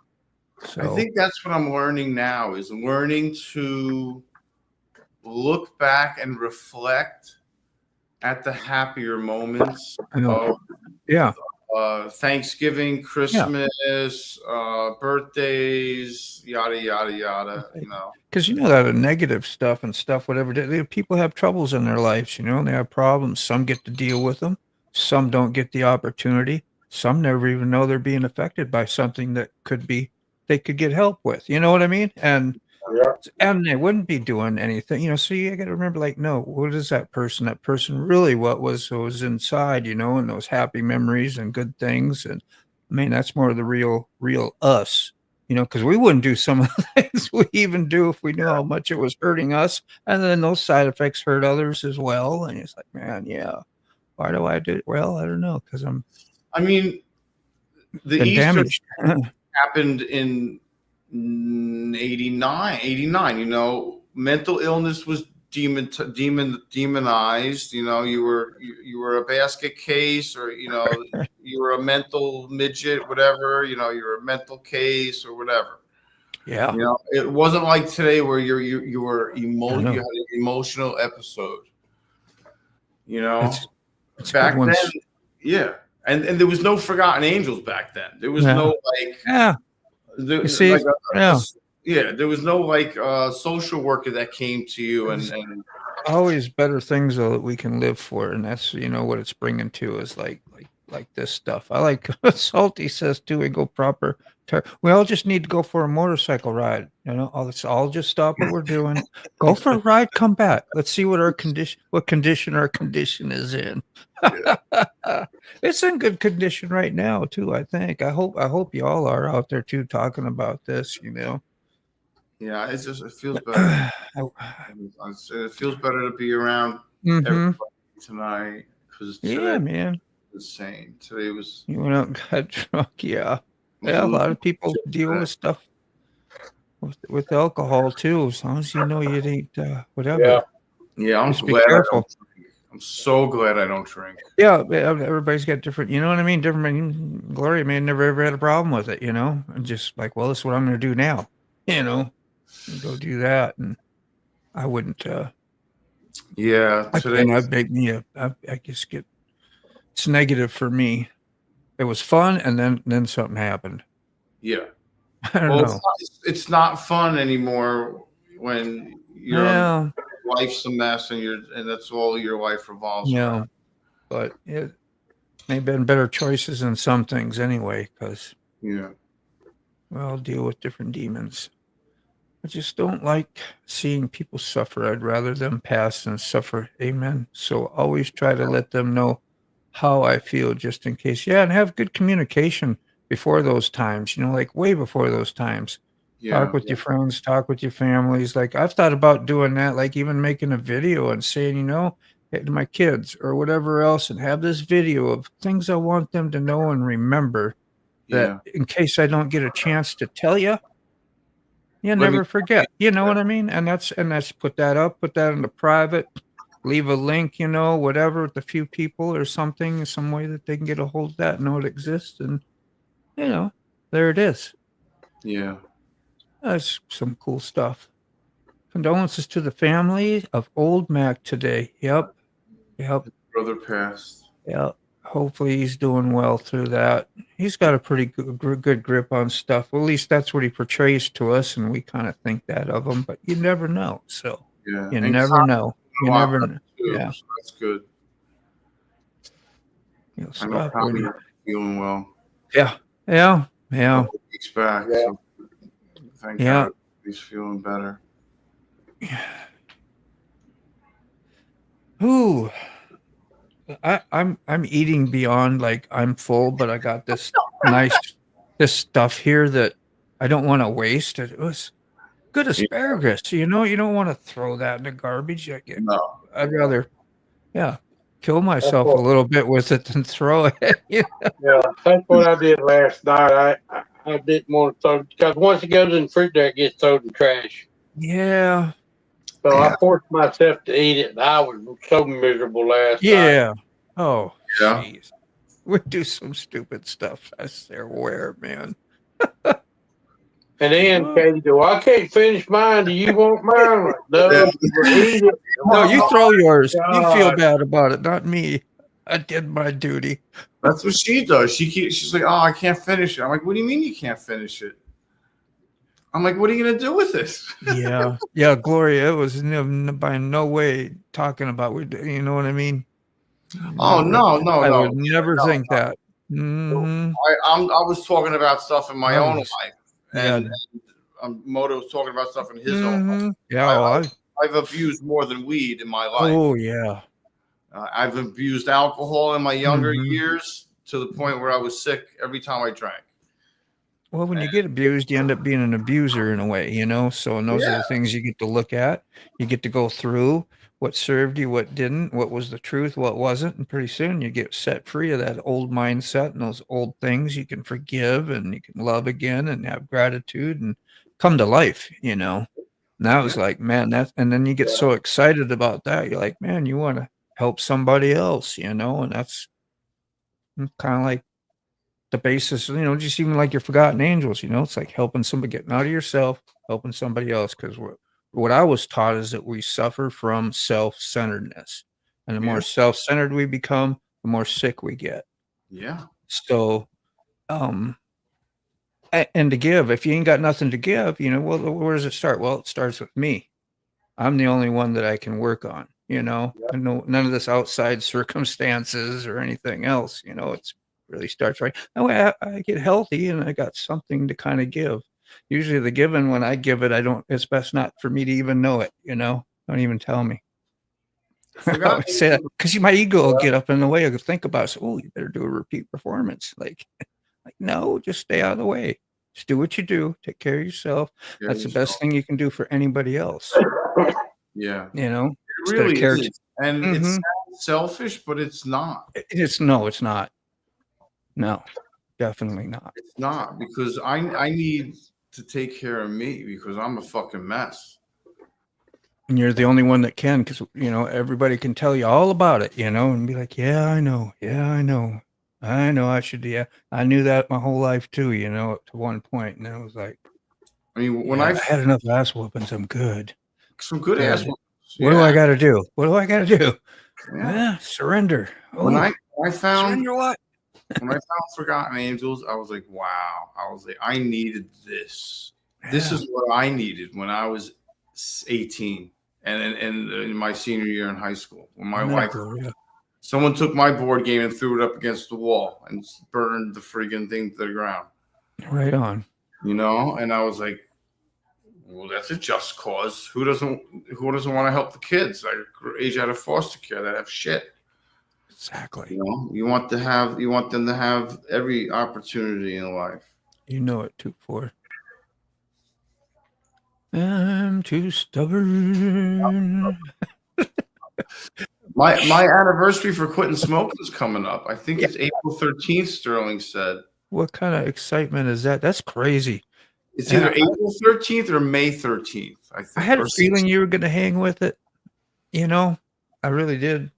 So I think that's what I'm learning now, is learning to look back and reflect at the happier moments of Thanksgiving, Christmas, birthdays, yada yada yada. Because that negative stuff and stuff, whatever. People have troubles in their lives, and they have problems. Some get to deal with them. Some don't get the opportunity. Some never even know they're being affected by something that they could get help with. You know what I mean? And they wouldn't be doing anything, so you got to remember, like, no, what is that person? That person really what was inside, and those happy memories and good things. And I mean, that's more of the real us, because we wouldn't do some of the things we even do if we knew how much it was hurting us. And then those side effects hurt others as well. And it's like, man, yeah, Why do I do it? Well, I don't know, because I'm I mean, the been Easter damaged. happened in 89. You know, mental illness was demonized. You know, you were a basket case, or you know, you were a mental midget, whatever. You know, you were a mental case or whatever. Yeah. You know, it wasn't like today where you were you had know. an emotional episode. You know, It's back good then, ones. yeah, and there was no forgotten angels back then. There was Yeah. no like, Yeah. there, You see? like Yeah. yeah, there was no like social worker that came to you and Always better things though that we can live for, and that's what it's bringing to is like this stuff. I like what Salty says too. We go proper. We all just need to go for a motorcycle ride. Let's all just stop what we're doing, go for a ride, come back. Let's see what condition our condition is in. It's in good condition right now too. I think. I hope you all are out there too talking about this. yeah, it feels better. It feels better to be around everybody tonight because Yeah, man. Insane. Today was. You went out and got drunk. Yeah. Yeah, a lot of people deal with stuff with alcohol too. As long as you know you ain't whatever. Yeah, I'm Just be glad I careful. don't drink. I'm so glad I don't drink. Yeah, everybody's got different. You know what I mean? Different. Gloria may never ever had a problem with it. And just like, well, this is what I'm going to do now. And go do that, and I wouldn't. Yeah, today. I just get. It's negative for me. It was fun, and then something happened. Yeah. I don't know. It's not fun anymore when your life's a mess and that's all your life revolves around. But it may have been better choices in some things anyway, because we all deal with different demons. I just don't like seeing people suffer. I'd rather them pass than suffer. Amen. So always try to let them know how I feel just in case. Yeah, and have good communication before those times, like way before those times. Talk with your friends, talk with your families. Like I've thought about doing that, like even making a video and saying, hey, to my kids or whatever else, and have this video of things I want them to know and remember that in case I don't get a chance to tell you, never forget. You know what I mean? And that's put that into private. Leave a link, whatever, with a few people or something, some way that they can get a hold of that, know it exists, and there it is. Yeah, that's some cool stuff. Condolences to the family of old Mac today. Yep. Brother passed. Yep. Hopefully he's doing well through that. He's got a pretty good grip on stuff. Well, at least that's what he portrays to us, and we kind of think that of him. But you never know. So you never know. You never know. Yeah, so that's good. I know probably feeling well. Yeah. Weeks back. So thank God he's feeling better. Ooh, I'm eating beyond like I'm full, but I got this this stuff here that I don't want to waste. It was good asparagus. You don't want to throw that in the garbage. I'd rather, kill myself a little bit with it than throw it. Yeah, that's what I did last night. I didn't want to throw, because once it goes in the fridge, it gets thrown in trash. Yeah. So I forced myself to eat it, and I was so miserable last night. Oh, jeez. We do some stupid stuff. I swear, man. And then Katie go, I can't finish mine. Do you want mine? Like, no, eat it. No, you throw yours. You feel bad about it, not me. I did my duty. That's what she does. She's like, oh, I can't finish it. I'm like, what do you mean you can't finish it? I'm like, what are you gonna do with this? Yeah, Gloria. It was by no way talking about. You know what I mean? Oh no! I would never think that. Mm-hmm. I was talking about stuff in my own life, and Moto was talking about stuff in his own life. Yeah, I've abused more than weed in my life. Oh yeah. I've abused alcohol in my younger years to the point where I was sick every time I drank. Well, when you get abused, you end up being an abuser in a way, So, and those are the things you get to look at, you get to go through. what served you, what didn't, what was the truth, what wasn't, and pretty soon you get set free of that old mindset and those old things. You can forgive and you can love again and have gratitude and come to life, you know. And that was like, man, and then you get so excited about that. You're like, man, you want to help somebody else, you know, and that's kind of like the basis, you know, just even like your forgotten angels, you know, it's like helping somebody, getting out of yourself, helping somebody else. Because what I was taught is that we suffer from self-centeredness, and the more self-centered we become, the more sick we get. Yeah. So, and to give, if you ain't got nothing to give, you know, well, where does it start? Well, it starts with me. I'm the only one that I can work on, you know, and none of this outside circumstances or anything else, you know, it's really starts right. That way I get healthy and I got something to kind of give. Usually the giving, when I give it, it's best not for me to even know it, you know, don't even tell me. I would say that because my ego will get up in the way. I could think about it. So, oh, you better do a repeat performance. Like, no, just stay out of the way. Just do what you do. Take care of yourself. That's the best thing you can do for anybody else. Yeah. You know, it really is. And it sounds selfish, but it's not. It's not. No, definitely not. It's not, because I need to take care of me because I'm a fucking mess. And you're the only one that can, because, you know, everybody can tell you all about it, you know, and be like, yeah, I know. I should. Yeah, I knew that my whole life too, you know, to one point. And then it was like, I mean, when I had enough ass whoopings, I'm good. Some good ass whoopings. What do I got to do? What do I got to do? Yeah, surrender. When I found surrender what? When I found Forgotten Angels, I was like, wow. I was like, I needed this. This is what I needed when I was 18 and in my senior year in high school. When my wife, someone took my board game and threw it up against the wall and burned the friggin' thing to the ground. Right on. You know, and I was like, well, that's a just cause. Who doesn't want to help the kids? I age out of foster care that have shit. Exactly. You know, you want them to have every opportunity in life. You know it, 2-4. I'm too stubborn. My anniversary for quitting smoking is coming up. I think it's April 13th, Sterling said. What kind of excitement is that? That's crazy. It's either April 13th or May 13th, I think. I had a feeling you were going to hang with it. You know, I really did.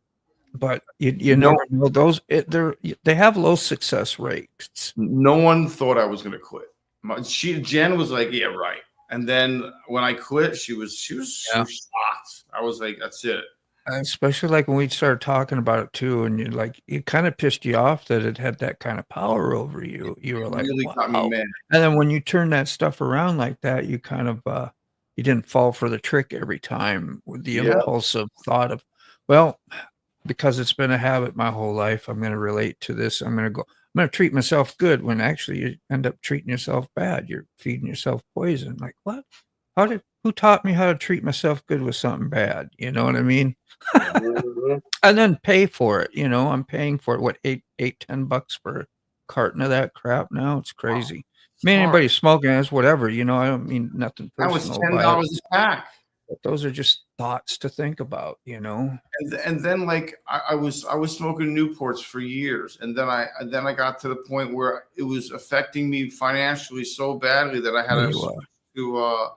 But you never know. They have low success rates. No one thought I was going to quit. Jen was like, yeah, right. And then when I quit, she was shocked. I was like, that's it. Especially like when we started talking about it too, and it kind of pissed you off that it had that kind of power over you. You were like, really got me mad. And then when you turn that stuff around like that, you kind of you didn't fall for the trick every time with the impulsive thought of, well, because it's been a habit my whole life, I'm going to relate to this. I'm going to treat myself good, when actually you end up treating yourself bad. You're feeding yourself poison. Like, what? Who taught me how to treat myself good with something bad? You know what I mean? And then pay for it. You know, I'm paying for it. What, $10 for a carton of that crap now? It's crazy. I mean, anybody smoking is whatever, you know, I don't mean nothing personal. That was $10 a pack. But those are just thoughts to think about, you know. And then like I was smoking Newports for years, and then I got to the point where it was affecting me financially so badly that I had to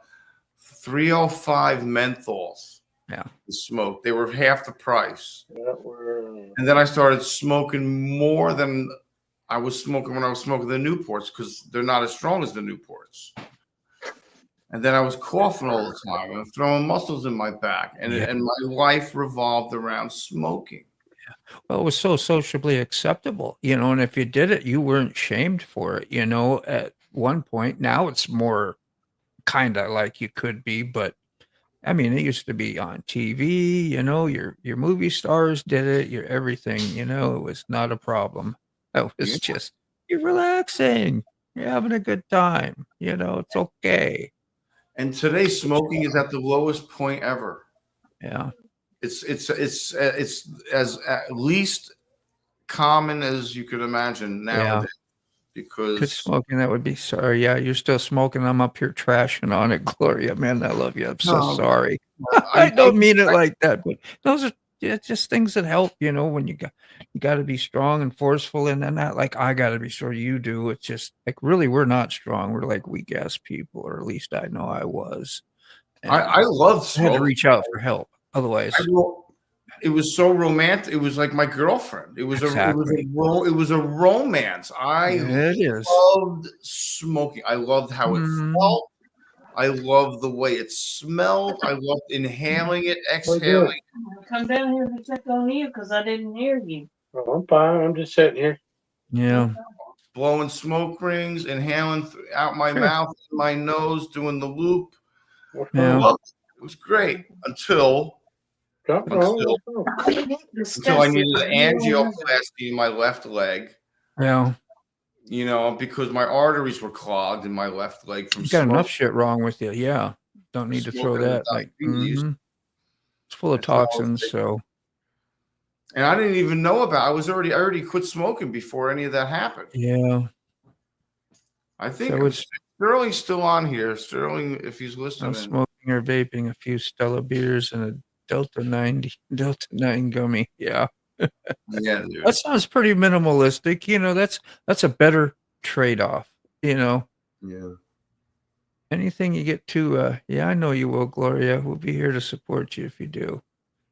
305 menthols. Yeah, to smoke. They were half the price. And then I started smoking more than I was smoking when I was smoking the Newports, because they're not as strong as the Newports. And then I was coughing all the time and throwing muscles in my back. And my life revolved around smoking. Yeah. Well, it was so sociably acceptable, you know, and if you did it, you weren't shamed for it, you know, at one point. Now it's more kind of like you could be, but I mean, it used to be on TV, you know, your movie stars did it, your everything, you know, it was not a problem. It was just, you're relaxing, you're having a good time, you know, it's okay. And today, smoking is at the lowest point ever. Yeah, it's as at least common as you could imagine nowadays. because Quit smoking. That would be sorry. Yeah, you're still smoking. I'm up here trashing on it, Gloria. Man, I love you. I'm so No, sorry. I don't mean it like that, but those are just things that help. When you got to be strong and forceful, and then not like I got to be sure you do. It's just like really, we're not strong. We're like weak ass people, or at least I know I was. I love I had smoking. to reach out for help. Otherwise, it was so romantic. It was like my girlfriend. It was Exactly. it was a romance. it is. Loved smoking. I loved how it Mm. felt. I loved the way it smelled. I loved inhaling it, exhaling. Come down here to check on you because I didn't hear you. Oh, I'm fine. I'm just sitting here. Yeah. Blowing smoke rings, inhaling out my mouth, my nose, doing the loop. Yeah. It was great until I needed an angioplasty in my left leg. Yeah. Because my arteries were clogged in my left leg from You got enough smoke. shit wrong with you. Yeah. Don't need to throw Smoking that. diabetes. It's full of That's what I was toxins. thinking. So And I didn't even know about. I already quit smoking before any of that happened. yeah. I think So it's Sterling's still on here. Sterling, if he's listening, no smoking or vaping, a few Stella beers, and a Delta 9 gummy. Yeah. yeah, dude. That sounds pretty minimalistic. That's a better trade-off. Yeah. Anything you get to, yeah, I know you will, Gloria. We'll be here to support you if you do.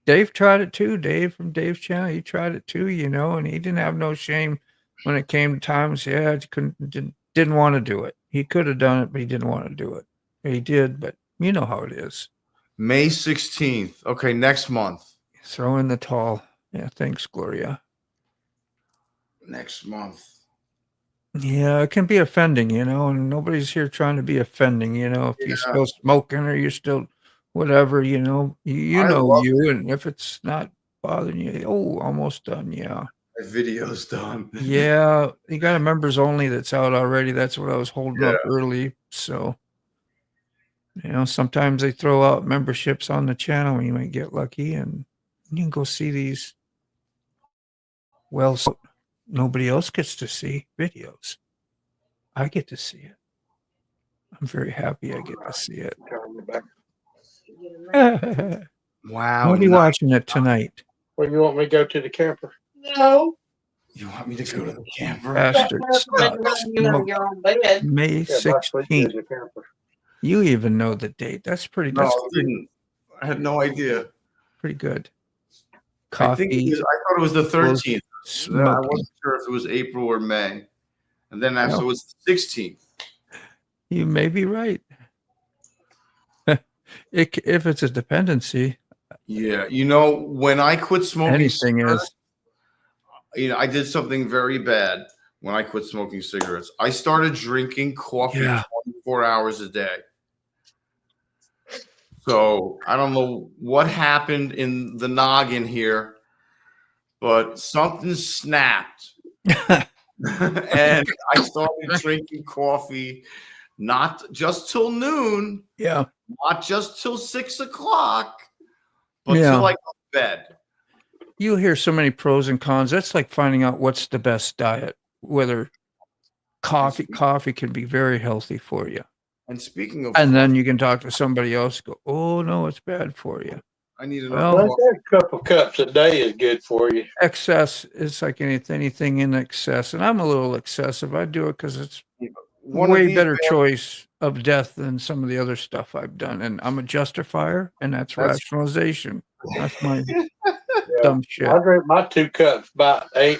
Dave tried it too. Dave from Dave's channel, he tried it too, and he didn't have no shame when it came to times. Yeah, didn't want to do it. He could have done it, but he didn't want to do it. He did, but you know how it is. May 16th. Okay, next month. Throw in the towel. Yeah, thanks, Gloria. Next month. Yeah, it can be offending, and nobody's here trying to be offending, if you're still smoking or you're still whatever, you know you, and if it's not bothering you, almost done, yeah. My video's done. Yeah, you got a members only that's out already. That's what I was holding up early. So, sometimes they throw out memberships on the channel and you might get lucky and you can go see these. Well, so nobody else gets to see videos. I get to see it. I'm very happy I get to see it. Wow. I'll be watching it tonight. Well, you want me to go to the camper? No. You want me to go to the camper? Bastard. May Yeah, my sleep is 16th. the camper. You even know the date. That's pretty. No, That's I didn't. I had no idea. pretty good. I Coffee. thought it was the 13th. I Smoking. wasn't sure if it was April or May. And then after it was the 16th. You may be right. If it's a dependency, Yeah. When I quit smoking anything cigarettes, is. I did something very bad when I quit smoking cigarettes. I started drinking coffee 24 hours a day. So I don't know what happened in the noggin here, but something snapped. And I started drinking coffee not just till noon, Yeah. not just till 6 o'clock, but Yeah. till I go to bed. You'll hear so many pros and cons. That's like finding out what's the best diet. Whether coffee can be very healthy for you. And speaking of, And then you can talk to somebody else. Go, oh no, it's bad for you. I need Well, another. Well, a couple cups a day is good for you. Excess is like anything in excess, and I'm a little excessive. I do it because it's One of way these better guys- choice of death than some of the other stuff I've done. And I'm a justifier, and that's rationalization. That's my dumb shit. I drink my 2 cups about 8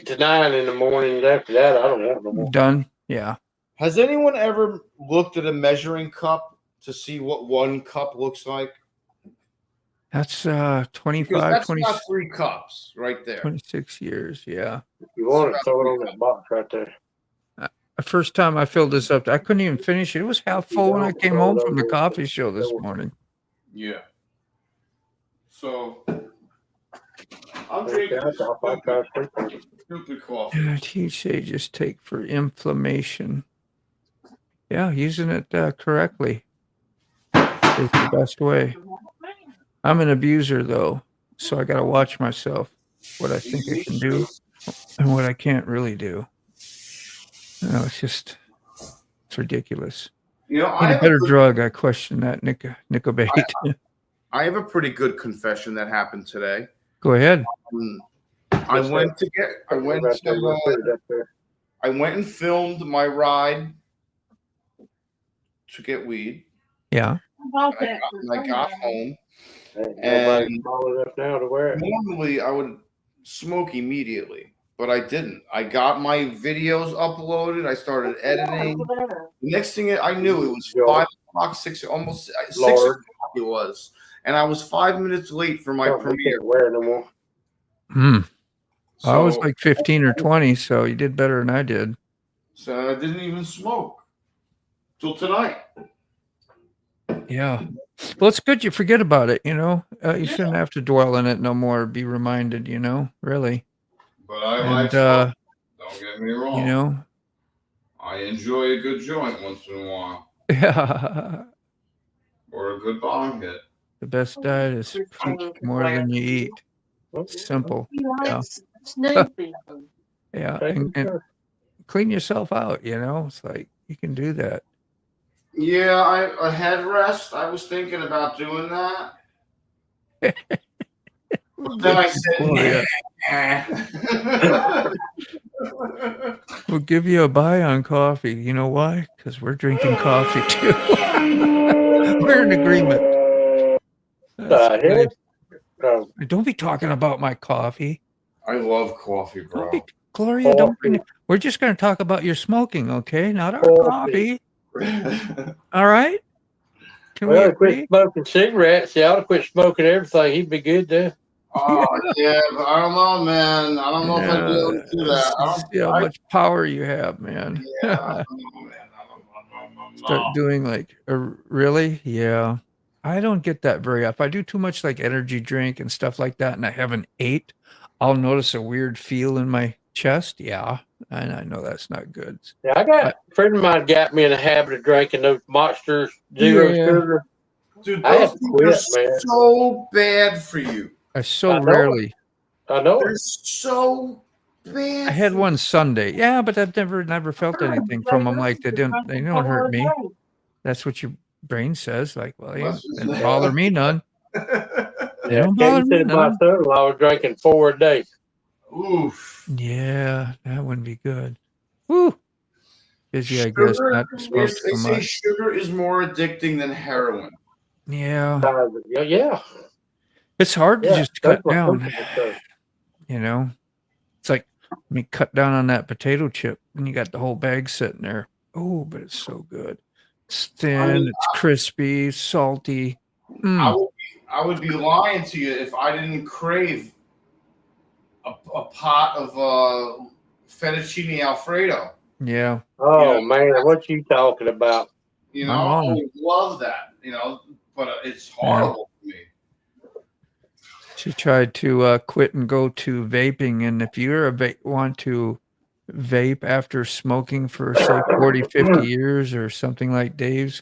to 9 in the morning. And after that, I don't want no more. Done. Yeah. Has anyone ever looked at a measuring cup to see what 1 cup looks like? That's Because 25, that's 20, not 3 cups right there. 26 years. Yeah. If you want it, throw it on that box right there. The first time I filled this up, I couldn't even finish it. It was half full when I came home from the coffee show this morning. Yeah. So I'm drinking stupid coffee. THC just take for inflammation. Yeah, using it correctly is the best way. I'm an abuser though, so I got to watch myself, what I think I can do and what I can't really do. No, it's ridiculous. You know, Need a better drug. I question that, Nicobate. I have a pretty good confession that happened today. Go ahead. I went and filmed my ride to get weed. Yeah. I got home, and normally I would smoke immediately, but I didn't. I got my videos uploaded. I started editing. The next thing I knew, it was 5 o'clock, almost 6 o'clock it was, and I was 5 minutes late for my premiere. I was like 15 or 20, so you did better than I did. So I didn't even smoke till tonight. Yeah. Well, it's good you forget about it, you know. You shouldn't have to dwell in it no more. Be reminded, you know, really. But I like smoke. Don't get me wrong. You know, I enjoy a good joint once in a while. Yeah. Or a good bong hit. The best diet is more than you eat. Simple. Yeah. Yeah. And clean yourself out, you know. It's like you can do that. Yeah, a head rest. I was thinking about doing that. But then I said, We'll give you a buy on coffee. You know why? Because we're drinking coffee too. We're in agreement. Don't be talking about my coffee. I love coffee, bro. Gloria, we're just going to talk about your smoking, okay? Not our coffee. All right? Well, quit smoking cigarettes. He ought to quit smoking everything. He'd be good there. Oh, yeah, but I don't know, man. I don't know if I'd be able to do that. See how much power you have, man. Yeah, I don't know, man. Start doing like, really? Yeah. I don't get that very often. If I do too much like energy drink and stuff like that and I haven't ate, I'll notice a weird feel in my chest. Yeah. And I know that's not good. Yeah, a friend of mine got me in the habit of drinking those Monsters Zero Sugar. Dude, those things are so bad for you. I rarely. I know. They're so bad. I had one Sunday. Yeah, but I've never felt anything from them. Like they don't hurt me. That's what your brain says. Like, well, yeah, they don't bother me none. They don't bother me none. My son-in-law was drinking 4 a day. Oof. Yeah, that wouldn't be good. Woo. Busy, I guess. Not supposed to they say sugar is more addicting than heroin. Yeah. Yeah. It's hard to just cut down. You know, it's like cut down on that potato chip and you got the whole bag sitting there. Oh, but it's so good. It's thin, it's crispy, salty. I would be lying to you if I didn't crave a pot of fettuccine Alfredo. Yeah. Oh, man, what you talking about? You know, I would love that, you know, but it's horrible for me. She tried to quit and go to vaping. And if you're want to vape after smoking for, say, 40, 50 years or something like Dave's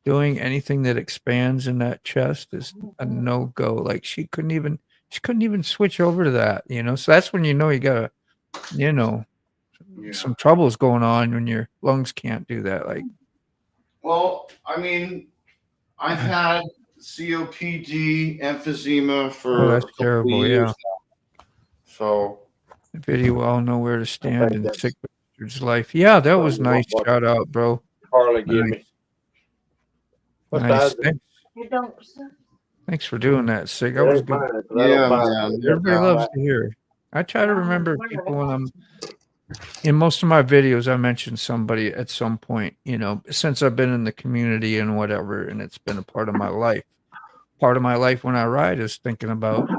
doing, anything that expands in that chest is a no-go. Like she couldn't even switch over to that, you know? So that's when you know you got some troubles going on when your lungs can't do that. Like, well, I mean, I've had COPD, emphysema for that's terrible. Yeah. Now. So, the video all know where to stand in sick bastard's life. Yeah, that was nice. Shout out, bro. Harley, give me. Nice. Thanks for doing that, Sig. That was good. Yeah, man. Everybody loves to hear. I try to remember people when I'm in most of my videos. I mention somebody at some point, you know, since I've been in the community and whatever, and it's been a part of my life. Part of my life when I ride is thinking about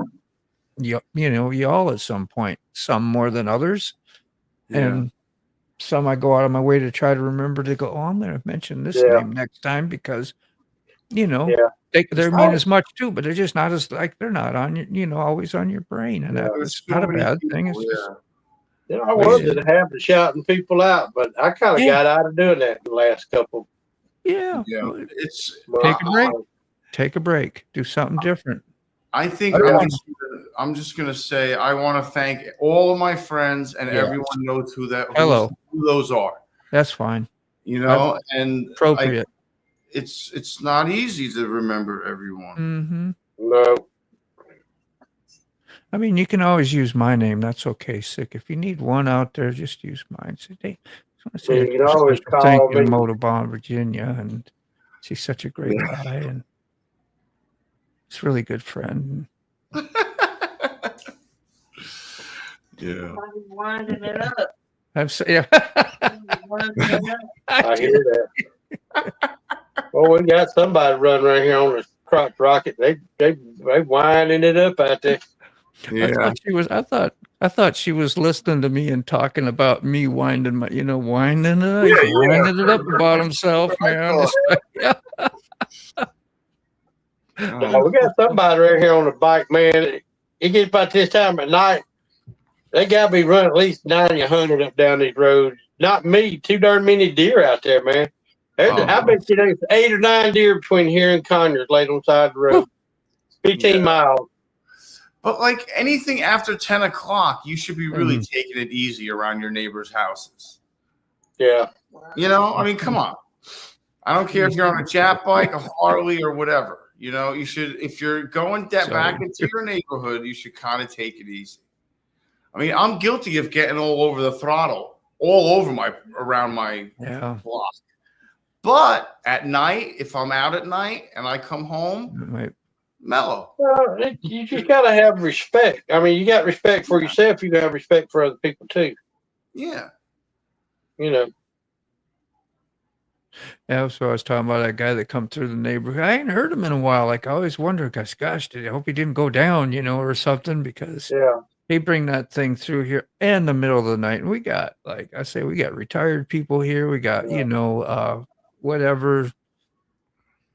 y'all at some point. Some more than others, and some I go out of my way to try to remember to go. Oh, I'm going to mention this name next time because, you know, they mean as much too, but they're just not as like they're not on your, you know, always on your brain, and that's not a bad thing. It's just. You know, I was in the habit of shouting people out, but I kind of got out of doing that in the last couple. Yeah. It's take a break. Take a break. Do something different. I think I'm just gonna say I want to thank all of my friends and everyone knows who those are. That's fine. You know, and Appropriate. It's not easy to remember everyone. Mm-hmm. No. I mean, you can always use my name. That's okay, Sick. If you need one out there, just use mine. Say, hey, I want to say You a can always special thank call you to me. Motovlogger Virginia, and she's such a great guy, and he's a really good friend. Yeah. Winding it up. I'm so, yeah. Winding it up. I hear that. Well, we got somebody running right here on the crotch rocket. They winding it up out there. Yeah. I thought she was listening to me and talking about me winding my, winding it up. He's winding it up about himself, man. It's like, yeah. We got somebody right here on the bike, man. It gets about this time at night. They got to be running at least 90, 100 up down these roads. Not me. Too darn many deer out there, man. I bet you there's 8 or 9 deer between here and Conyers laid on the side of the road. 15 miles. But like anything after 10 o'clock, you should be really taking it easy around your neighbors' houses. Yeah. You know, I mean, come on. I don't care if you're on a Jap bike, a Harley, or whatever. You know, you should, if you're going back into your neighborhood, you should kind of take it easy. I mean, I'm guilty of getting all over the throttle, all over around my block. But at night, if I'm out at night and I come home, mellow. Well, you just got to have respect. I mean, you got respect for yourself. You got to have respect for other people too. Yeah. You know. Yeah, so I was talking about that guy that come through the neighborhood. I ain't heard him in a while. Like I always wonder, gosh, I hope he didn't go down, or something, because they bring that thing through here in the middle of the night. And we got, like I say, we got retired people here. We got, whatever,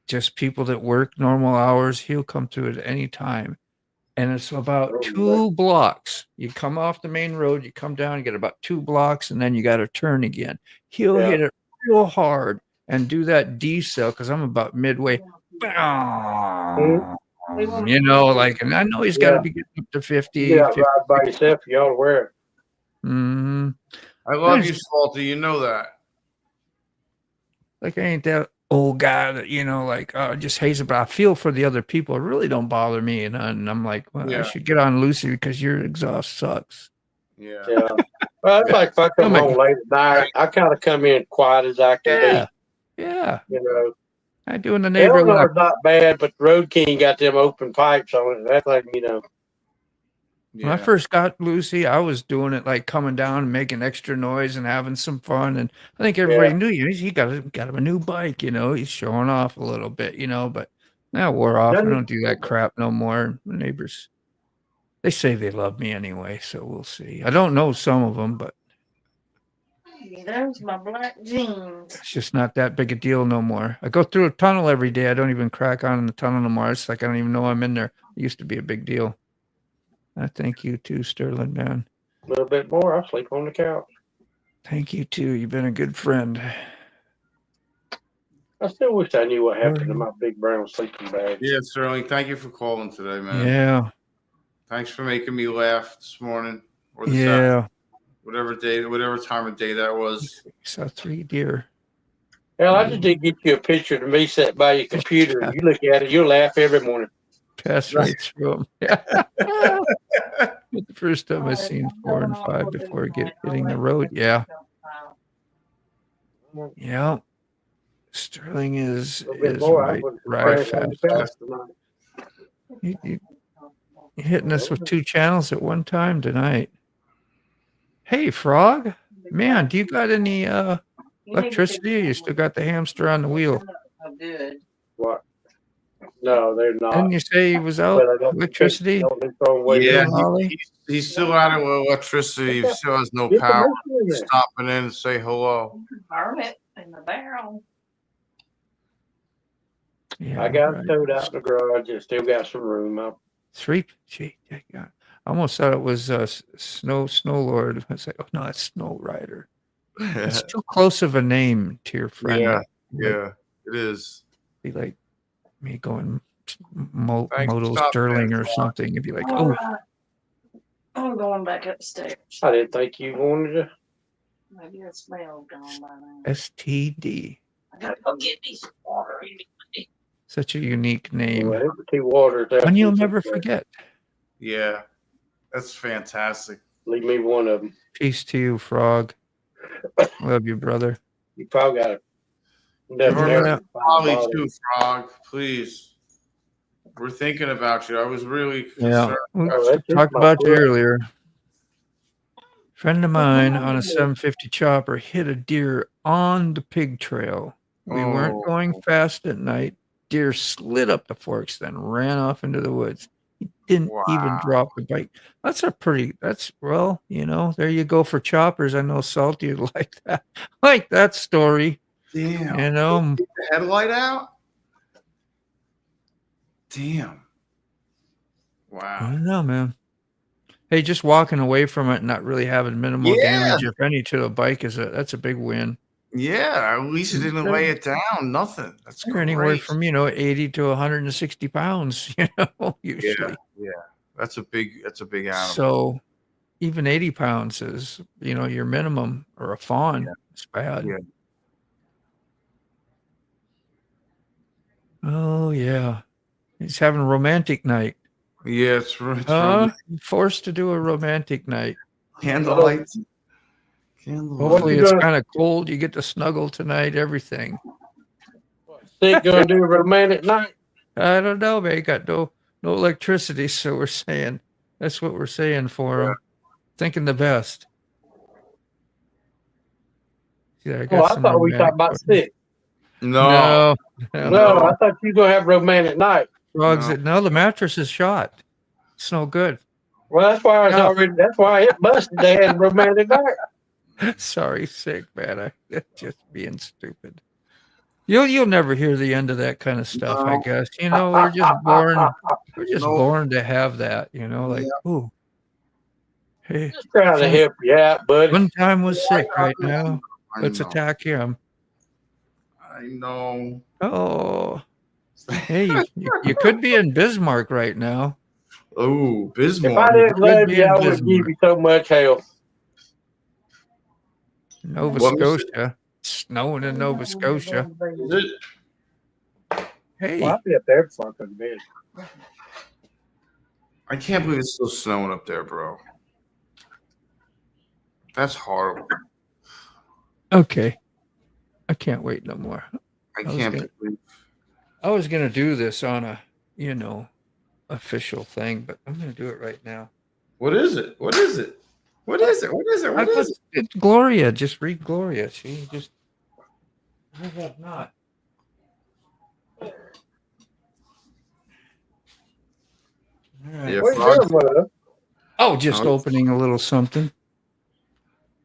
just people that work normal hours. He'll come through at any time. And it's about 2 blocks. You come off the main road, you come down, you get about 2 blocks, and then you got to turn again. He'll hit it real hard and do that decel, because I'm about midway. And I know he's got to be getting up to 50. Yeah, ride by yourself. You ought to wear it. Mm-hmm. I love you, Salty. You know that. Like I ain't that old guy that, just hates it. But I feel for the other people. It really don't bother me. And I'm like, well, I should get on Lucy because your exhaust sucks. Yeah. Well, it's like if I come home late at night, I kind of come in quiet as I can be. Yeah. I do in the neighborhood. Eleanor's not bad, but the Road King got them open pipes on it. That's like, When I first got Lucy, I was doing it like coming down and making extra noise and having some fun. And I think everybody knew he got him a new bike, he's showing off a little bit, but now wore off. I don't do that crap no more. The neighbors, they say they love me anyway, so we'll see. I don't know some of them, but there's my black jeans. it's just not that big a deal no more. I go through a tunnel every day. I don't even crack on in the tunnel no more. It's like I don't even know I'm in there. It used to be a big deal. I thank you too, Sterling, man. A little bit more. I'll sleep on the couch. Thank you too. You've been a good friend. I still wish I knew what happened to my big brown sleeping bag. Yeah, Sterling. Thank you for calling today, man. Yeah. Thanks for making me laugh this morning or this afternoon. Whatever time of day that was. Saw 3 deer. Hell, I just did get you a picture of me sat by your computer. You look at it, you'll laugh every morning. Pass right through them. Yeah. The first time I seen 4 and 5 before hitting the road. Yeah. Yeah. Sterling is right fast. You hitting us with 2 channels at one time tonight. Hey, Frog. Man, do you got any electricity? Or you still got the hamster on the wheel? What? No, they're not. Didn't you say he was out electricity? Yeah, he's still out of electricity. He still has no power. Stopping in and say hello. Burn it in the barrel. Yeah, I got it towed out in the garage. It still got some room up. 3. Gee, I almost thought it was Snow Lord. I was like, oh no, it's Snow Rider. It's too close of a name to your friend. Yeah, it is. Be like me going Moto Sterling or something. It'd be like, All right. I'm going back upstairs. I didn't think you wanted to. Maybe the smell gone by now. STD. I gotta go get me some water. Such a unique name. Well, two waters out One you'll there. never forget. Yeah, that's fantastic. Leave me one of them. Peace to you, Frog. Love you, brother. You probably got it. Give her Yeah. that Molly too, Frog, please. We're thinking about you. I was really Yeah. concerned. We Oh, that's talked my about you brother. earlier. Friend of mine on a 750 chopper hit a deer on the pig trail. We weren't going fast at night. Deer slid up the forks, then ran off into the woods. He didn't even drop the bike. Well, there you go for choppers. I know Salty would like that. Like that story. Damn. Get the headlight out? Damn. Wow. I don't know, man. Hey, just walking away from it and not really having minimal damage, if any, to the bike that's a big win. Yeah, at least it didn't weigh it down. Nothing. That's They're great. anywhere from 80 to 160 pounds, usually. Yeah. That's a big animal. So even 80 pounds is, your minimum, or a fawn. Yeah. It's bad. Yeah. Oh yeah. He's having a romantic night. Yeah, it's right. Forced to do a romantic night. Candlelight. Hopefully it's kind of cold. You get to snuggle tonight, everything. Stick gonna do a romantic night? I don't know, man. Got no electricity, so that's what we're saying for him. Thinking the best. Yeah, I thought we talked about Stick. No. No, I thought you were gonna have romantic night. Frogs, no, the mattress is shot. It's no good. Well, that's why that's why it busted. They had romantic night. Sorry, Sick, man. I'm just being stupid. You'll never hear the end of that kind of stuff, I guess. We're just born. We're just born to have that. Ooh. Hey, Just trying to help you out, buddy. One time was Sick right now. Let's attack him. I know. Oh. Hey, you could be in Bismarck right now. Oh, Bismarck. If I didn't love you, I would give you so much hell. Nova Scotia. Snowing in Nova Scotia. Hey. Well, I'll be up there fucking bit. I can't believe it's still snowing up there, bro. That's horrible. Okay. I can't wait no more. I can't believe. I was going to do this on a, official thing, but I'm going to do it right now. What is it? What is it? What is it? What is it? What is it? It's Gloria. Just read Gloria. She just. I have not. All right. Yeah, just opening a little something.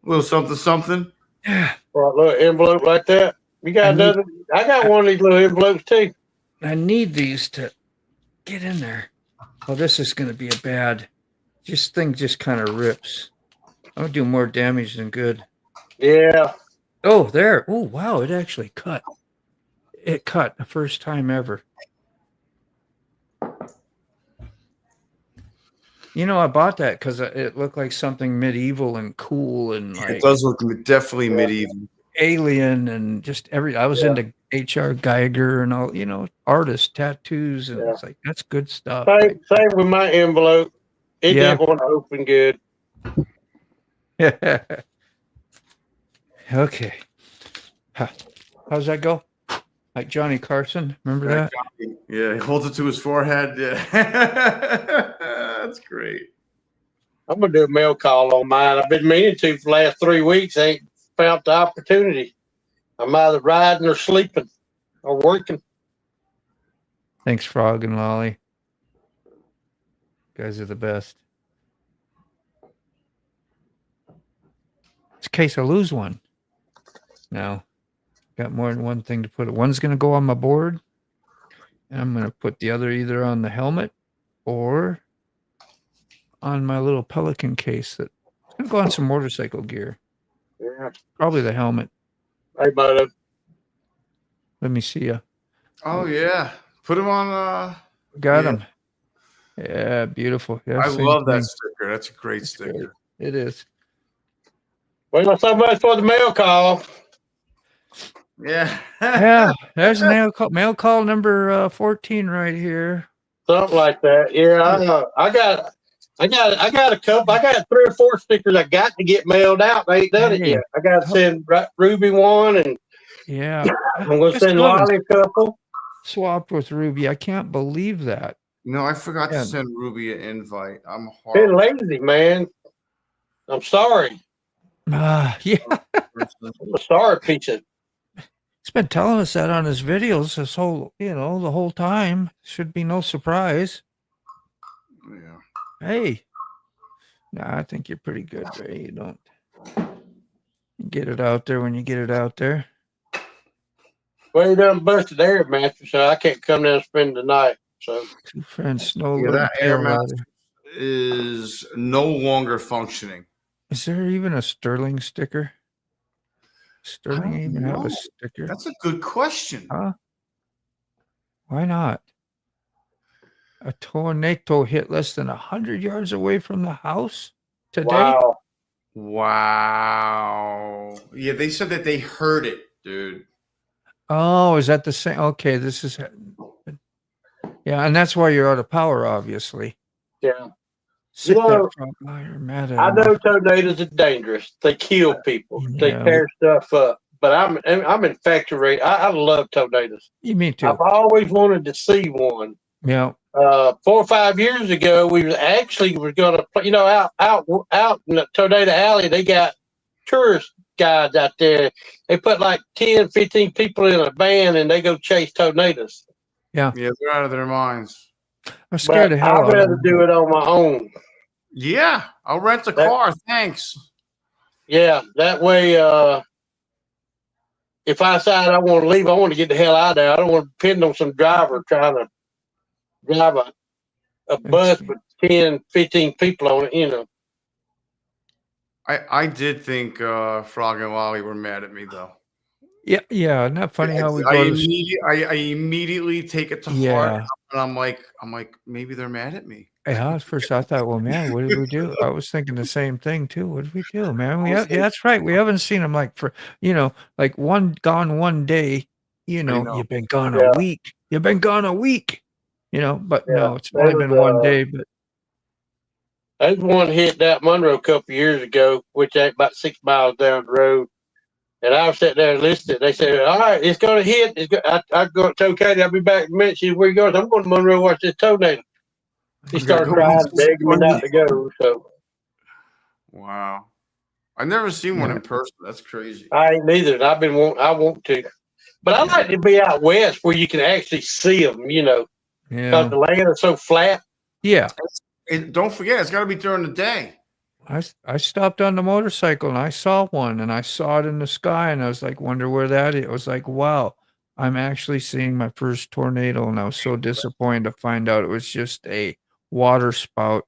A little something. Yeah. For a little envelope like that. You got another? I got one of these little envelopes too. I need these to get in there. Oh, this is going to be a bad. This thing just kind of rips. I'm going to do more damage than good. Yeah. Oh, there. Oh, wow. It actually cut. It cut the first time ever. I bought that because it looked like something medieval and cool and like. It does look definitely medieval. Alien and just I was into H.R. Geiger and all, artist tattoos. And it's like, that's good stuff. Same with my envelope. It didn't want to open good. Okay. How's that go? Like Johnny Carson, remember that? Yeah, he holds it to his forehead. Yeah, that's great. I'm gonna do a mail call on mine. I've been meaning to for the last 3 weeks. Ain't found the opportunity. I'm either riding or sleeping or working. Thanks, Frog and Lolly. You guys are the best. It's in case I lose one. Now, got more than one thing to put it. One's going to go on my board. And I'm going to put the other either on the helmet or on my little Pelican case that's going to go on some motorcycle gear. Yeah. Probably the helmet. Hey, buddy. Let me see you. Oh, yeah. Put him on. Got him. Yeah, beautiful. Yeah, I love that sticker. That's a great sticker. Great. It is. Well, so much for the mail call. Yeah. Yeah, there's mail call number 14 right here. Something like that. Yeah, I got a couple. I got 3 or 4 stickers I got to get mailed out. They ain't done it Hey. yet. I got to send Ruby one, and Yeah, I'm going to send Lolly a couple. Swapped with Ruby. I can't believe that. No, I forgot Yeah. to send Ruby an invite. I'm Been horrible. lazy, man. I'm sorry. Yeah, I'm a sorry piece of. he's been telling us that on his videos the whole time. Should be no surprise. Yeah. Hey, nah, I think you're pretty good, Ray. You get it out there when you get it out there. Well, you done busted the air mattress, so I can't come down and spend the night. So 2 friends, no Yeah, little that tail air mattress ladder. is no longer functioning. Is there even a Sterling sticker? Sterling don't even have know. a sticker? That's a good question. Huh? Why not? A tornado hit less than 100 yards away from the house today. Wow. Yeah, they said that they heard it, dude. Oh, is that the same? Okay, this is. Yeah, and that's why you're out of power, obviously. yeah, Sit You know, that front line, you're mad at I him. know tornadoes are dangerous. They kill people. They Yeah. tear stuff up. But I'm infatuated. I love tornadoes. Me too. I've always wanted to see one. Yeah. 4 or 5 years ago, we was going to play. Out in the Tornado Alley, they got tourist guides out there. They put like 10, 15 people in a van, and they go chase tornadoes. Yeah. Yeah, they're out of their minds. I'm scared But of hell. I'd rather do it on my own. Yeah, I'll rent a car. Thanks. Yeah, that way, if I decide I want to leave, I want to get the hell out of there. I don't want to depend on some driver trying to drive a bus with 10, 15 people on it, I did think Frog and Lolly were mad at me though. Yeah, isn't that funny how we I go to immediately take it to heart, and I'm like, maybe they're mad at me. Yeah, at first I thought, well, man, what did we do? I was thinking the same thing too. What did we do, man? Yeah, that's right. We haven't seen them like for like gone one day. You've been gone a week. You've been gone a week. But no, it's only been one day. But there's one hit that Monroe a couple years ago, which ain't about 6 miles down the road. And I was sitting there listening. They said, "All right, it's going to hit." I go to tell Katie, I'll be back in a minute. She said, "Where you going?" I'm going to Monroe watch this tornado. He started crying, begging me not to go. So, wow, I've never seen one in person. That's crazy. I ain't neither. And I want to, but I like to be out west where you can actually see them. Because the land is so flat. Yeah. Don't forget, it's got to be during the day. I stopped on the motorcycle and I saw one, and I saw it in the sky, and I was like, wonder where that is. I was like, wow, I'm actually seeing my first tornado, and I was so disappointed to find out it was just a water spout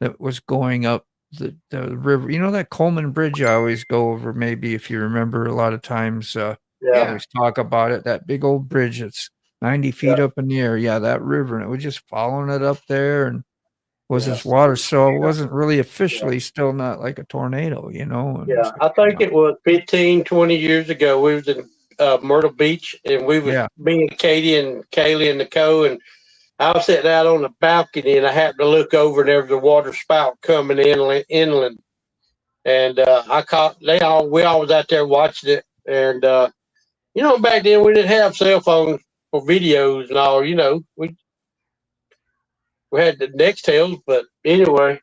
that was going up the river. That Coleman Bridge I always go over, maybe if you remember, a lot of times I always talk about it, that big old bridge that's 90 feet up in the air. Yeah, that river, and it was just following it up there, and was this water, so it wasn't really officially still not like a tornado, and I think it was 15, 20 years ago. We was in Myrtle Beach, and we was me and Katie and Kaylee and Nicole, and I was sitting out on the balcony, and I happened to look over, and there was a water spout coming inland, and we all was out there watching it, and back then we didn't have cell phones for videos and all. We had the Nextels, but anyway,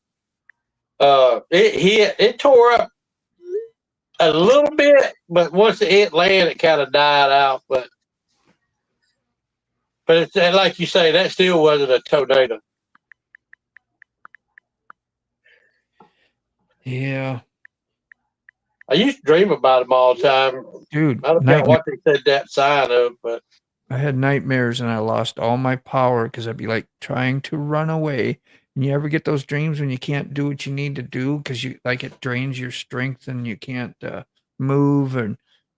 it tore up a little bit, but once it hit land, it kind of died out. But it's, like you say, that still wasn't a tornado. Yeah. I used to dream about them all the time. Dude, I don't know what they said that sign of, but I had nightmares and I lost all my power because I'd be like trying to run away. And you ever get those dreams when you can't do what you need to do because it drains your strength and you can't move and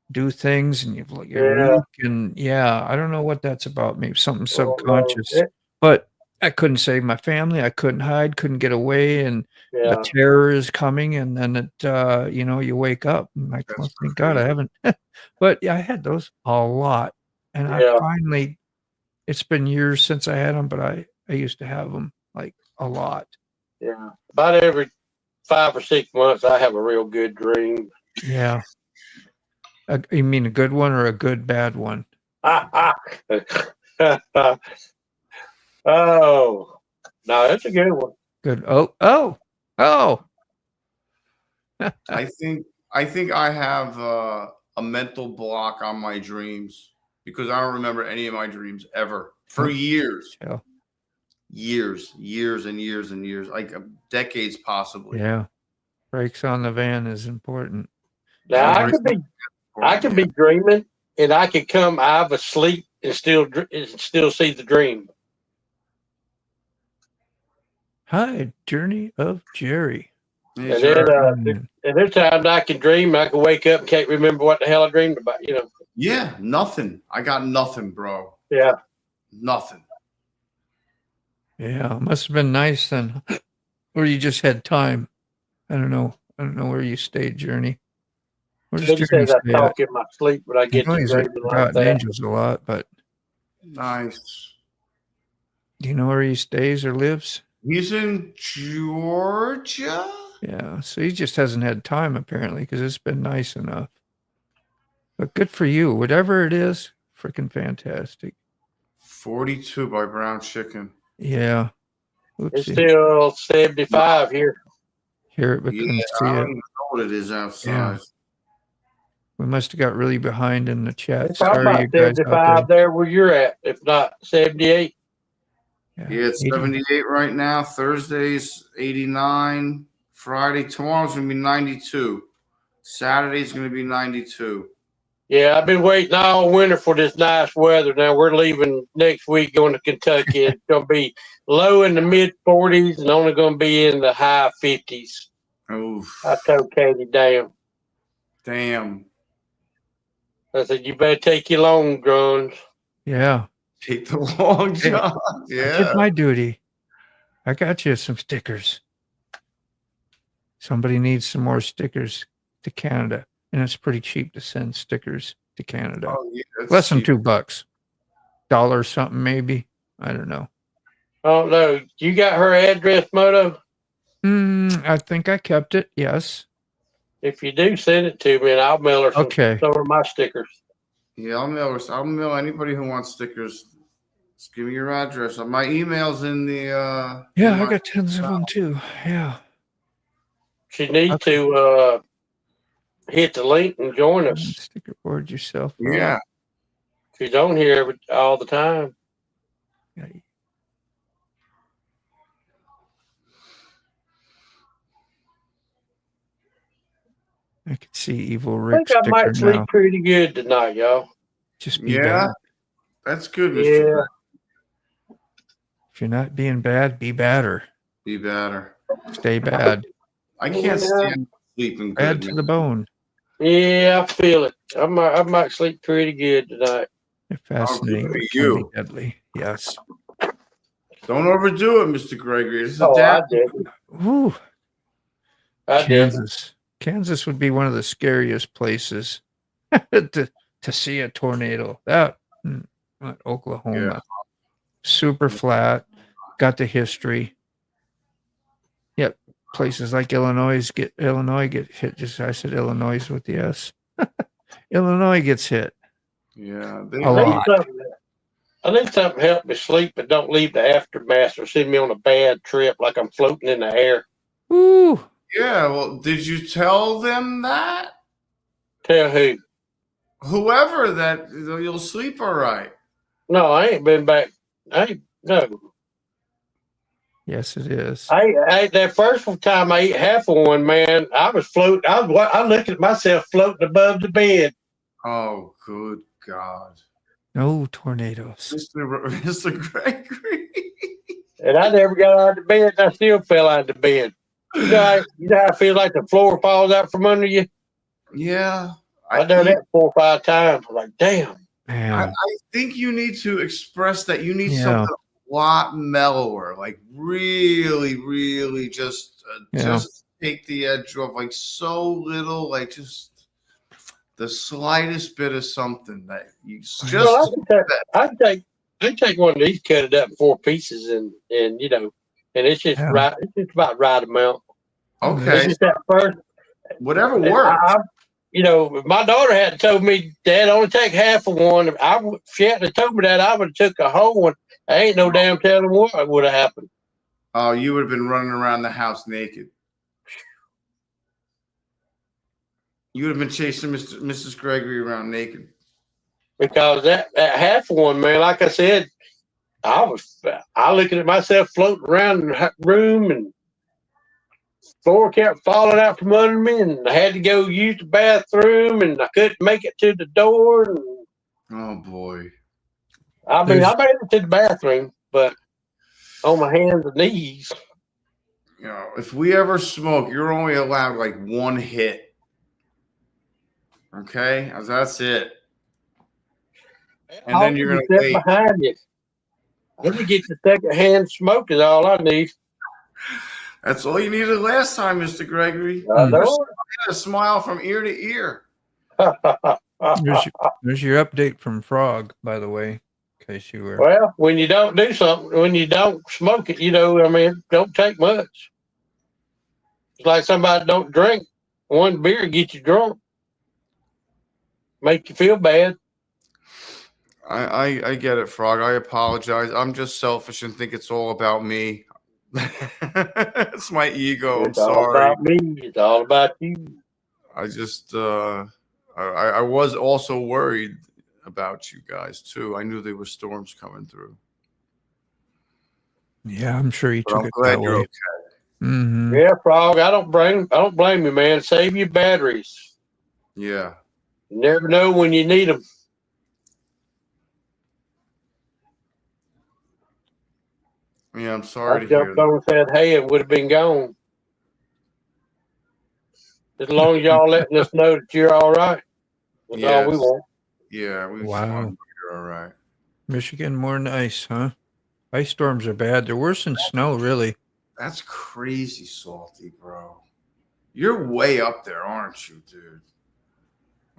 do things, and you're weak. And I don't know what that's about. Maybe something subconscious. But I couldn't save my family. I couldn't hide, couldn't get away, and the Yeah. terror is coming. And then it, you wake up and like, well, thank God I haven't. But yeah, I had those a lot, and I Yeah. finally. It's been years since I had them, but I used to have them like a lot. Yeah. About every 5 or 6 months, I have a real good dream. Yeah. You mean a good one or a good bad one? Oh, no, that's a good one. Good. Oh. I think I have a mental block on my dreams because I don't remember any of my dreams ever for years. Yeah. Years and years, like decades possibly. Yeah. Brakes on the van is important. Now I could be dreaming, and I could come out of a sleep and still see the dream. Hi, Journey of Jerry. And then there's times I can dream, and I can wake up and can't remember what the hell I dreamed about. Yeah, nothing. I got nothing, bro. Yeah, nothing. Yeah, must have been nice then, or you just had time. I don't know where you stayed, Journey. Where does He Journey says I stay talk at? in my sleep, but I get to He's dreaming like forgotten that. angels a lot, but nice. Do you know where he stays or lives? He's in Georgia. Yeah, so he just hasn't had time apparently because it's been nice enough. But good for you, whatever it is, freaking fantastic. 42 by Brown Chicken. Yeah. It's still 75 here. Hear it, but couldn't see I it. don't even know what it is outside. Yeah. We must have got really behind in the chat. It's probably about 75 there where you're at, if not 78. Yeah, it's 78 right now. Thursday's 89. Friday, tomorrow's going to be 92. Saturday's going to be 92. Yeah, I've been waiting all winter for this nice weather. Now we're leaving next week going to Kentucky. It's going to be low in the mid 40s and only going to be in the high 50s. Oof. I told Katie, damn. I said, you better take your long guns. Yeah. Take the long john. Yeah. I did my duty. I got you some stickers. Somebody needs some more stickers to Canada. And it's pretty cheap to send stickers to Canada. Oh, yeah, less than cheap. $2. $1 something maybe. I don't know. Oh no. You got her address, Moto? I think I kept it. Yes. If you do, send it to me and I'll mail her some of my stickers. Yeah, I'll mail anybody who wants stickers. Just give me your address. My email's in the yeah, I got tons of them too. Yeah. She needs to hit the link and join us. Sticker board yourself. Bro. Yeah. She's on here all the time. Yeah. I can see Evil Rick. I think I might sleep pretty good tonight, y'all. Just be bad. That's good, Mr. Yeah. Greg. If you're not being bad, be badder. Be badder. Stay bad. I can't stand sleeping good. Bad to the bone. Yeah, I feel it. I might sleep pretty good tonight. You're fascinating. You. Deadly. Yes. Don't overdo it, Mr. Gregory. This is I did. Ooh. Kansas. Kansas would be one of the scariest places to see a tornado. Oklahoma. Yeah. Super flat. Got the history. Yep. Places like Illinois get hit. I said Illinois with the S. Illinois gets hit. Yeah. A lot. I need something to help me sleep, but don't leave the aftermath or send me on a bad trip like I'm floating in the air. Ooh. Yeah. Well, did you tell them that? Tell who? Whoever that you'll sleep all right. No, I ain't been back. No. Yes, it is. I that first time I ate half of one, man, I was floating. I looked at myself floating above the bed. Oh, good God. No tornadoes. Mr. Gregory. And I never got out of the bed, and I still fell out of the bed. You know how I feel like the floor falls out from under you? Yeah. I done that 4 or 5 times. I'm like, damn. I think you need to express that you need something to lot mellower, like really just take the edge off, like so little, like just the slightest bit of something that you just. Well, I'd take one of these, cut it up in 4 pieces, and you know, and it's just right. It's just about right amount. Okay. It's just that first. Whatever works. You know, if my daughter had told me, Dad, only take half of one. She hadn't have told me that, I would have took a whole one. I ain't no damn telling what would have happened. Oh, you would have been running around the house naked. You would have been chasing Mrs. Gregory around naked. Because that half one, man, like I said, I looking at myself floating around the room, and floor kept falling out from under me, and I had to go use the bathroom, and I couldn't make it to the door. And oh boy! I mean, I made it to the bathroom, but on my hands and knees. You know, if we ever smoke, you're only allowed like 1 hit. Okay, that's it. And then you're gonna wait behind you. Let me get the second-hand smoke is all I need. That's all you needed last time, Mr. Gregory. I know. A smile from ear to ear. There's your update from Frog, by the way, in case you were. Well, when you don't do something, when you don't smoke it, you know, I mean, don't take much. It's like somebody don't drink. 1 beer gets you drunk. Make you feel bad. I get it, Frog. I apologize. I'm just selfish and think it's all about me. It's my ego. It's I'm sorry. all about me. It's all about you. I just I was also worried about you guys too. I knew there were storms coming through. Yeah, I'm sure you But took I'm it glad that you're way. okay. Mm-hmm. Yeah, Frog. I don't blame you, man. Save your batteries. Yeah. You never know when you need them. Yeah, I'm sorry I to hear jumped on and said, hey, it would have been gone. As long as y'all letting us know that you're all right. That's all we want. Yeah, we Wow. you're all right. Michigan, more than ice, huh? Ice storms are bad. They're worse than snow, really. That's crazy salty, bro. You're way up there, aren't you, dude?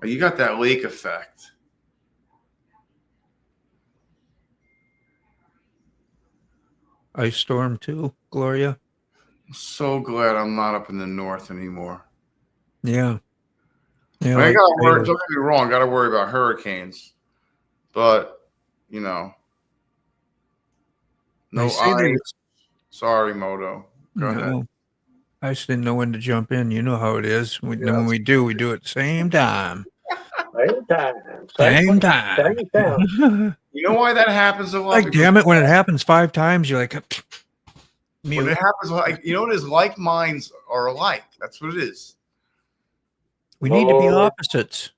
You got that lake effect. Ice storm too, Gloria. I'm so glad I'm not up in the north anymore. Yeah. Yeah. I gotta worry, don't get me wrong, gotta worry about hurricanes. But, you know. No ice. Sorry, Moto. Go ahead. I just didn't know when to jump in. You know how it is. When we do it at the same time. Same time. You know why that happens a lot? Like, damn it, when it happens 5 times, you're like, when it happens, like, you know what it is? Like minds are alike. That's what it is. We need to be opposites.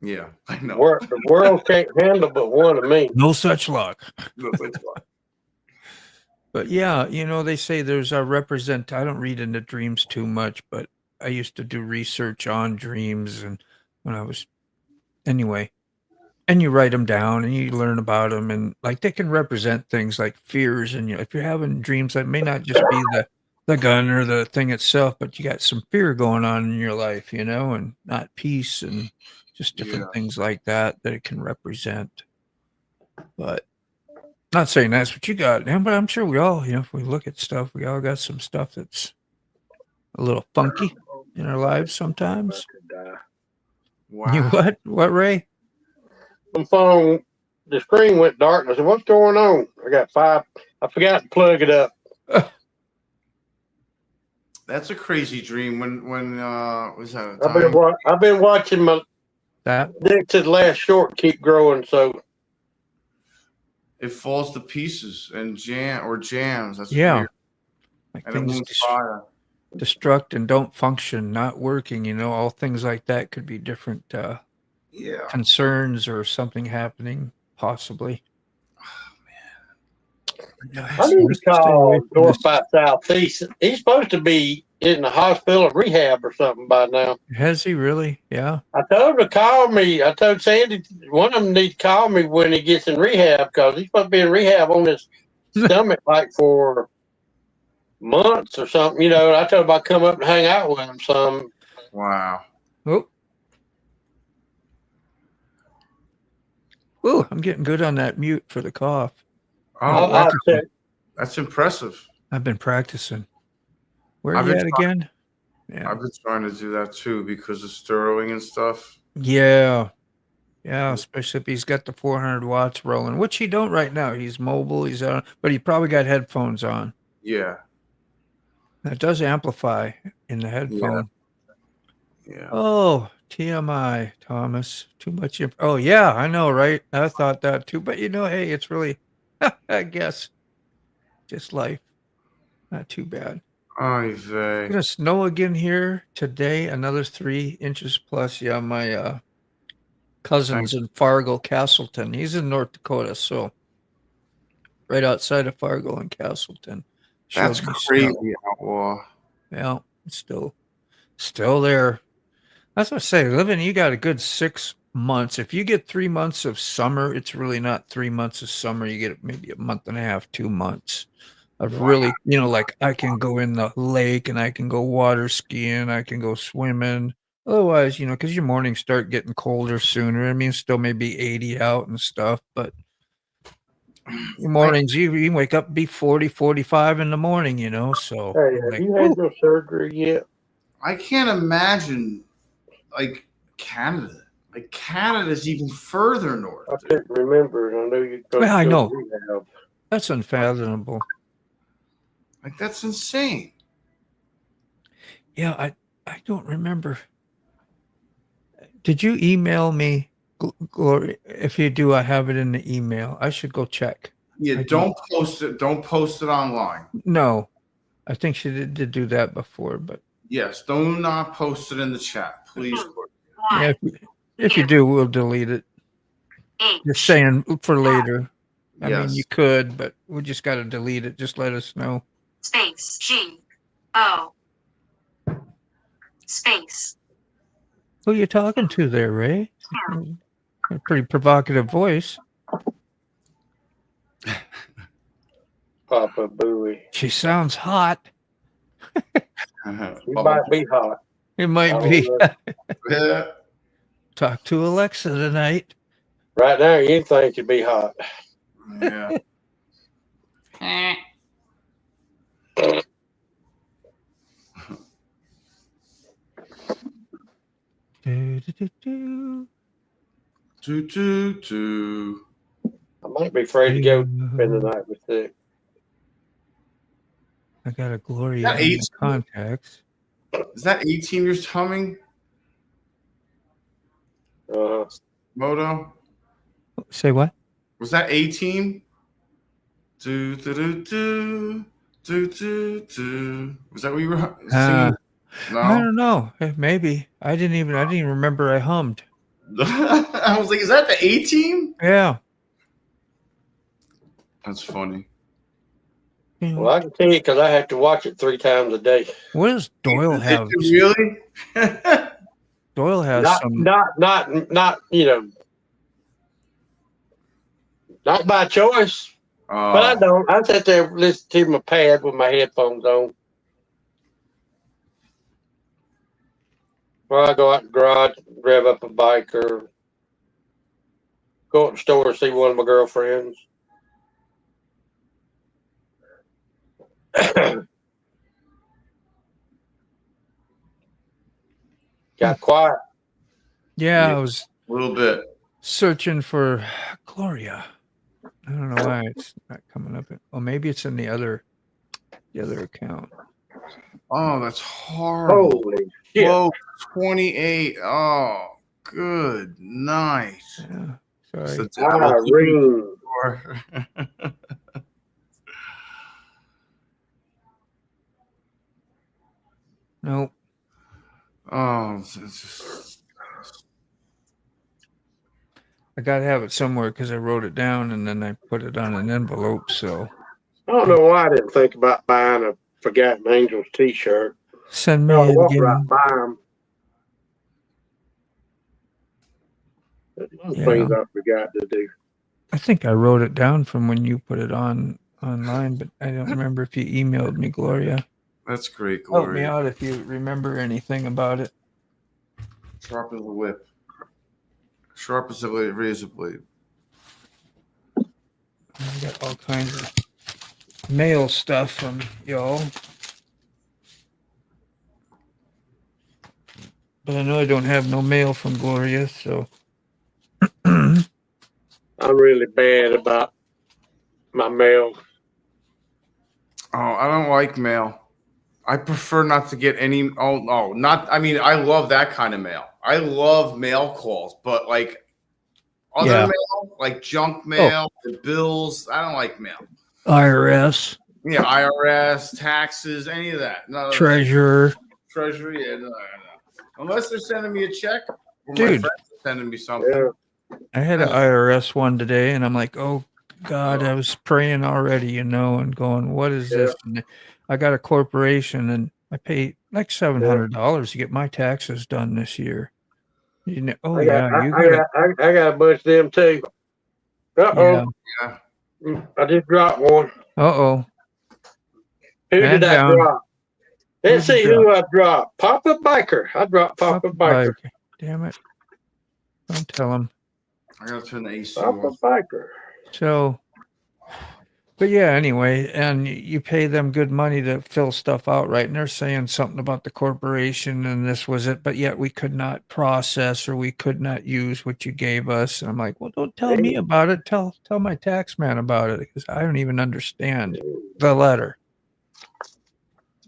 Yeah, I know. The world can't handle but one of me. No such luck. No such luck. But yeah, you know, they say there's a represent. I don't read into dreams too much, but I used to do research on dreams, and when I was, anyway, and you write them down and you learn about them, and like they can represent things like fears. And if you're having dreams, that may not just be the gun or the thing itself, but you got some fear going on in your life, you know, and not peace and just different things like that it can represent. But not saying that's what you got, but I'm sure we all, you know, if we look at stuff, we all got some stuff that's a little funky in our lives sometimes. Wow. You what? What, Ray? My phone, the screen went dark. I said, what's going on? I got 5. I forgot to plug it up. That's a crazy dream. When was that? I've been watching my next to the last short keep growing, so it falls to pieces and jams. That's weird. Like and things destruct and don't function, not working. You know, all things like that could be different concerns or something happening, possibly. I need to call North by Southeast. He's supposed to be in the hospital or rehab or something by now. Has he really? Yeah. I told him to call me. I told Sandy one of them needs to call me when he gets in rehab because he's supposed to be in rehab on his stomach like for months or something. You know, I told him I'd come up and hang out with him some. Wow. Oh. Ooh, I'm getting good on that mute for the cough. Oh, that's impressive. I've been practicing. Where I've are you been at again? Yeah. I've been trying to do that too because of Sterling and stuff. Yeah. Yeah, especially if he's got the 400 watts rolling, which he don't right now. He's mobile, he's on, but he probably got headphones on. Yeah. That does amplify in the headphone. Yeah. Oh, TMI, Thomas. Too much. Oh, yeah, I know, right? I thought that too. But, hey, it's really, I guess, just life. Not too bad. It's going to snow again here today. Another 3 inches plus. Yeah, my cousin's in Fargo, Castleton. He's in North Dakota, so right outside of Fargo and Castleton. That's crazy, Outlaw. Yeah, it's still there. That's what I say. You got a good 6 months. If you get 3 months of summer, it's really not 3 months of summer. You get maybe a month and a half, 2 months of really, like I can go in the lake and I can go water skiing, I can go swimming. Otherwise, because your mornings start getting colder sooner. I mean, still maybe 80 out and stuff, but your mornings, you wake up, be 40, 45 in the morning, so. Hey, have you had your surgery yet? I can't imagine, like, Canada. Like, Canada's even further north. I couldn't remember. I know you. Well, I know. That's unfathomable. Like, that's insane. Yeah, I don't remember. Did you email me, Gloria? If you do, I have it in the email. I should go check. Yeah, don't post it. Don't post it online. No, I think she did do that before, but yes, do not post it in the chat, please. Yeah, if you do, we'll delete it. Just saying for later. I mean, you could, but we just got to delete it. Just let us know. Space G-O space. Who are you talking to there, Ray? A pretty provocative voice. Papa Booey. She sounds hot. She might be hot. It might be. Talk to Alexa tonight. Right now, you think you'd be hot. Yeah. I might be afraid to go spend the night with Dick. I got a Gloria in the contacts. Is that 18 years coming? Moto? Say what? Was that 18? Was that what you were singing? No? I don't know. Maybe. I didn't even remember I hummed. I was like, is that the 18? Yeah. That's funny. Well, I can tell you because I have to watch it 3 times a day. What does Doyle have? Really? Doyle has not not by choice. But I don't. I sit there and listen to my pad with my headphones on. Or I go out in the garage, grab up a bike, or go to the store and see one of my girlfriends. Got quiet. Yeah, I was a little bit searching for Gloria. I don't know why it's not coming up. Well, maybe it's in the other account. Oh, that's horrible. Holy shit. Whoa, 28. Oh, good night. Yeah, sorry. Nope. Oh, it's just... I gotta have it somewhere because I wrote it down and then I put it on an envelope. So I don't know why I didn't think about buying a Forgotten Angels t-shirt. Send me I it walk again. right by them. Yeah. Things I forgot to do. I think I wrote it down from when you put it online, but I don't remember if you emailed me, Gloria. That's great, Help me Gloria. out if you remember anything about it. Sharp as a whip. Sharp as a razor blade. I got all kinds of mail stuff from y'all. But I know I don't have no mail from Gloria, so. I'm really bad about my mail. Oh, I don't like mail. I prefer not to get any. Oh no, not. I mean, I love that kind of mail. I love mail calls, but like other mail, like junk mail, the bills. I don't like mail. IRS. Yeah, IRS, taxes, any of that. None of Treasurer. that. Treasury, yeah, no. Unless they're sending me a check, or my Dude. friends are sending me something. Yeah. I had an IRS one today, and I'm like, oh, God, I was praying already, and going, what is this? And I got a corporation, and I paid like $700 to get my taxes done this year. You know, I got a bunch of them too. Yeah. I just dropped one. Uh-oh. Who did I drop? Let's see who I dropped. Papa Biker. I dropped Papa Biker. Damn it. Don't tell him. I gotta turn the AC Papa off. Biker. So, but yeah, anyway, and you pay them good money to fill stuff out, right? And they're saying something about the corporation and this was it, but yet we could not process or we could not use what you gave us. And I'm like, well, don't tell me about it. Tell my tax man about it because I don't even understand the letter.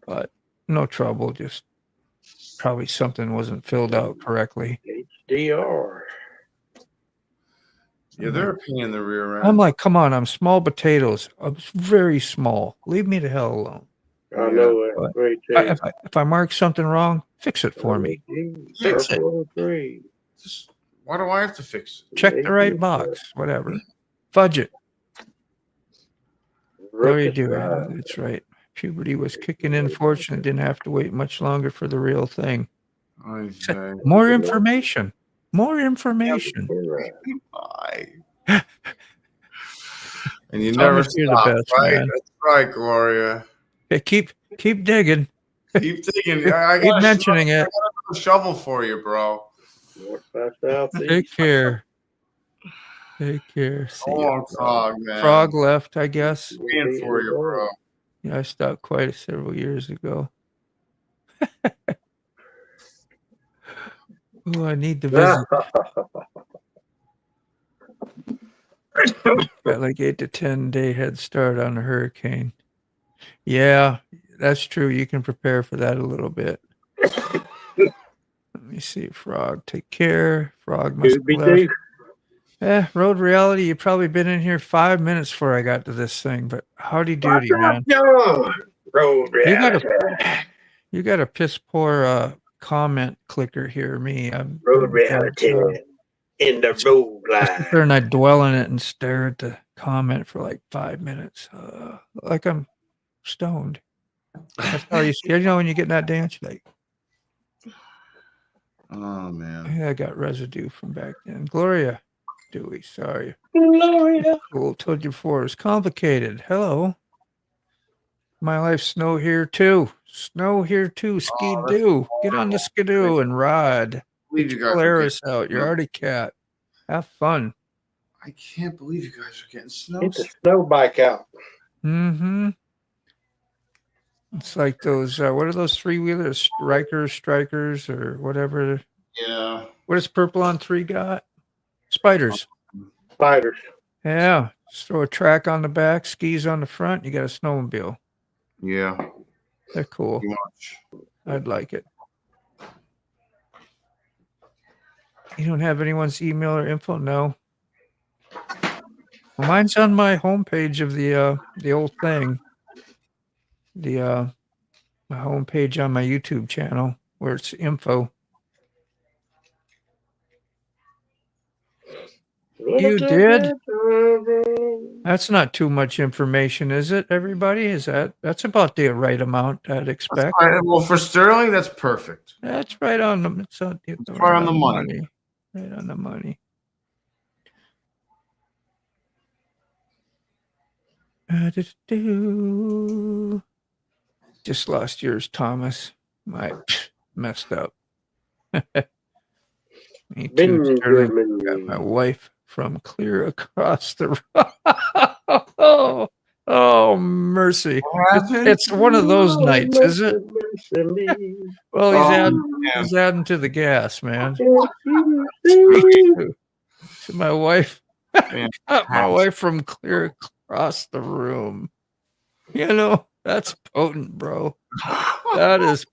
But no trouble, just probably something wasn't filled out correctly. HDR. Yeah, they're a pain in the rear end. I'm like, come on, I'm small potatoes. I'm very small. Leave me the hell alone. I know it. If I mark something wrong, fix it for me. Fix it. Why do I have to fix it? Check the right box, whatever. Fudge it. What do you do? That's right. Puberty was kicking in. Fortunately, didn't have to wait much longer for the real thing. More information. More information. And you never stop, the best, right? Man. That's right, Gloria. Hey, keep digging. Keep digging. Keep mentioning it. I got a shovel for you, bro. Take care. Take care. See ya. Frog, man. Frog left, I guess. Waiting for you, bro. Yeah, I stopped quite several years ago. Oh, I need to visit. Got like 8 to 10 day head start on a hurricane. Yeah, that's true. You can prepare for that a little bit. Let me see. Frog, take care. Frog must have left. Road Reality, you've probably been in here 5 minutes before I got to this thing, but howdy doody, man. Road Reality. You got a piss poor comment clicker here, me. Road Reality in the road line. And I dwell in it and stare at the comment for like 5 minutes, like I'm stoned. That's how you when you get in that dance, you're like, oh man, yeah, I got residue from back then. Gloria Dewey, sorry. Gloria. Cool. Told you before, it's complicated. Hello. My life, snow here too. Snow here too. Ski-doo. Get on the skidoo and ride. Get your Polaris out. Your Arctic cat. Have fun. I can't believe you guys are getting snow. Get the snow bike out. Mm-hmm. It's like those, what are those three-wheelers? Strikers, or whatever. Yeah. What does purple on 3 got? Spiders. Spiders. Yeah. Just throw a track on the back, skis on the front. You got a snowmobile. Yeah. They're cool. I'd like it. You don't have anyone's email or info? No. Well, mine's on my homepage of the old thing. My homepage on my YouTube channel where it's info. You did? That's not too much information, is it, everybody? That's about the right amount I'd expect. Right. Well, for Sterling, that's perfect. That's right on the right on the money. Right on the money. Just lost yours, Thomas. I messed up. Me too, Sterling. Got my wife from clear across the room. Oh, mercy. It's one of those nights, is it? Well, he's adding to the gas, man. My wife. My wife from clear across the room. You know, that's potent, bro. That's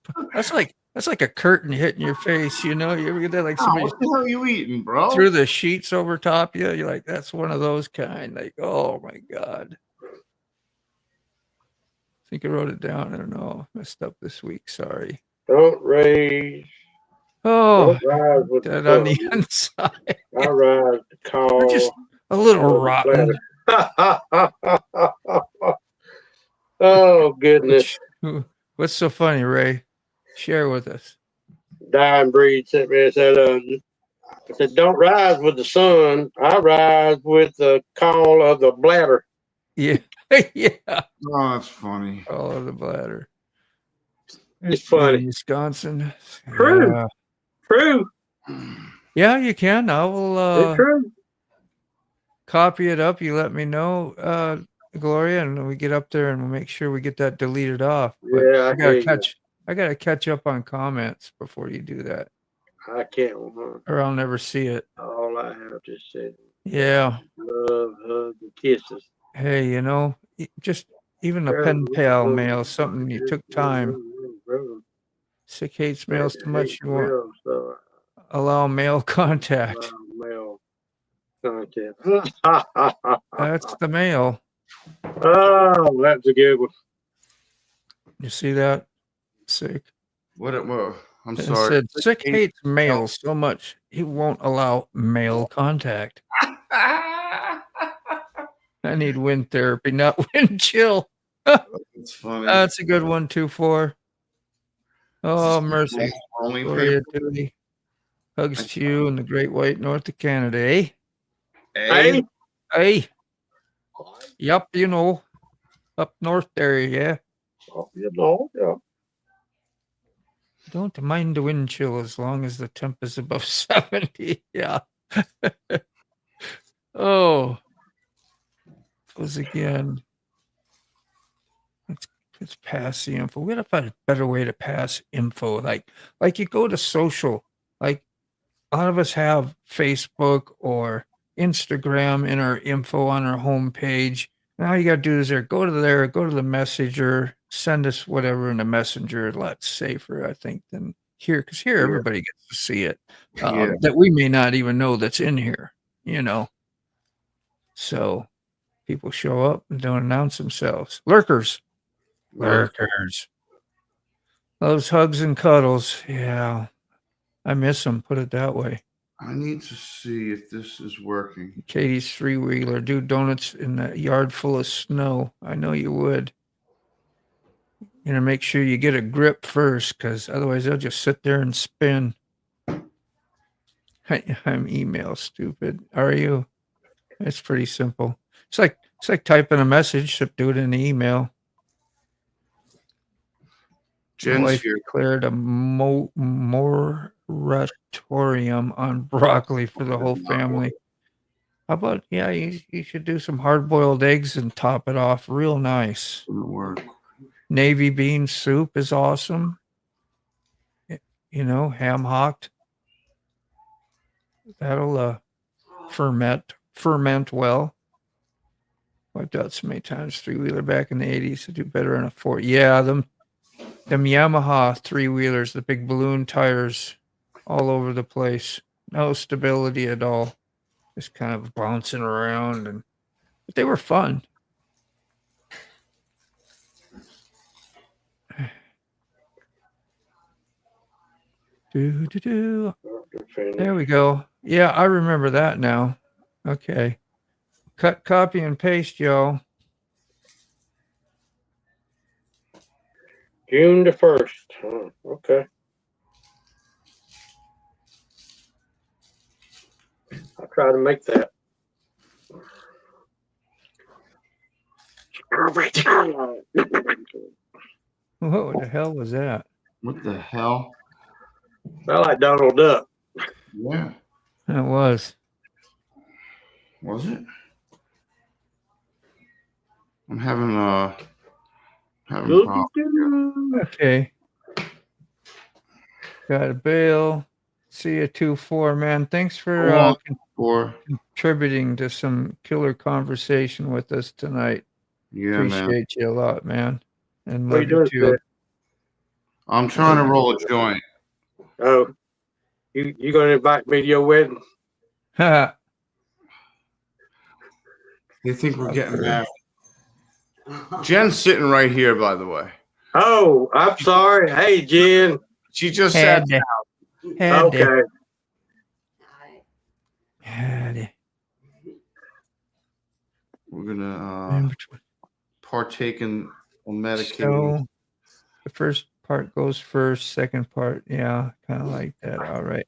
like a curtain hitting your face, you know? You ever get that, like somebody what the hell are you eating, bro? threw the sheets over top you? You're like, that's one of those kind. Like, oh my God. I think I wrote it down. I don't know. Messed up this week. Sorry. Don't raise. Oh, Don't rise with dead the on the inside. I rise to call. We're just a little rotten. Oh, goodness. What's so funny, Ray? Share with us. Dying Breed sent me and said, I said, don't rise with the sun. I rise with the call of the bladder. Yeah. Yeah. Oh, that's funny. Call of the bladder. It's funny. Wisconsin. True. Yeah. True. Yeah, you can. I will It's true. copy it up. You let me know, Gloria, and we get up there and we'll make sure we get that deleted off. But Yeah, I gotta catch up on comments before you do that. I can't. Or I'll never see it. All I have to say. Yeah. Love, hugs, and kisses. Hey, you know, just even a pen pal mail, something you took time. Sick hates mails too much. You won't allow mail contact. Mail contact. That's the mail. Oh, that's a good one. You see that? Sick. What? I'm It sorry. said Sick hates mail so much he won't allow mail contact. I need wind therapy, not wind chill. That's funny. That's a good one, 2-4. Oh, mercy. Gloria Doody. Hugs to you in the great white north of Canada, eh? Hey. Hey. Yup, you know. Up north there, yeah. Oh, you know, yeah. Don't mind the wind chill as long as the temp is above 70. Yeah. Oh. Was again. Let's pass the info. We gotta find a better way to pass info. Like you go to social. Like a lot of us have Facebook or Instagram in our info on our homepage. And all you gotta do is go to the messenger, send us whatever in the messenger. A lot safer, I think, than here, because here everybody gets to see it. That we may not even know that's in here, you know. So people show up and don't announce themselves. Lurkers. Those hugs and cuddles. Yeah. I miss them, put it that way. I need to see if this is working. Katie's three-wheeler. Do donuts in a yard full of snow. I know you would. You know, make sure you get a grip first, because otherwise they'll just sit there and spin. I'm email stupid. Are you? It's pretty simple. It's like typing a message, except do it in the email. Jen's wife here. declared a moratorium on broccoli for the whole family. How about, you should do some hard-boiled eggs and top it off real nice. Work. Navy bean soup is awesome. You know, ham hocked. That'll ferment well. Wiped out so many times three-wheeler back in the 80s to do better on a 4. Yeah, them Yamaha three-wheelers, the big balloon tires all over the place. No stability at all. Just kind of bouncing around, but they were fun. There we go. Yeah, I remember that now. Okay. Cut, copy, and paste, y'all. June the 1st. Oh, okay. I'll try to make that. What the hell was that? What the hell? Sound like Donald Duck. Yeah. It was. Was it? I'm having problems. Okay. Got a bail. See you 2-4, man. Thanks for contributing to some killer conversation with us tonight. Yeah, Appreciate you a lot, man. And What love you you doing, too. I'm trying to roll a joint. Oh, you gonna invite me to your wedding? You think we're getting married? Jen's sitting right here, by the way. Oh, I'm sorry. Hey, Jen. She just sat down. Okay. We're gonna partake in a medication. So the first part goes first, second part, yeah, kind of like that. All right.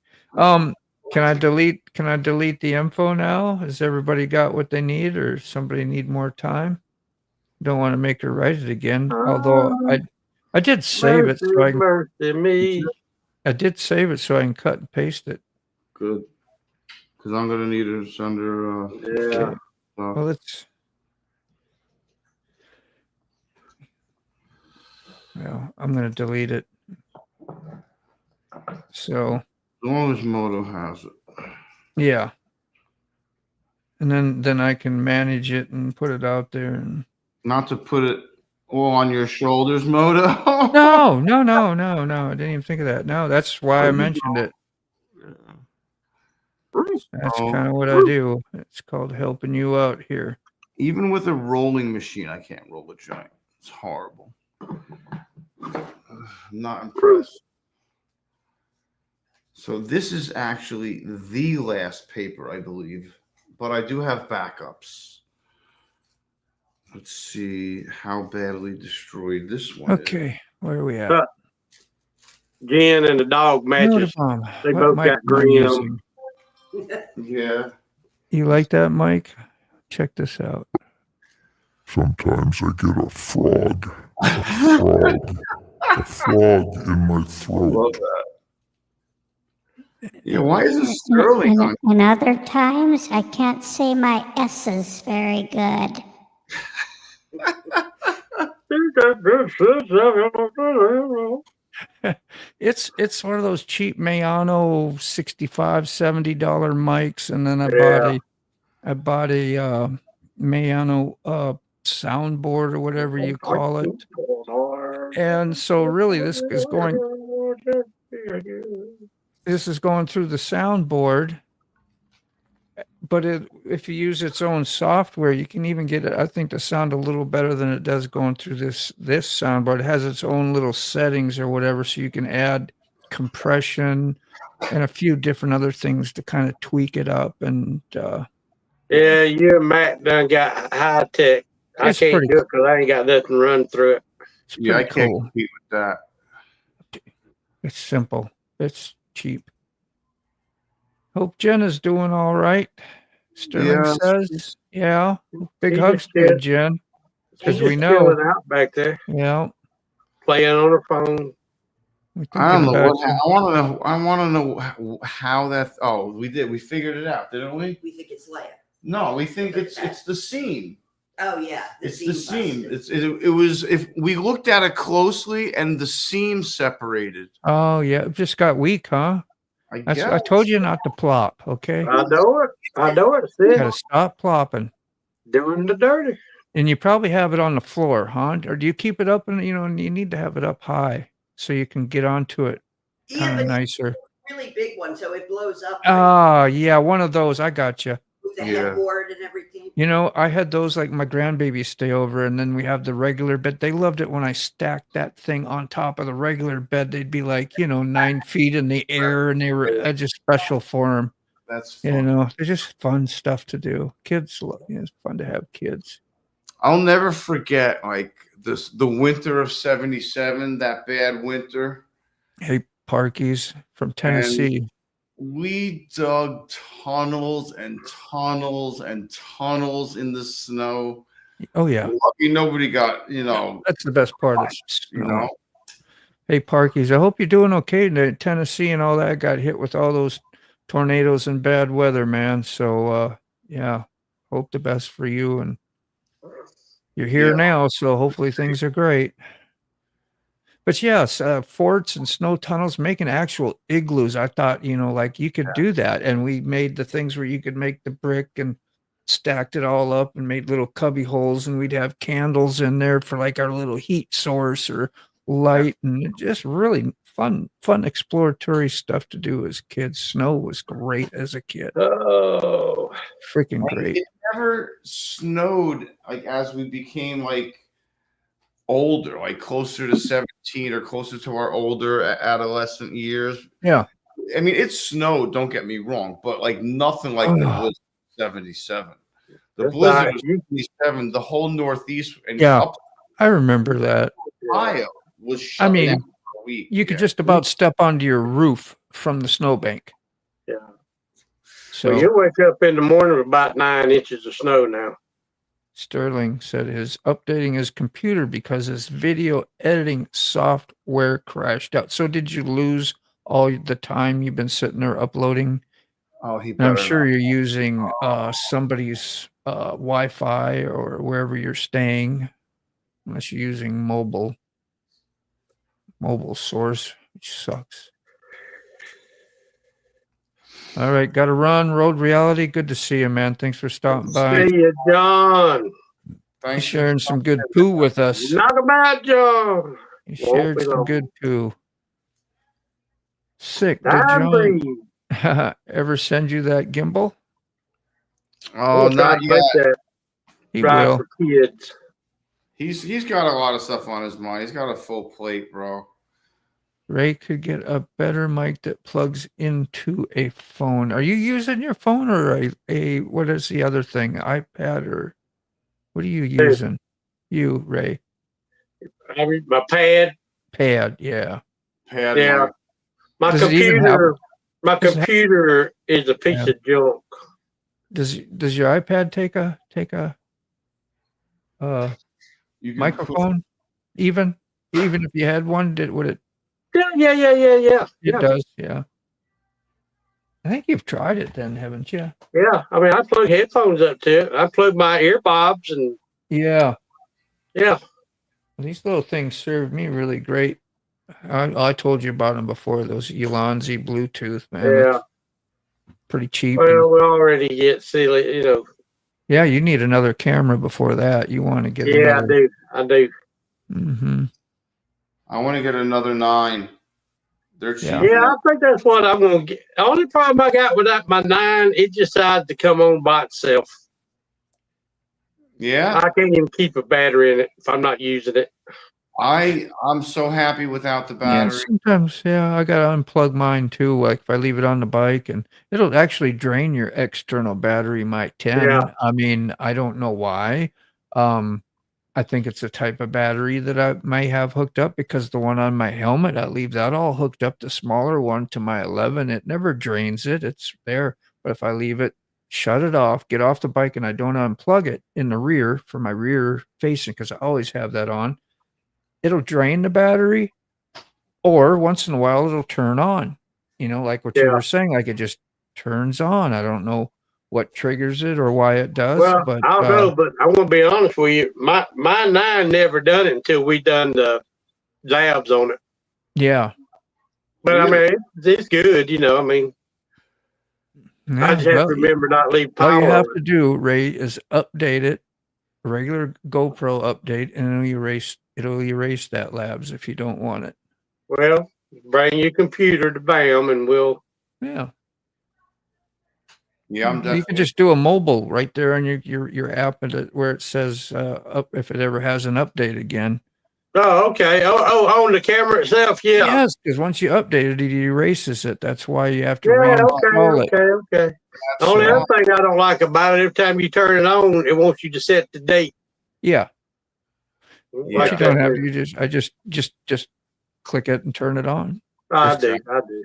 Can I delete the info now? Has everybody got what they need, or somebody need more time? Don't want to make her write it again. Although I did save it so I can did save it so I can cut and paste it. Good. Because I'm gonna need it under Okay. Well, it's I'm gonna delete it. So as long as Moto has it. Yeah. And then I can manage it and put it out there and not to put it all on your shoulders, Moto. No. I didn't even think of that. No, that's why I mentioned it. That's kind of what I do. It's called helping you out here. Even with a rolling machine, I can't roll a joint. It's horrible. I'm not impressed. So this is actually the last paper, I believe, but I do have backups. Let's see how badly destroyed this one is. Where are we at? Jen and the dog matches. They both got green on them. Yeah. You like that, Mike? Check this out. Sometimes I get a frog in my throat. Love that. Yeah, why is this Sterling on? And other times I can't say my S's very good. It's one of those cheap Mayano $65, $70 mics, and then I bought a Mayano soundboard or whatever you call it. And so really this is going through the soundboard, but if you use its own software, you can even get it, I think, to sound a little better than it does going through this soundboard. It has its own little settings or whatever, so you can add compression and a few different other things to kind of tweak it up. And yeah, you and Matt done got high tech. I can't do it because I ain't got nothing run through it. Yeah, I can't compete with that. It's simple. It's cheap. Hope Jen is doing all right. Sterling says, yeah. Big hugs to you, Jen. Because we know out back there. Yeah. Playing on her phone. I don't know what I want to know how that. Oh, we did. We figured it out, didn't we? We think it's Leia. No, we think it's the seam. Oh yeah, it's the seam. It was, if we looked at it closely and the seam separated. Oh yeah, it just got weak, huh? I told you not to plop. Okay. I know it. You gotta stop plopping. Doing the dirty. And you probably have it on the floor, huh? Or do you keep it up? And you need to have it up high so you can get onto it. Kind of nicer. Really big one, so it blows up. Oh yeah, one of those. I got you. With the headboard and everything. You know, I had those, like my grandbabies stay over, and then we have the regular bed. They loved it when I stacked that thing on top of the regular bed. They'd be like, 9 feet in the air, and they were just special for them. That's You fun. know, they're just fun stuff to do. Kids, it's fun to have kids. I'll never forget like the winter of '77, that bad winter. Hey, Parkies from And Tennessee. we dug tunnels and tunnels and tunnels in the snow. Oh yeah, Lucky nobody got, that's the best part of you snow. know. Hey, Parkies, I hope you're doing okay. Tennessee and all that got hit with all those tornadoes and bad weather, man. So, yeah, hope the best for you. And you're here Yeah. now, so hopefully things are great. But yes, forts and snow tunnels, making actual igloos. I thought, like you could do that. And we made the things where you could make the brick and stacked it all up and made little cubby holes, and we'd have candles in there for like our little heat source or light, and just really fun exploratory stuff to do as kids. Snow was great as a kid. Oh, Freaking great. It never snowed like as we became like older, like closer to 17 or closer to our older adolescent years. Yeah. I mean, it snowed, don't get me wrong, but like nothing like the blizzard of 77. The blizzard of 77, the whole Northeast and up I remember that. Ohio was shut down for a week. You could just about step onto your roof from the snowbank. Yeah. So you wake up in the morning with about 9 inches of snow now. Sterling said his updating his computer because his video editing software crashed out. So did you lose all the time you've been sitting there uploading? Oh, he And I'm better sure not. you're using somebody's Wi-Fi or wherever you're staying, unless you're using mobile source, which sucks. All right, got to run. Road Reality, good to see you, man. Thanks for stopping by. See you, John. He's sharing some good poo with us. Knock about, John. He shared some good poo. Sick. Did Time John ever send you that gimbal? Oh, not yet. He will. For kids. He's got a lot of stuff on his mind. He's got a full plate, bro. Ray could get a better mic that plugs into a phone. Are you using your phone or a what is the other thing? iPad or what are you using? You, Ray. My pad. Pad, yeah. Pad. Yeah. My computer is a piece of junk. Does your iPad take a microphone? Even if you had one, would it? Yeah. It does, yeah. I think you've tried it then, haven't you? Yeah. I mean, I plug headphones up to it. I plug my earbobs and. Yeah. Yeah. These little things serve me really great. I told you about them before, those Ulanzi Bluetooth, man. Yeah. Pretty cheap. Well, we already get silly, Yeah, you need another camera before that. You want to get another. I do. Mm-hmm. I want to get another 9. They're cheap. Yeah, I think that's what I'm going to get. The only problem I got with my 9, it decides to come on by itself. Yeah. I can't even keep a battery in it if I'm not using it. I'm so happy without the battery. Yeah, sometimes, I got to unplug mine too. Like if I leave it on the bike, and it'll actually drain your external battery, my 10. Yeah. I mean, I don't know why. I think it's a type of battery that I may have hooked up because the one on my helmet, I leave that all hooked up. The smaller one to my 11, it never drains it. It's there. But if I leave it, shut it off, get off the bike, and I don't unplug it in the rear for my rear facing, because I always have that on, it'll drain the battery, or once in a while it'll turn on, like what you were saying, like it just turns on. I don't know what triggers it or why it does. Well, but I don't know, but I want to be honest with you. My 9 never done it until we done the labs on it. Yeah. But I mean, it's good, I mean, I just have to remember not leave power. All you have to do, Ray, is update it, regular GoPro update, and it'll erase that labs if you don't want it. Well, bring your computer to BAM and we'll. Yeah. Yeah, I'm definitely. You can just do a mobile right there on your app, and where it says up if it ever has an update again. Oh, okay. Oh, on the camera itself, yeah. Yes, because once you update it, it erases it. That's why you have to Yeah, reinstall it. okay. The only other thing I don't like about it, every time you turn it on, it wants you to set the date. Yeah. Like You don't that. have to. I just click it and turn it on. I do.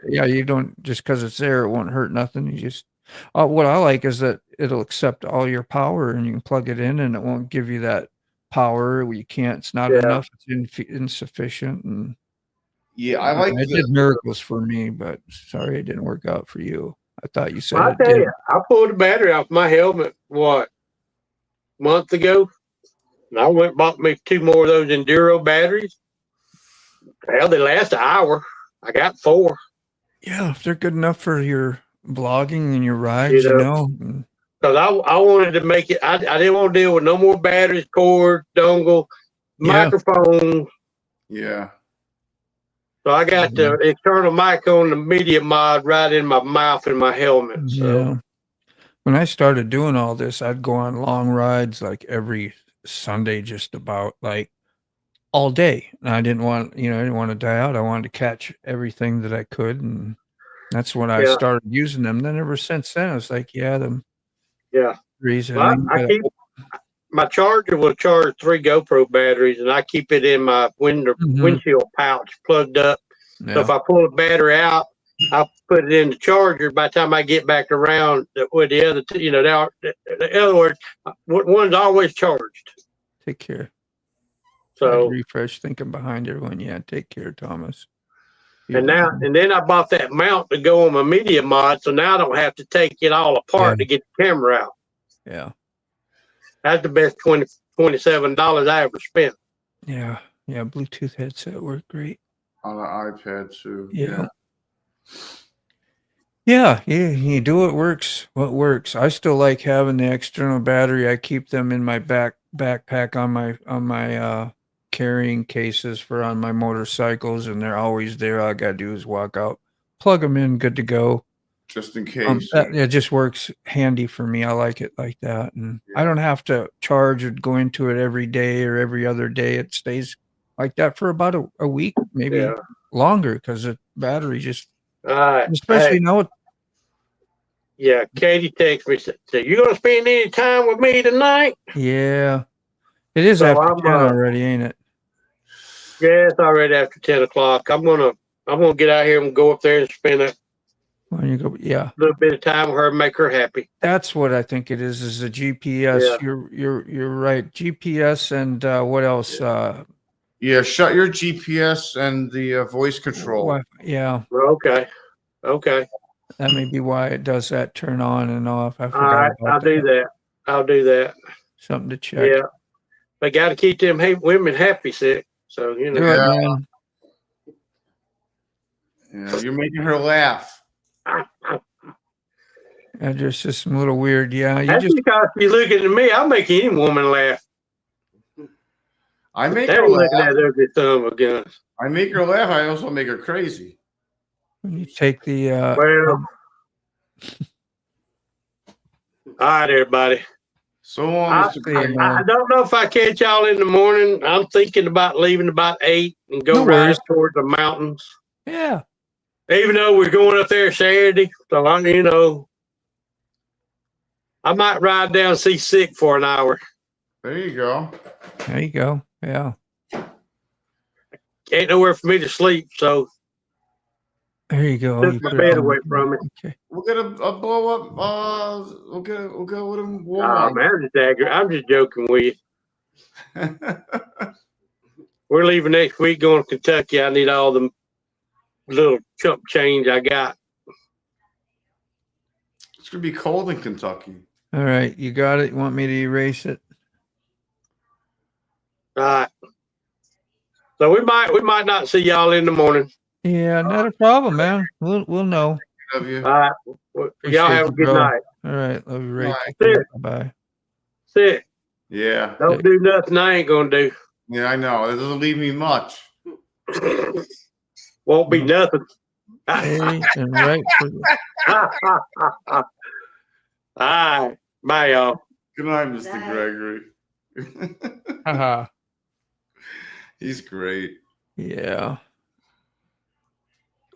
Yeah, you don't just because it's there, it won't hurt nothing. You just what I like is that it'll accept all your power and you can plug it in and it won't give you that power where you can't. It's not enough. It's insufficient. And Yeah, I like it did miracles for me, but sorry it didn't work out for you. I thought you said I it tell did. you, I pulled the battery off my helmet a month ago, and I went and bought me 2 more of those Enduro batteries. Hell, they last an hour. I got 4. Yeah, if they're good enough for your vlogging and your rides, you know. Because I wanted to make it. I didn't want to deal with no more batteries, cord, dongle, microphone. Yeah. So I got the external mic on the media mod right in my mouth and my helmet. So. Yeah. When I started doing all this, I'd go on long rides like every Sunday, just about like all day. And I didn't want to die out. I wanted to catch everything that I could. And that's when I started using them. Then ever since then, I was like, reason. Well, I keep my charger will charge 3 GoPro batteries, and I keep it in my windshield pouch plugged up. Yeah. So if I pull a battery out, I'll put it in the charger. By the time I get back around with the other, in other words, one's always charged. Take care. So I'd refresh thinking behind everyone. Yeah, take care, Thomas. And then I bought that mount to go on my media mod, so now I don't have to take it all apart to get the camera out. Yeah. That's the best $27 I ever spent. Yeah. Yeah. Bluetooth headset worked great. On the iPad too. Yeah. You do what works. What works. I still like having the external battery. I keep them in my backpack on my carrying cases for on my motorcycles, and they're always there. All I gotta do is walk out, plug them in, good to go. Just in case. It just works handy for me. I like it like that. And I don't have to charge or go into it every day or every other day. It stays like that for about a week, maybe longer, because the battery just, especially now. Yeah, Katie texted me, said, "You going to spend any time with me tonight?" Yeah. It is after 10 already, ain't it? Yeah, it's already after 10 o'clock. I'm gonna get out here and go up there and spend a little bit of time with her and make her happy. That's what I think it is a GPS. You're right. GPS and what else? Shut your GPS and the voice control. Yeah. Okay. That may be why it does that turn on and off. I forgot. All right, I'll do that. Something to check. Yeah. They got to keep them women happy, sick. So, man. Yeah, you're making her laugh. And just some little weird. Yeah. That's because you looking at me, I'll make any woman laugh. I make her laugh. That ugly thumb again. I make her laugh. I also make her crazy. When you take the all right, everybody. So long, Mr. Kramer. I don't know if I catch y'all in the morning. I'm thinking about leaving about 8 and go right towards the mountains. Yeah. Even though we're going up there Saturday, so I might ride down and see Sick for an hour. There you go. Yeah. Ain't nowhere for me to sleep, so there you go. Took my bed away from me. Okay. We'll get a blow up. We'll go with him. Oh man, I'm just joking with you. We're leaving next week, going to Kentucky. I need all the little chump change I got. It's gonna be cold in Kentucky. All right, you got it. You want me to erase it? All right. So we might not see y'all in the morning. Yeah, not a problem, man. We'll know. Love you. All right. Y'all have a good night. All right. Love you, Ray. Bye. Sick. Yeah. Don't do nothing I ain't gonna do. Yeah, I know. It doesn't leave me much. Won't be nothing. Hey, and right. All right. Bye, y'all. Good night, Mr. Gregory. He's great. Yeah.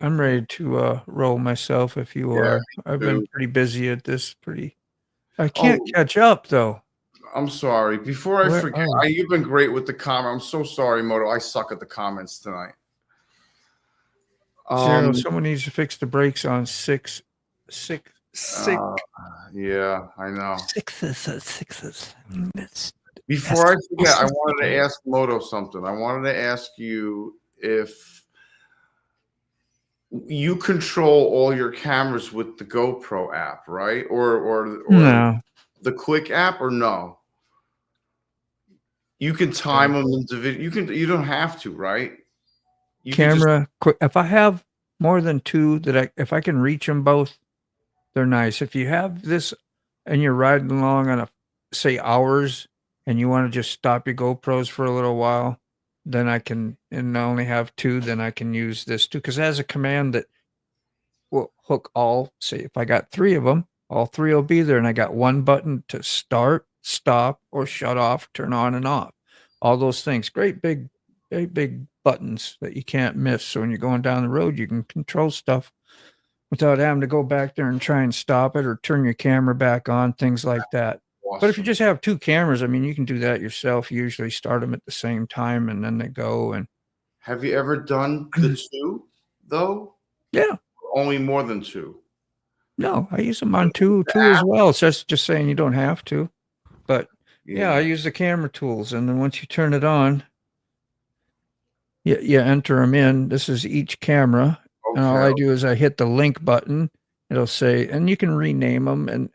I'm ready to roll myself if you Yeah, are. me I've been too. pretty busy at this I can't Oh, catch up though. I'm sorry. Before I Where forget, are you've been great with the comment. I'm so sorry, Moto. I suck at the comments tonight. Zero. Someone needs to fix the brakes on six. Yeah, I know. Sixes. Before I forget, I wanted to ask Moto something. I wanted to ask you if you control all your cameras with the GoPro app, right? Or No. the Quick app, or no? You can time them individually. You don't have to, right? You can just Camera quick. If I have more than two if I can reach them both, they're nice. If you have this and you're riding along on say hours and you want to just stop your GoPros for a little while, then I can, and I only have two, then I can use this too. Cause it has a command that will hook all, say if I got three of them, all three will be there. And I got one button to start, stop, or shut off, turn on and off. All those things. Great big buttons that you can't miss. So when you're going down the road, you can control stuff without having to go back there and try and stop it or turn your camera back on, things like that. awesome. But if you just have two cameras, I mean, you can do that yourself. You usually start them at the same time and then they go. And Have you ever done the two though? yeah, Only more than two. no, I use them on two as well. It's just saying you don't have to, but yeah, I use the camera tools. And then once you turn it on, you enter them in. This is each camera. Okay. And all I do is I hit the link button. It'll say, and you can rename them and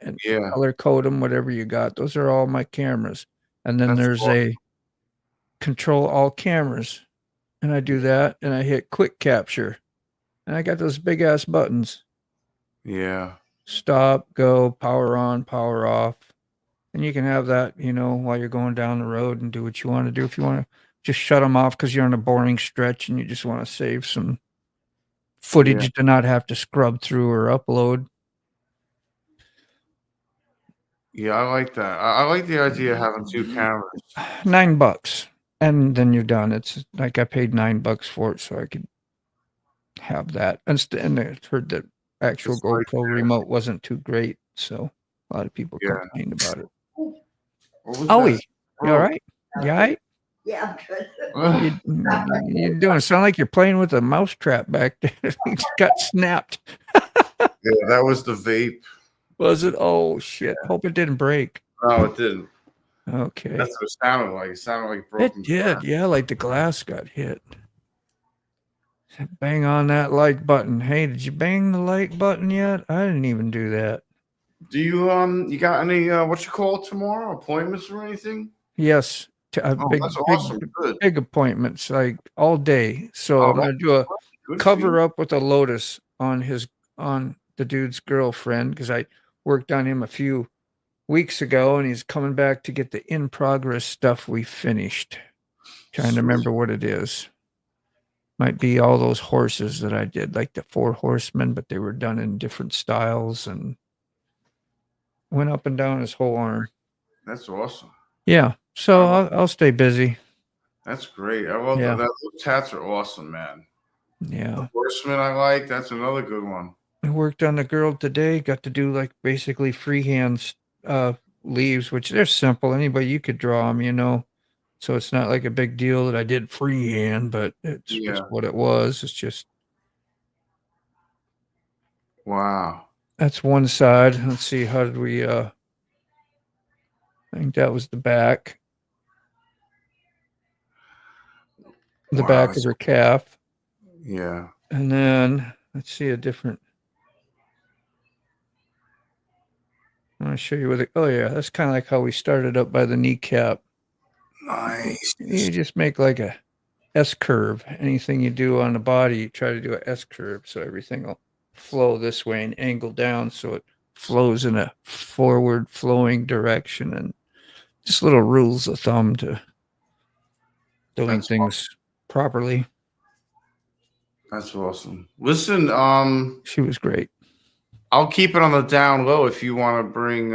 color code them, whatever you got. Those are all my cameras. And then there's a control all cameras. And I do that and I hit quick capture. And I got those big ass buttons. Yeah. Stop, go, power on, power off. And you can have that, while you're going down the road and do what you want to do. If you want to just shut them off because you're on a boring stretch and you just want to save some footage to not have to scrub through or upload. Yeah, I like that. I like the idea of having two cameras. $9, and then you're done. It's like I paid $9 for it, so I could have that. And I heard that actual GoPro remote wasn't too great, so a lot of people complained about it. Owie, you all right? You all right? Yeah, I'm good. You're doing sound like you're playing with a mousetrap back there. It got snapped. Yeah, that was the vape. Was it? Oh shit! Hope it didn't break. No, it didn't. Okay. That's what it sounded like. It sounded like broken. It did, glass. Yeah, like the glass got hit. Bang on that like button. Hey, did you bang the like button yet? I didn't even do that. Do you you got any what you call it tomorrow? Appointments or anything? Yes. That's awesome. Good. Big appointments, like all day. So I'm gonna do a cover up with a Lotus on the dude's girlfriend because I worked on him a few weeks ago and he's coming back to get the in progress stuff we finished. Trying to remember what it is. Might be all those horses that I did, like the 4 horsemen, but they were done in different styles and went up and down his whole arm. That's awesome. Yeah. So I'll stay busy. That's great. I love that. Those tats are awesome, man. Yeah. The horseman I like. That's another good one. I worked on the girl today. Got to do like basically freehand leaves, which they're simple. Anybody you could draw them, So it's not like a big deal that I did freehand, but it's just what it was. It's just wow. That's one side. Let's see. How did we? I think that was the back. The back of her calf. Yeah. And then let's see a different. I want to show you what it. Oh yeah, that's kind of like how we started up by the kneecap. Nice. You just make like a S curve. Anything you do on the body, you try to do a S curve, so everything will flow this way and angle down, so it flows in a forward flowing direction. And just little rules of thumb to doing things properly. That's awesome. Listen, she was great. I'll keep it on the down low if you want to bring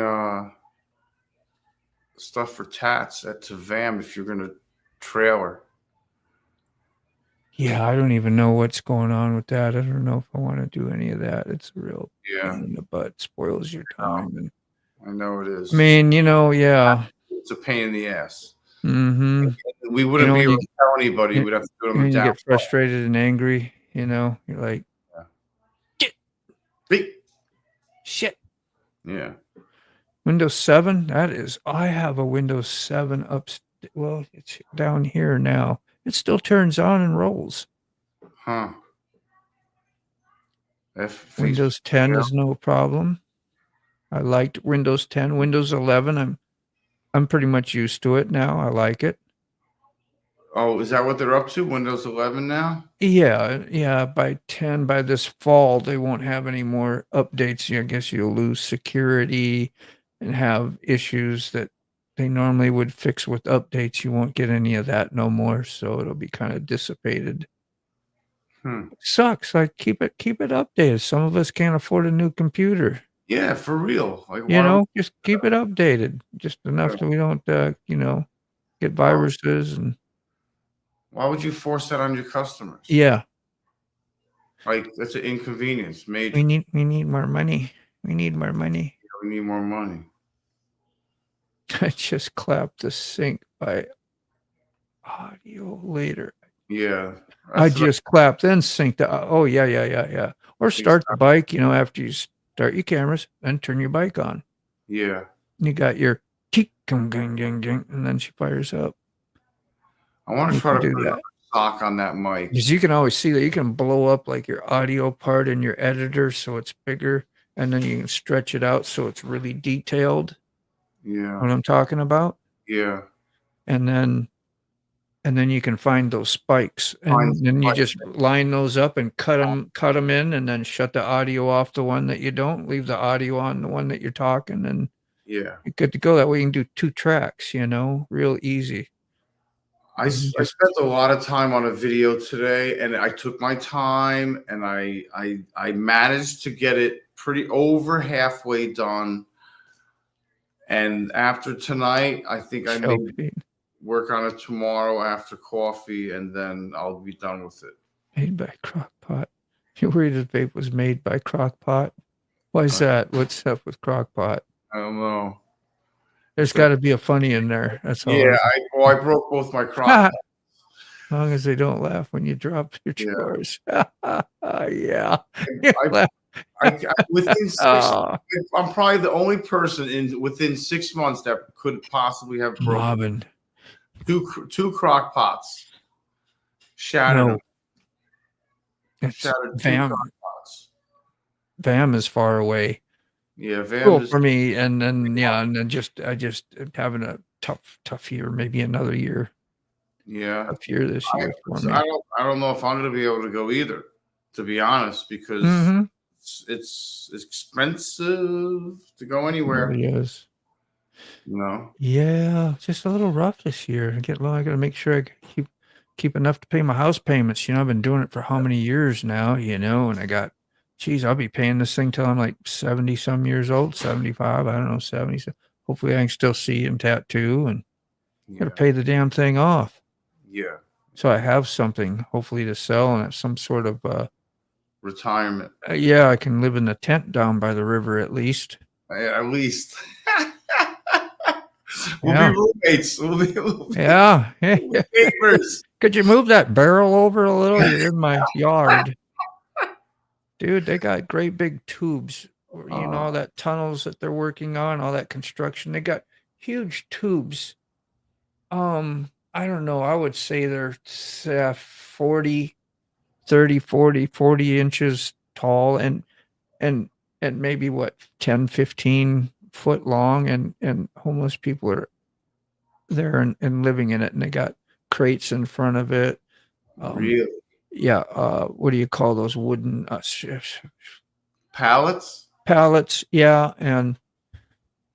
stuff for tats at Tavam if you're gonna trailer. Yeah, I don't even know what's going on with that. I don't know if I want to do any of that. It's a real pain in the butt. Spoils your time. And I know it is. I mean, yeah. It's a pain in the ass. Mm-hmm. We wouldn't be able to tell anybody. We'd have to do them And you down. get frustrated and angry, you're like, shit. Yeah. Windows 7, I have a Windows 7 up. Well, it's down here now. It still turns on and rolls. Huh. Windows 10 is no problem. I liked Windows 10. Windows 11, I'm pretty much used to it now. I like it. Oh, is that what they're up to? Windows 11 now? Yeah. By this fall, they won't have any more updates. I guess you'll lose security and have issues that they normally would fix with updates. You won't get any of that no more. So it'll be kind of dissipated. Sucks. Like keep it updated. Some of us can't afford a new computer. Yeah, for real. Like just keep it updated. Just enough that we don't get viruses and. Why would you force that on your customers? Yeah. Like that's an inconvenience. Major. We need more money. We need more money. We need more money. I just clapped the sync by audio later. Yeah. I just clapped, then sync the. Oh yeah. Or start the bike. After you start your cameras, then turn your bike on. Yeah. And you got your tick, gang, gang, gang, and then she fires up. I want to try to put a sock on that mic. Because you can always see that you can blow up like your audio part in your editor so it's bigger, and then you can stretch it out so it's really detailed. Yeah. What I'm talking about? Yeah. And then you can find those spikes, and then you just line those up and cut them in, and then shut the audio off the one that you don't, leave the audio on the one that you're talking, and you're good to go. That way you can do 2 tracks, real easy. I spent a lot of time on a video today, and I took my time, and I managed to get it pretty over halfway done. And after tonight, I think I may work on it tomorrow after coffee, and then I'll be done with it. Made by Crock-Pot. You're worried the vape was made by Crock-Pot? Why is that? What's up with Crock-Pot? I don't know. There's got to be a funny in there. That's all. Yeah, I broke both my Crock-Pot. As long as they don't laugh when you drop your drawers. Yeah. Within 6 months, I'm probably the only person within 6 months that could possibly have broken two Crock-Pots. Shattered. Shattered VAM. Crock-Pots. VAM is far away. Yeah, VAM cool is for me, and then I just having a tough year, maybe another year. Yeah, tough year this year for me. I don't know if I'm going to be able to go either, to be honest, because it's expensive to go anywhere. It really is. Yeah, just a little rough this year. I got to make sure I keep enough to pay my house payments. I've been doing it for how many years now? And I got. Geez, I'll be paying this thing till I'm like 70 some years old, 75, I don't know, 70. So hopefully I can still see him tattoo and got to pay the damn thing off. Yeah. So I have something hopefully to sell and have some sort of retirement. I can live in the tent down by the river at least. At least. We'll be roommates. We'll be neighbors. Could you move that barrel over a little? You're in my yard. Dude, they got great big tubes, all that tunnels that they're working on, all that construction. They got huge tubes. I don't know. I would say they're 40 inches tall and maybe 10, 15 foot long. And homeless people are there and living in it. And they got crates in front of it. Really? Yeah, what do you call those wooden pallets? Pallets, yeah, and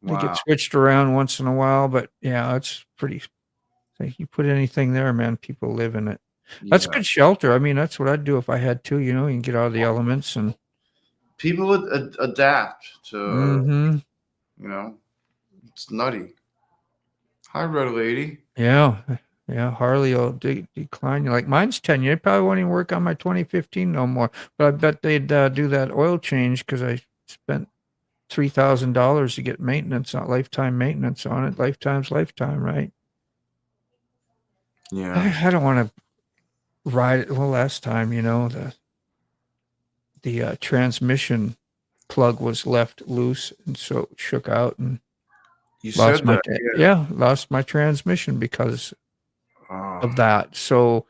they get switched around once in a while, but yeah, it's pretty. Like you put anything there, man, people live in it. That's good shelter. I mean, that's what I'd do if I had to. You can get out of the elements and people would adapt to. It's nutty. Hi, red lady. Yeah, Yeah, Harley will decline you. Like mine's 10 years. Probably won't even work on my 2015 no more. But I bet they'd do that oil change because I spent $3,000 to get maintenance on lifetime maintenance on it. Lifetime's lifetime, right? Yeah. I don't want to ride it. Well, last time, the transmission plug was left loose and so it shook out and You lost said my that. lost my transmission because Oh, of that. So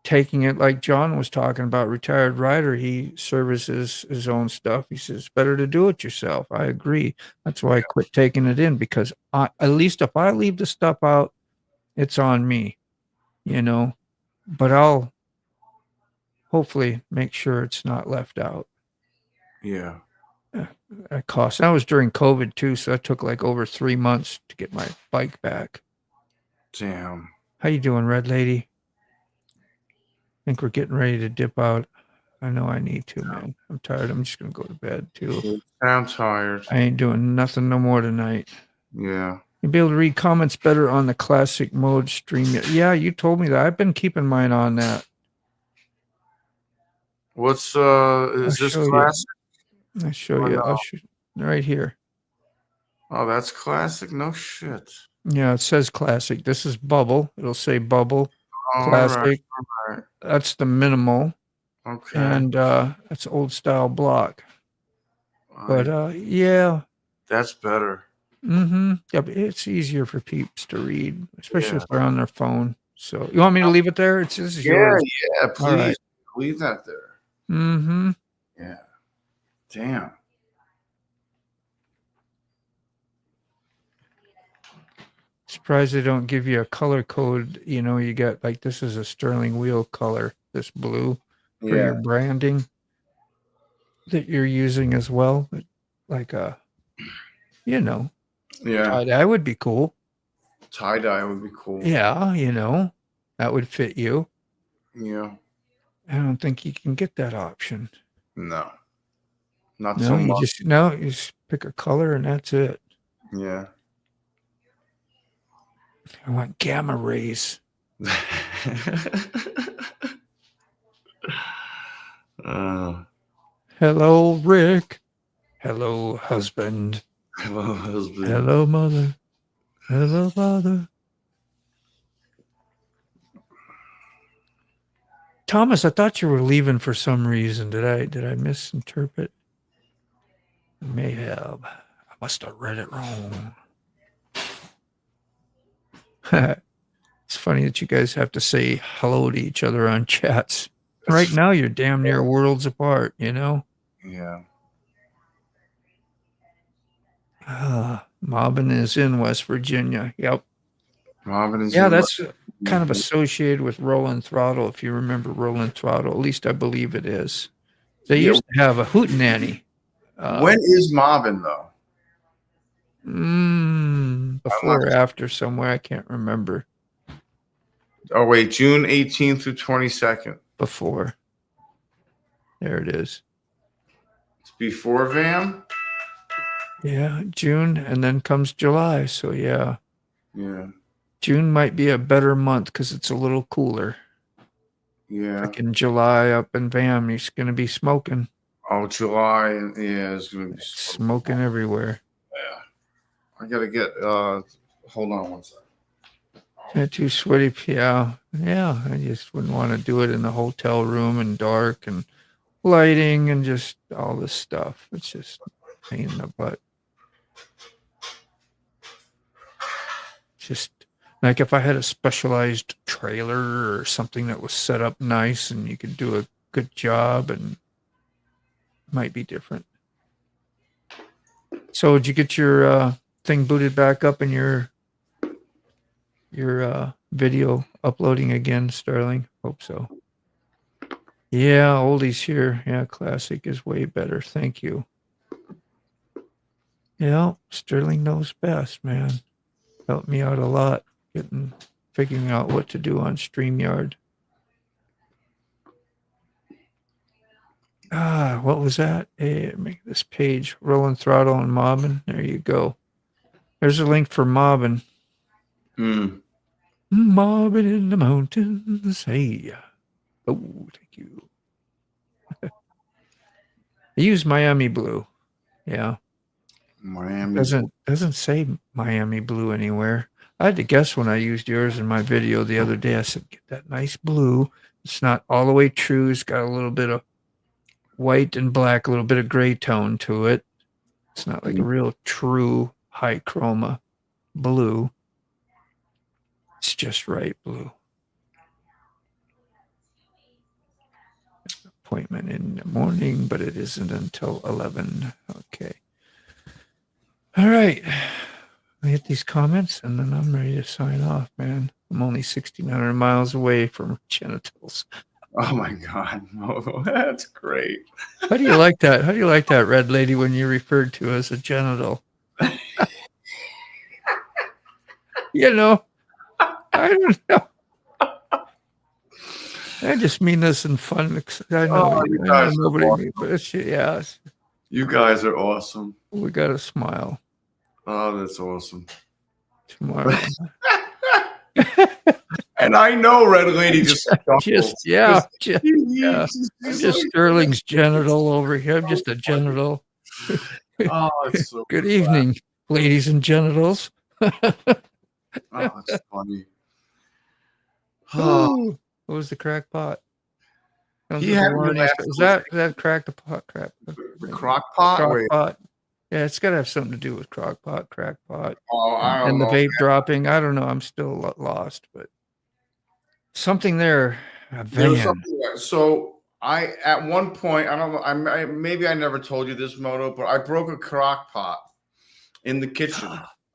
taking it like John was talking about, retired rider, he services his own stuff. He says better to do it yourself. I agree. That's why I quit taking it in because at least if I leave the stuff out, it's on me, but I'll hopefully make sure it's not left out. yeah. That cost. That was during COVID too, so that took like over 3 months to get my bike back. Damn. How you doing, Red Lady? Think we're getting ready to dip out. I know I need to, man. I'm tired. I'm just gonna go to bed too. I'm tired. I ain't doing nothing no more tonight. Yeah. You'll be able to read comments better on the classic mode stream. Yeah, you told me that. I've been keeping mine on that. What's I'll is this show you. classic? I'll show you. I'll show right here. Oh, that's classic. No shit. Yeah, it says classic. This is bubble. It'll say bubble. Classic. All right. That's the minimal. Okay. And that's old style block. But yeah. That's better. Mm-hmm. Yeah, but it's easier for peeps to read, especially if they're on their phone. So you want me to leave it there? This is yours. Yeah, please. All right. Leave that there. Mm-hmm. Yeah. Damn. Surprised they don't give you a color code. You get like this is a Sterling wheel color, this blue for your branding that you're using as well. Like Yeah. tie-dye would be cool. Tie-dye would be cool. Yeah, that would fit you. Yeah. I don't think you can get that option. No. Not so You much. you just pick a color and that's it. Yeah. I want gamma rays. Hello, Rick. Hello, husband. Hello, husband. Hello, mother. Hello, father. Thomas, I thought you were leaving for some reason. Did I misinterpret? I may have. I must have read it wrong. It's funny that you guys have to say hello to each other on chats. Right now, you're damn near worlds apart, Yeah. Mobbin is in West Virginia. Yep. Mobbin is that's kind of associated with Rollin Throttle, if you remember Rollin Throttle. At least I believe it is. They used to have a hootenanny. When is Mobbin, though? Before or after somewhere. I can't remember. Oh, wait. June 18th through 22nd. Before. There it is. It's before VAM? Yeah, June, and then comes July. So, yeah. Yeah. June might be a better month because it's a little cooler. Yeah. Like in July up in VAM, he's going to be smoking. Oh, July. Yeah, it's going to be smoking everywhere. Yeah. I got to get, hold on one second. Not too sweaty. Yeah. I just wouldn't want to do it in a hotel room and dark and lighting and just all this stuff. It's just a pain in the butt. Just like if I had a specialized trailer or something that was set up nice and you could do a good job, and it might be different. So did you get your thing booted back up in your video uploading again, Sterling? Hope so. Yeah, oldies here. Yeah, classic is way better. Thank you. Yeah, Sterling knows best, man. Helped me out a lot figuring out what to do on StreamYard. What was that? Hey, make this page Rollin Throttle and Mobbin. There you go. There's a link for Mobbin. Mobbing in the mountains. Hey. Oh, thank you. I use Miami blue. Yeah. Miami Doesn't say Miami blue anywhere. I had to guess when I used yours in my video the other day. I said, get that nice blue. It's not all the way true. It's got a little bit of white and black, a little bit of gray tone to it. It's not like a real true high chroma blue. It's just right blue. Appointment in the morning, but it isn't until 11. Okay. All right. I hit these comments and then I'm ready to sign off, man. I'm only 1,600 miles away from genitals. Oh my God, Moto, that's great. How do you like that? How do you like that, red lady, when you're referred to as a genital? You know, I don't know. I just mean this in fun. I know, you guys nobody, awesome. but it's, yeah, You guys are awesome. we got to smile Oh, that's awesome. tomorrow. And I know Red Lady just yeah. I'm just Sterling's genital over here. I'm just a genital. Oh, it's so Good evening, ladies and genitals. Oh, that's funny. Oh, what was the crack pot? He had me laugh. Is that crack the pot? Crap. Crock pot? Crock Wait. pot. Yeah, it's got to have something to do with crock pot, crack pot, Oh, I don't and know. the vape dropping. I don't know. I'm still lost, but something there. A There was van. something so I at one point, I don't know, maybe I never told you this, Moto, but I broke a crock pot in the kitchen.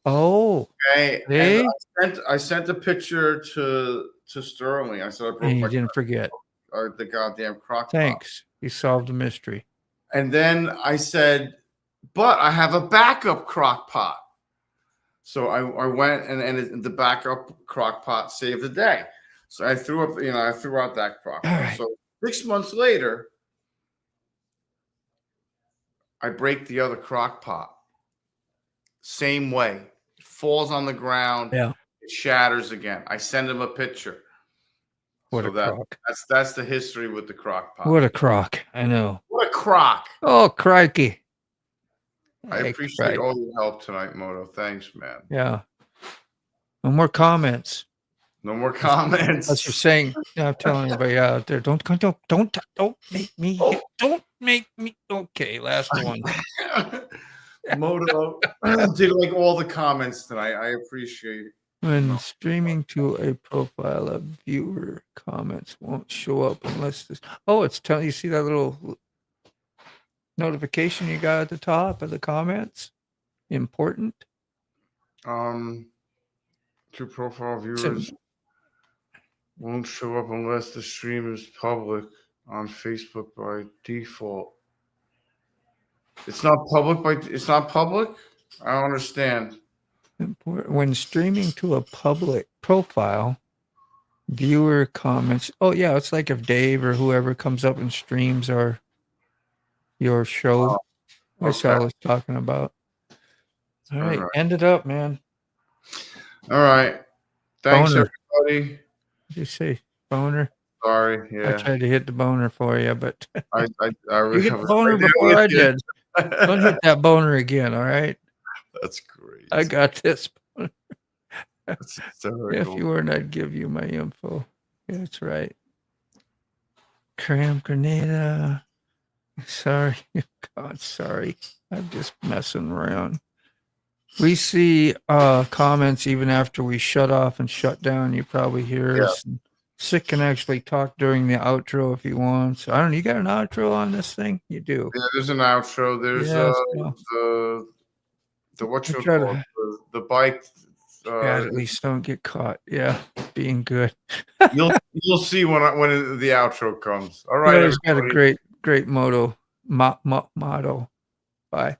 Oh, Okay. hey? And I sent a picture to Sterling. I said I broke And you my didn't forget. or the goddamn crock pot. Thanks. You solved the mystery. And then I said, but I have a backup crock pot. So I went and the backup crock pot saved the day. So I threw out that crock pot. Right. So 6 months later, I break the other crock pot. Same way. It falls on the ground. Yeah. It shatters again. I send him a picture. What a crock. That's the history with the crock pot. What a crock. I know. What a crock. Oh, crikey. I Hey, appreciate crikey. all your help tonight, Moto. Thanks, man. Yeah. No more comments. No more comments. As you're saying, I'm telling everybody out there, don't make me, don't make me. Okay, last one. Moto did like all the comments tonight. I appreciate it. When streaming to a profile, a viewer comments won't show up unless this. Oh, it's telling you. See that little notification you got at the top of the comments? Important. To profile viewers won't show up unless the stream is public on Facebook by default. It's not public it's not public? I don't understand. When streaming to a public profile, viewer comments. Oh yeah, it's like if Dave or whoever comes up and streams your show. That's what I was talking about. All right, end it up, man. All right. Thanks, Boner. everybody. What did you say? Boner? Sorry. Yeah. I tried to hit the boner for you, but I you hit the boner before I did. Don't hit that boner again, all right? That's great. I got this. That's If you weren't, I'd give you my info. Yeah, that's right. Cram Grenada. Sorry. God, sorry. I'm just messing around. We see comments even after we shut off and shut down. You probably hear us. And Sick can actually talk during the outro if he wants. I don't know. You got an outro on this thing? You do. Yeah, there's an outro. There's the what you call it? The bike. Yeah, at least don't get caught. Yeah, being good. You'll see when the outro comes. All right, He's got a great motto. Motto. Bye.